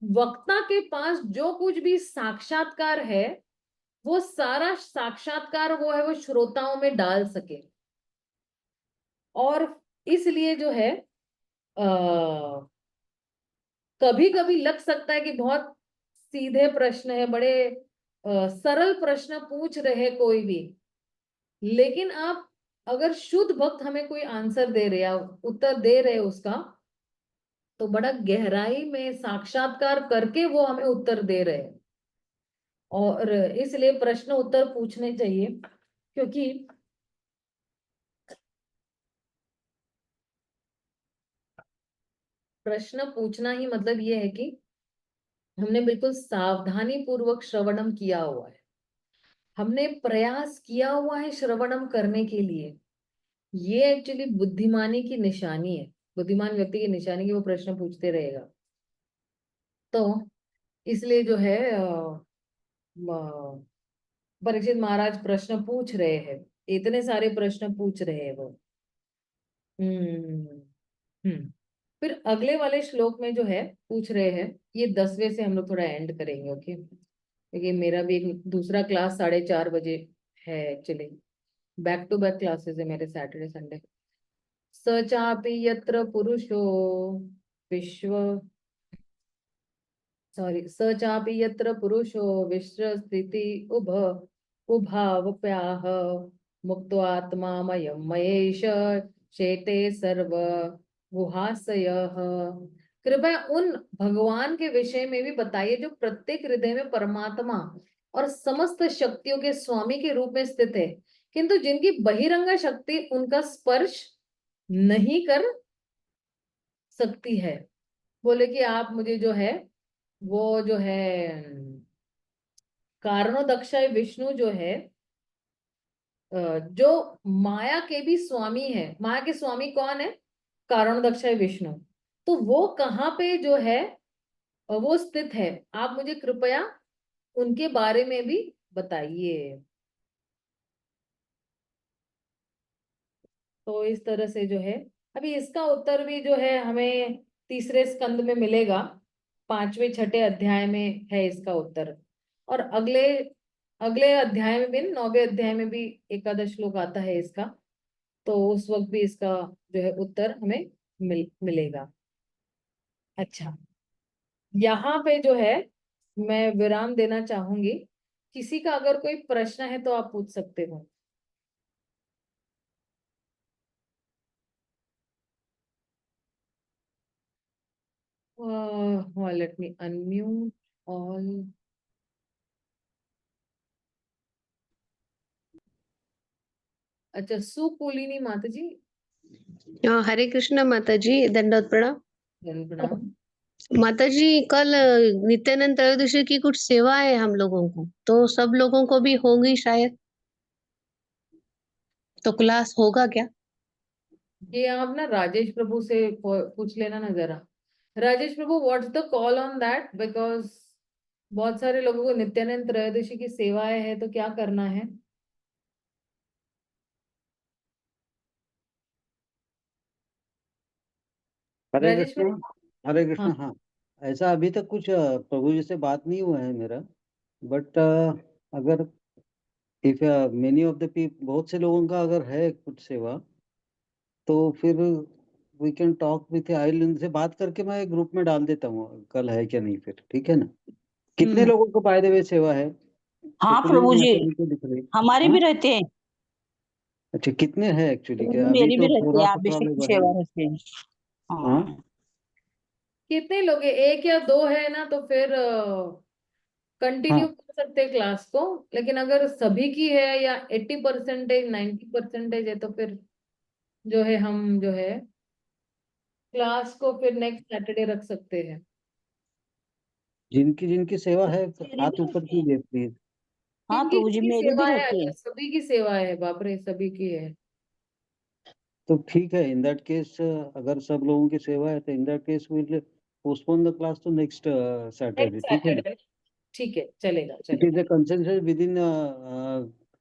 वक्ता के पास जो कुछ भी साक्षात्कार है, वो सारा साक्षात्कार वो है वो श्रोताओं में डाल सके। और इसलिए जो है कभी कभी लग सकता है कि बहुत सीधे प्रश्न है, बड़े सरल प्रश्न पूछ रहे कोई भी, लेकिन आप अगर शुद्ध भक्त हमें कोई आंसर दे रहे या उत्तर दे रहे उसका, तो बड़ा गहराई में साक्षात्कार करके वो हमें उत्तर दे रहे हैं। और इसलिए प्रश्न उत्तर पूछने चाहिए, क्योंकि प्रश्न पूछना ही मतलब ये है कि हमने बिल्कुल सावधानी पूर्वक श्रवणम किया हुआ है, हमने प्रयास किया हुआ है श्रवणम करने के लिए। ये एक्चुअली बुद्धिमानी की निशानी है, बुद्धिमान व्यक्ति की निशानी की वो प्रश्न पूछते रहेगा। तो इसलिए जो है परीक्षित महाराज प्रश्न पूछ रहे हैं, इतने सारे प्रश्न पूछ रहे हैं वो। हम्म हम्म फिर अगले वाले श्लोक में जो है पूछ रहे हैं, ये 10वें से हम लोग थोड़ा एंड करेंगे, ओके, क्योंकि मेरा भी एक दूसरा क्लास 4:30 बजे है actually, back to back classes है मेरे सैटरडे संडे। स चापि यत्र पुरुषो विश्व, सॉरी, स चापि यत्र पुरुषो विश्व स्थिति उभावप्याह मुक्त्वात्मा मयं मयेश शेते सर्व गुहाशयः। कृपया उन भगवान के विषय में भी बताइए जो प्रत्येक हृदय में परमात्मा और समस्त शक्तियों के स्वामी के रूप में स्थित है, किंतु जिनकी बहिरंग शक्ति उनका स्पर्श नहीं कर सकती है। बोले कि आप मुझे जो है वो जो है कारणोदक्षाय विष्णु जो है जो माया के भी स्वामी है। माया के स्वामी कौन है? कारण दक्ष है विष्णु। तो वो कहाँ पे जो है वो स्थित है, आप मुझे कृपया उनके बारे में भी बताइए। तो इस तरह से जो है, अभी इसका उत्तर भी जो है हमें तीसरे स्कंद में मिलेगा, पांचवें छठे अध्याय में है इसका उत्तर। और अगले अगले अध्याय में भी, नौवे अध्याय में भी एकादश श्लोक आता है इसका। तो उस वक्त भी इसका जो है उत्तर हमें मिलेगा। अच्छा, यहाँ पे जो है मैं विराम देना चाहूंगी। किसी का अगर कोई प्रश्न है तो आप पूछ सकते हो। Let me unmute all. अच्छा, सुकुलिनी माता जी, हरे कृष्णा माता जी, दंडवत प्रणाम। प्रणाम। माता जी, कल नित्यानंद त्रयोदशी की कुछ सेवा है हम लोगों को, तो सब लोगों को भी होगी शायद, तो क्लास होगा क्या? ये आप ना राजेश प्रभु से पूछ लेना ना जरा। Rajesh Prabhu, what's the call on that, because बहुत सारे लोगों को नित्यानंद त्रयोदशी की सेवाएं है, तो क्या करना है? हरे राजेश कृष्णा। प्रभु। हरे हाँ। कृष्णा। हाँ, ऐसा अभी तक कुछ प्रभु जी से बात नहीं हुआ है मेरा। बट अगर if many of the people, बहुत से लोगों का अगर है कुछ सेवा, तो फिर वी कैन टॉक विथ, आई उनसे बात करके मैं ग्रुप में डाल देता हूँ कल है क्या नहीं, फिर ठीक है ना। कितने हम्म। लोगों को बाय द वे सेवा है? हाँ सुकुलिनी प्रभु जी, माता जी को दिख रही। हमारे भी हाँ, रहते हैं। अच्छा, कितने हैं एक्चुअली? क्या अभी मेरी भी तो रहती है, 16-17 अभिषेक की लोग हैं। सेवा रहते हैं। हाँ, हाँ। कितने लोग हैं? एक या दो है ना, तो फिर कंटिन्यू हाँ, कर सकते हैं क्लास को। लेकिन अगर सभी की है या 80%, 90% है, तो फिर जो है हम जो है क्लास को फिर नेक्स्ट सैटरडे रख सकते हैं। जिनकी जिनकी सेवा है मेरी हाथ भी ऊपर रहती है। कीजिए प्लीज। हाँ किनकी प्रभु जी, किनकी मेरी सेवा भी है? रहते अच्छा, हैं। सभी की सेवा है, बाप रे, सभी की है। तो ठीक है, इन दैट केस अगर सब लोगों की सेवा है तो in that case will postpone the class to next Saturday, next ठीक है ना। सैटरडे। ठीक है, चलेगा इट इज चलेगा। A consensus within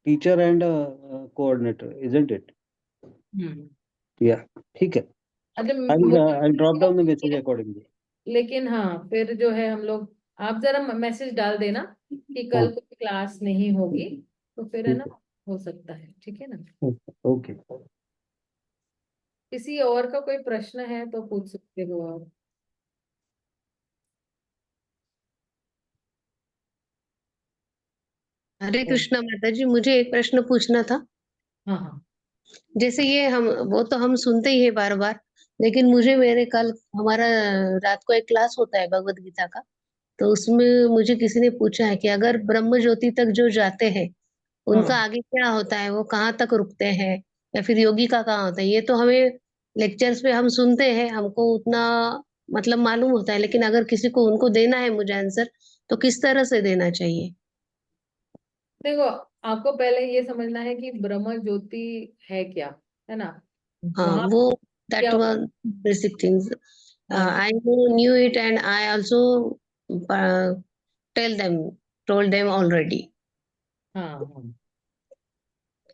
teacher and coordinator, isn't it? Hmm. Yeah, ठीक है। अच्छा, I drop down the message मुझे, अकॉर्डिंगली। लेकिन हाँ फिर जो है हम लोग, आप जरा मैसेज डाल देना कि कल हाँ, कोई क्लास नहीं होगी, तो फिर है ठीक ना, हो सकता है, ठीक है ना। है। ओके। किसी और का कोई प्रश्न है तो पूछ सकते हो आप। हरे कृष्णा माता जी, मुझे एक प्रश्न पूछना था। हाँ हाँ। जैसे ये हम, वो तो हम सुनते ही है बार बार, लेकिन मुझे मेरे कल हमारा रात को एक क्लास होता है भगवत गीता का, तो उसमें मुझे किसी ने पूछा है कि अगर ब्रह्म ज्योति तक जो जाते हैं उनका हाँ, आगे क्या होता है, वो कहाँ तक रुकते हैं, या फिर योगी का कहाँ होता है। ये तो हमें लेक्चर्स पे हम सुनते हैं, हमको उतना मतलब मालूम होता है, लेकिन अगर किसी को उनको देना है मुझे आंसर, तो किस तरह से देना चाहिए? देखो, आपको पहले ये समझना है कि ब्रह्म ज्योति है क्या, है ना। हाँ, वहां वो क्या दैट वन बेसिक थिंग्स हाँ I knew it and I also tell them told them already. हाँ हाँ।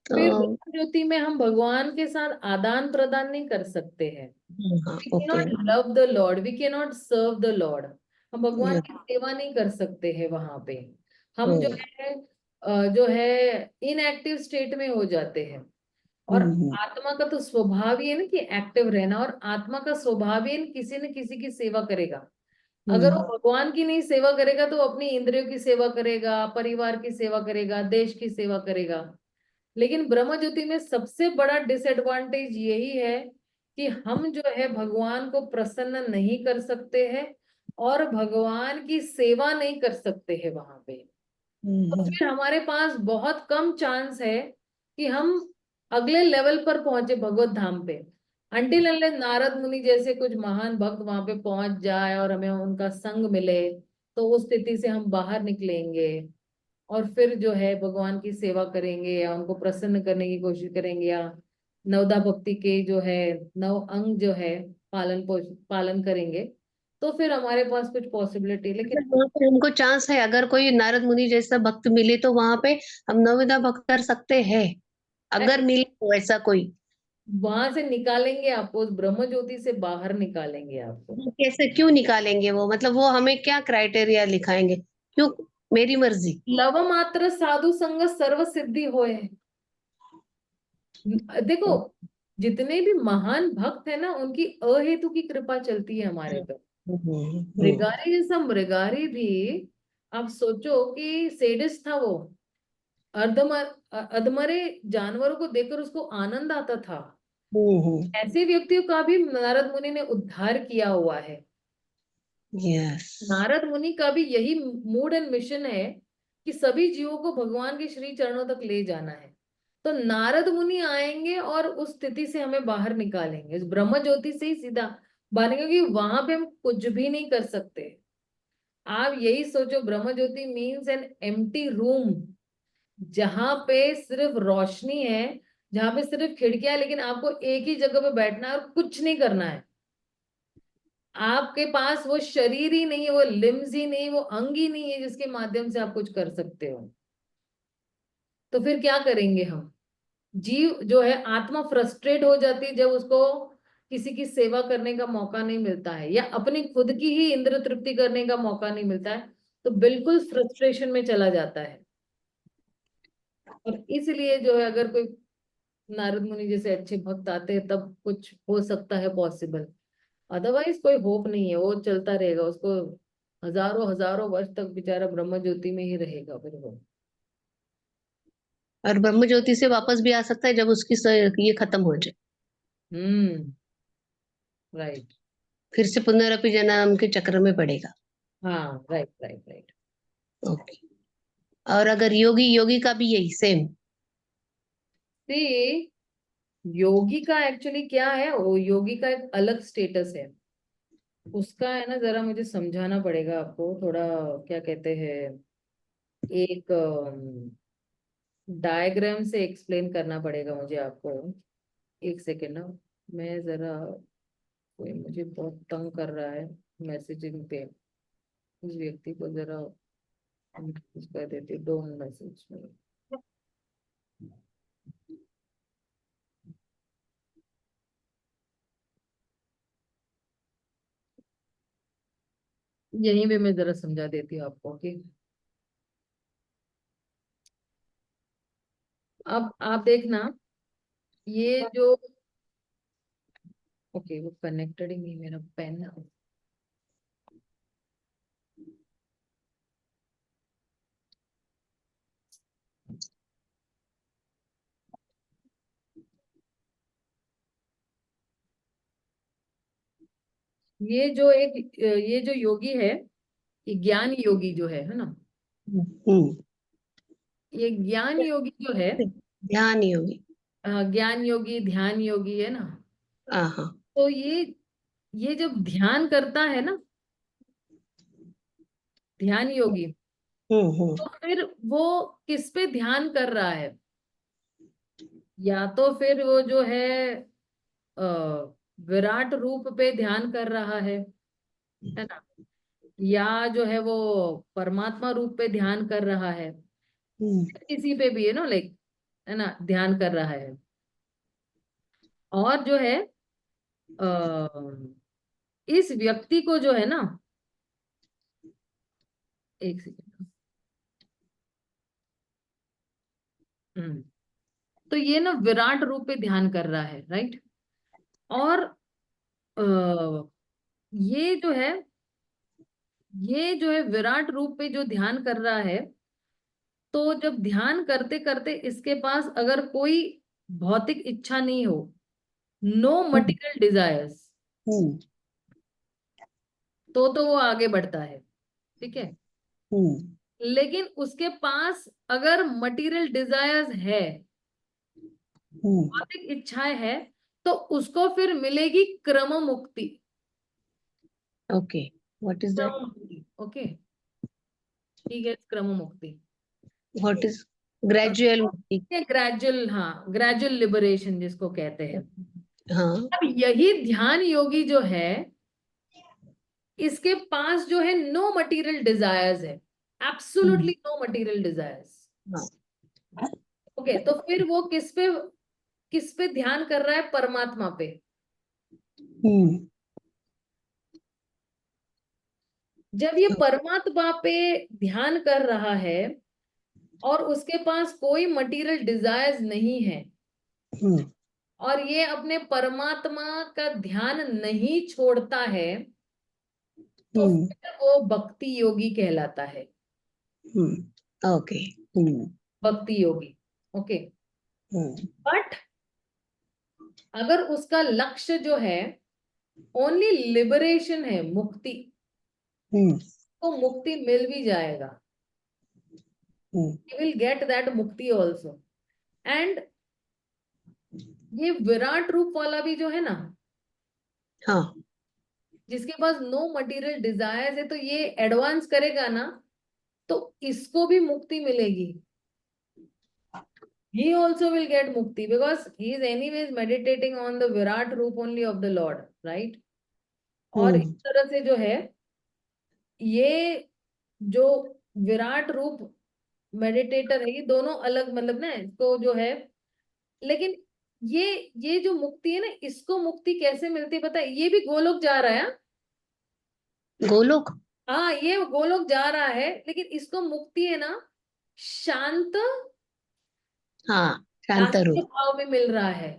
तो फिर ब्रह्म ज्योति में हम भगवान के साथ आदान प्रदान नहीं कर सकते हैं। हाँ, we can okay. Not love the lord, we can not serve the lord. हम भगवान की सेवा नहीं कर सकते हैं वहां पे। हम जो है जो है इनएक्टिव स्टेट में हो जाते हैं। और आत्मा का तो स्वभाव ही है ना कि एक्टिव रहना, और आत्मा का स्वभाव ही है ना किसी न किसी की सेवा करेगा। अगर वो भगवान की नहीं सेवा करेगा तो अपनी इंद्रियों की सेवा करेगा, परिवार की सेवा करेगा, देश की सेवा करेगा। लेकिन ब्रह्म ज्योति में सबसे बड़ा डिसएडवांटेज यही है कि हम जो है भगवान को प्रसन्न नहीं कर सकते हैं, और भगवान की सेवा नहीं कर सकते हैं वहां पे। तो फिर हमारे पास बहुत कम चांस है कि हम अगले लेवल पर पहुंचे भगवत धाम पे। अंटिल अनलेस नारद मुनि जैसे कुछ महान भक्त वहां पे पहुंच जाए और हमें उनका संग मिले, तो उस स्थिति से हम बाहर निकलेंगे। और फिर जो है भगवान की सेवा करेंगे या उनको प्रसन्न करने की कोशिश करेंगे, या नवदा भक्ति के जो है 9 अंग जो है पालन करेंगे, तो फिर हमारे पास कुछ पॉसिबिलिटी। लेकिन वहां पे हमको चांस है, अगर कोई नारद मुनि जैसा भक्त मिले तो वहां पे हम नवविधा भक्त कर सकते हैं, अगर मिले तो ऐसा कोई। वहां से निकालेंगे आपको, उस ब्रह्म ज्योति से बाहर निकालेंगे आपको। वो कैसे, क्यों निकालेंगे वो, मतलब वो हमें क्या क्राइटेरिया लिखाएंगे, क्यों? मेरी मर्जी। लव मात्र साधु संग सर्व सिद्धि होए। देखो, जितने भी महान भक्त है ना, उनकी अहेतु की कृपा चलती है हमारे पर। मृगारी जैसा मृगारी भी, आप सोचो कि सेडिस्ट था वो, अधमरे जानवरों को देखकर उसको आनंद आता था। ऐसे व्यक्तियों का भी नारद मुनि ने उद्धार किया हुआ है। यस। नारद मुनि का भी यही मूड एंड मिशन है कि सभी जीवों को भगवान के श्री चरणों तक ले जाना है। तो नारद मुनि आएंगे और उस स्थिति से हमें बाहर निकालेंगे, इस ब्रह्म ज्योति से ही सीधा बाहर, क्योंकि वहां पे हम कुछ भी नहीं कर सकते। आप यही सोचो, ब्रह्म ज्योति मीन्स एन एम्प्टी रूम, जहां पे सिर्फ रोशनी है, जहां पे सिर्फ खिड़कियां, लेकिन आपको एक ही जगह पे बैठना है और कुछ नहीं करना है। आपके पास वो शरीर ही नहीं है, वो लिम्स ही नहीं, वो अंग ही नहीं है जिसके माध्यम से आप कुछ कर सकते हो। तो फिर क्या करेंगे हम? जीव जो है, आत्मा फ्रस्ट्रेट हो जाती है जब उसको किसी की सेवा करने का मौका नहीं मिलता है, या अपनी खुद की ही इंद्र तृप्ति करने का मौका नहीं मिलता है, तो बिल्कुल फ्रस्ट्रेशन में चला जाता है। और इसलिए जो है, अगर कोई नारद मुनि जैसे अच्छे भक्त आते हैं तब कुछ हो सकता है पॉसिबल, अदरवाइज कोई होप नहीं है। वो चलता रहेगा, उसको हजारों हजारों वर्ष तक बेचारा ब्रह्म ज्योति में ही रहेगा फिर वो। और ब्रह्म ज्योति से वापस भी आ सकता है जब उसकी ये खत्म हो जाए, हम्म। राइट। फिर से पुनरअपि जन्म के चक्र में पड़ेगा। हाँ, राइट राइट राइट। ओके। और अगर योगी, योगी का भी यही सेम? सी, योगी का एक्चुअली क्या है, वो योगी का एक अलग स्टेटस है। उसका है ना, जरा मुझे समझाना पड़ेगा आपको थोड़ा, क्या कहते हैं, एक डायग्राम से एक्सप्लेन करना पड़ेगा मुझे आपको। एक सेकेंड ना, मैं जरा, कोई मुझे बहुत तंग कर रहा है मैसेजिंग पे, उस व्यक्ति को जरा मैसेज कर देती, डोंट मैसेज मी। यहीं पे मैं जरा समझा देती हूँ आपको कि अब आप देखना, ये जो, ओके वो कनेक्टेड ही नहीं, मेरा पेन। ये जो योगी है, ये ज्ञान योगी जो है ना, हम्म। ये ज्ञान योगी जो है, ध्यान योगी। ज्ञान योगी ध्यान योगी है ना। हाँ। तो ये जब ध्यान करता है ना, ध्यान योगी, हम्म। तो फिर वो किस पे ध्यान कर रहा है? या तो फिर वो जो है अ, विराट रूप पे ध्यान कर रहा है ना, या जो है वो परमात्मा रूप पे ध्यान कर रहा है, हम्म। किसी पे भी है ना, लाइक, है ना, ध्यान कर रहा है। और जो है इस व्यक्ति को जो है ना, एक सेकेंड। हम्म। तो ये ना विराट रूप पे ध्यान कर रहा है, राइट। और अ, ये जो है, ये जो है विराट रूप पे जो ध्यान कर रहा है, तो जब ध्यान करते करते इसके पास अगर कोई भौतिक इच्छा नहीं हो, नो हम्म। मटेरियल डिजायर्स, हम्म। तो वो आगे बढ़ता है, ठीक है। हम्म। लेकिन उसके पास अगर मटेरियल डिजायर्स है, हम्म। भौतिक इच्छाएं है, तो उसको फिर मिलेगी क्रम मुक्ति। Okay, what is that? क्रम मुक्ति, ओके, ठीक है, क्रम मुक्ति। What is? ग्रेजुअल। ग्रेजुअल, हाँ, ग्रेजुअल लिबरेशन जिसको कहते हैं। हाँ। अब यही ध्यान योगी जो है, इसके पास जो है नो मटेरियल डिजायर्स है, एब्सोल्युटली नो मटेरियल डिजायर्स। हाँ। ओके, तो फिर वो किस पे ध्यान कर रहा है? परमात्मा पे। जब ये परमात्मा पे ध्यान कर रहा है और उसके पास कोई मटेरियल डिजायर्स नहीं है, और ये अपने परमात्मा का ध्यान नहीं छोड़ता है, तो फिर वो भक्ति योगी कहलाता है। ओके। भक्ति योगी। ओके, बट अगर उसका लक्ष्य जो है ओनली लिबरेशन है, मुक्ति, तो मुक्ति मिल भी जाएगा। He will get that मुक्ति also। एंड ये विराट रूप वाला भी जो है ना, हाँ। जिसके पास नो मटेरियल डिजायर्स है, तो ये एडवांस करेगा ना, तो इसको भी मुक्ति मिलेगी। He also will get mukti because he is anyways meditating on the Virat Roop only of the Lord, right? और इस तरह से जो है, ये जो विराट रूप मेडिटेटर है, ये दोनों अलग, मतलब ना, इसको जो है, लेकिन ये जो मुक्ति है ना, इसको मुक्ति कैसे मिलती है पता है? ये भी गोलोक जा रहा है। गोलोक। हाँ, ये गोलोक जा रहा है, लेकिन इसको मुक्ति है ना, शांत, हाँ, शांत दास्य रूप। भाव में मिल रहा है।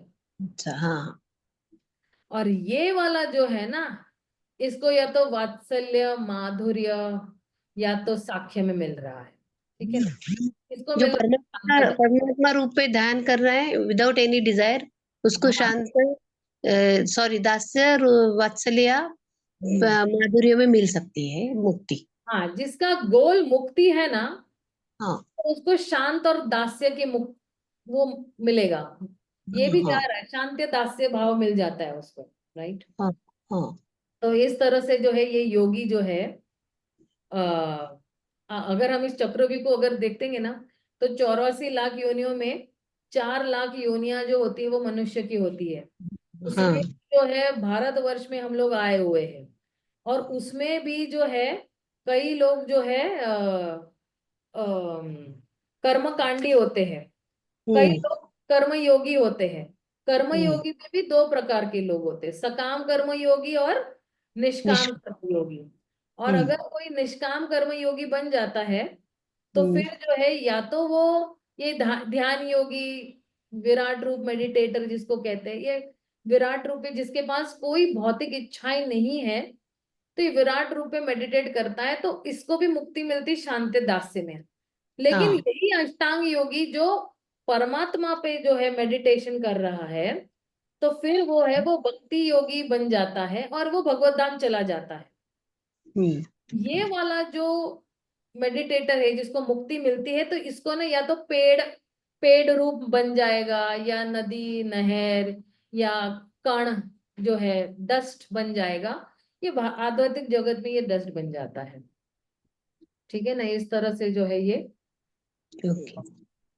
अच्छा, हाँ। और ये वाला जो है ना, इसको या तो वात्सल्य, माधुर्य, या तो साख्य में मिल रहा है। ठीक है ना? इसको जो मिल परमात्मा रहा है। परमात्मा रूप पे ध्यान कर रहा है विदाउट एनी डिजायर, उसको हाँ, शांत, सॉरी, दास्य और वात्सल्य, माधुर्य में मिल सकती है मुक्ति। हाँ, जिसका गोल मुक्ति है ना, हाँ। तो उसको शांत और दास्य की मुक्त वो मिलेगा। ये भी जा हाँ। रहा है, शांति दास्य भाव मिल जाता है उसको, राइट? हाँ। हाँ। तो इस तरह से जो है ये योगी जो है, अगर हम इस चक्रव्यूह को अगर देखेंगे ना, तो 84 लाख योनियों में 4 लाख योनियां जो होती है वो मनुष्य की होती है। हाँ। उसमें जो है भारतवर्ष में हम लोग आए हुए हैं, और उसमें भी जो है कई लोग जो है कर्मकांडी होते हैं, कई लोग कर्मयोगी होते हैं। कर्मयोगी में भी 2 प्रकार के लोग होते हैं, सकाम कर्मयोगी और निष्काम कर्मयोगी। और अगर कोई निष्काम कर्मयोगी बन जाता है, तो फिर जो है या तो वो ये ध्यान योगी, विराट रूप मेडिटेटर जिसको कहते हैं, ये विराट रूप है जिसके पास कोई भौतिक इच्छाएं नहीं है, तो ये विराट रूप में मेडिटेट करता है, तो इसको भी मुक्ति मिलती शांति दास्य में। लेकिन हाँ। यही अष्टांग योगी जो परमात्मा पे जो है मेडिटेशन कर रहा है, तो फिर वो है वो भक्ति योगी बन जाता है और वो भगवत धाम चला जाता है। ये वाला जो मेडिटेटर है जिसको मुक्ति मिलती है, तो इसको ना या तो पेड़ पेड़ रूप बन जाएगा, या नदी नहर, या कण जो है डस्ट बन जाएगा। ये आध्यात्मिक जगत में ये डस्ट बन जाता है। ठीक है ना? इस तरह से जो है ये ओके।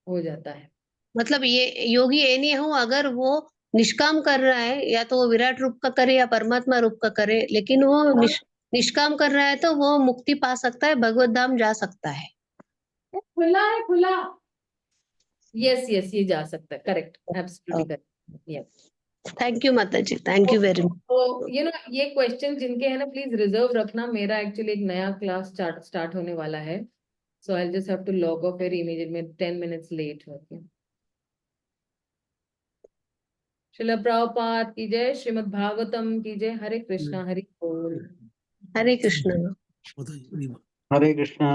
हो जाता है। मतलब ये योगी एनी हूँ, अगर वो निष्काम कर रहा है, या तो वो विराट रूप का करे या परमात्मा रूप का करे, लेकिन वो निष्काम कर रहा है, तो वो मुक्ति पा सकता है, भगवत धाम जा सकता है। खुला है, खुला। यस यस, ये जा सकता है, correct, absolutely correct. Yes, thank you माता जी, थैंक यू वेरी मच। तो ये क्वेश्चन जिनके है ना, प्लीज रिजर्व रखना। मेरा एक्चुअली एक नया क्लास स्टार्ट होने वाला है, so I just have to log off very immediate में 10 मिनट्स लेट होके। श्रील प्रभुपाद की जय, श्रीमद् भागवतम की जय। हरे कृष्णा, हरि बोल। हरे कृष्ण। हरे कृष्णा।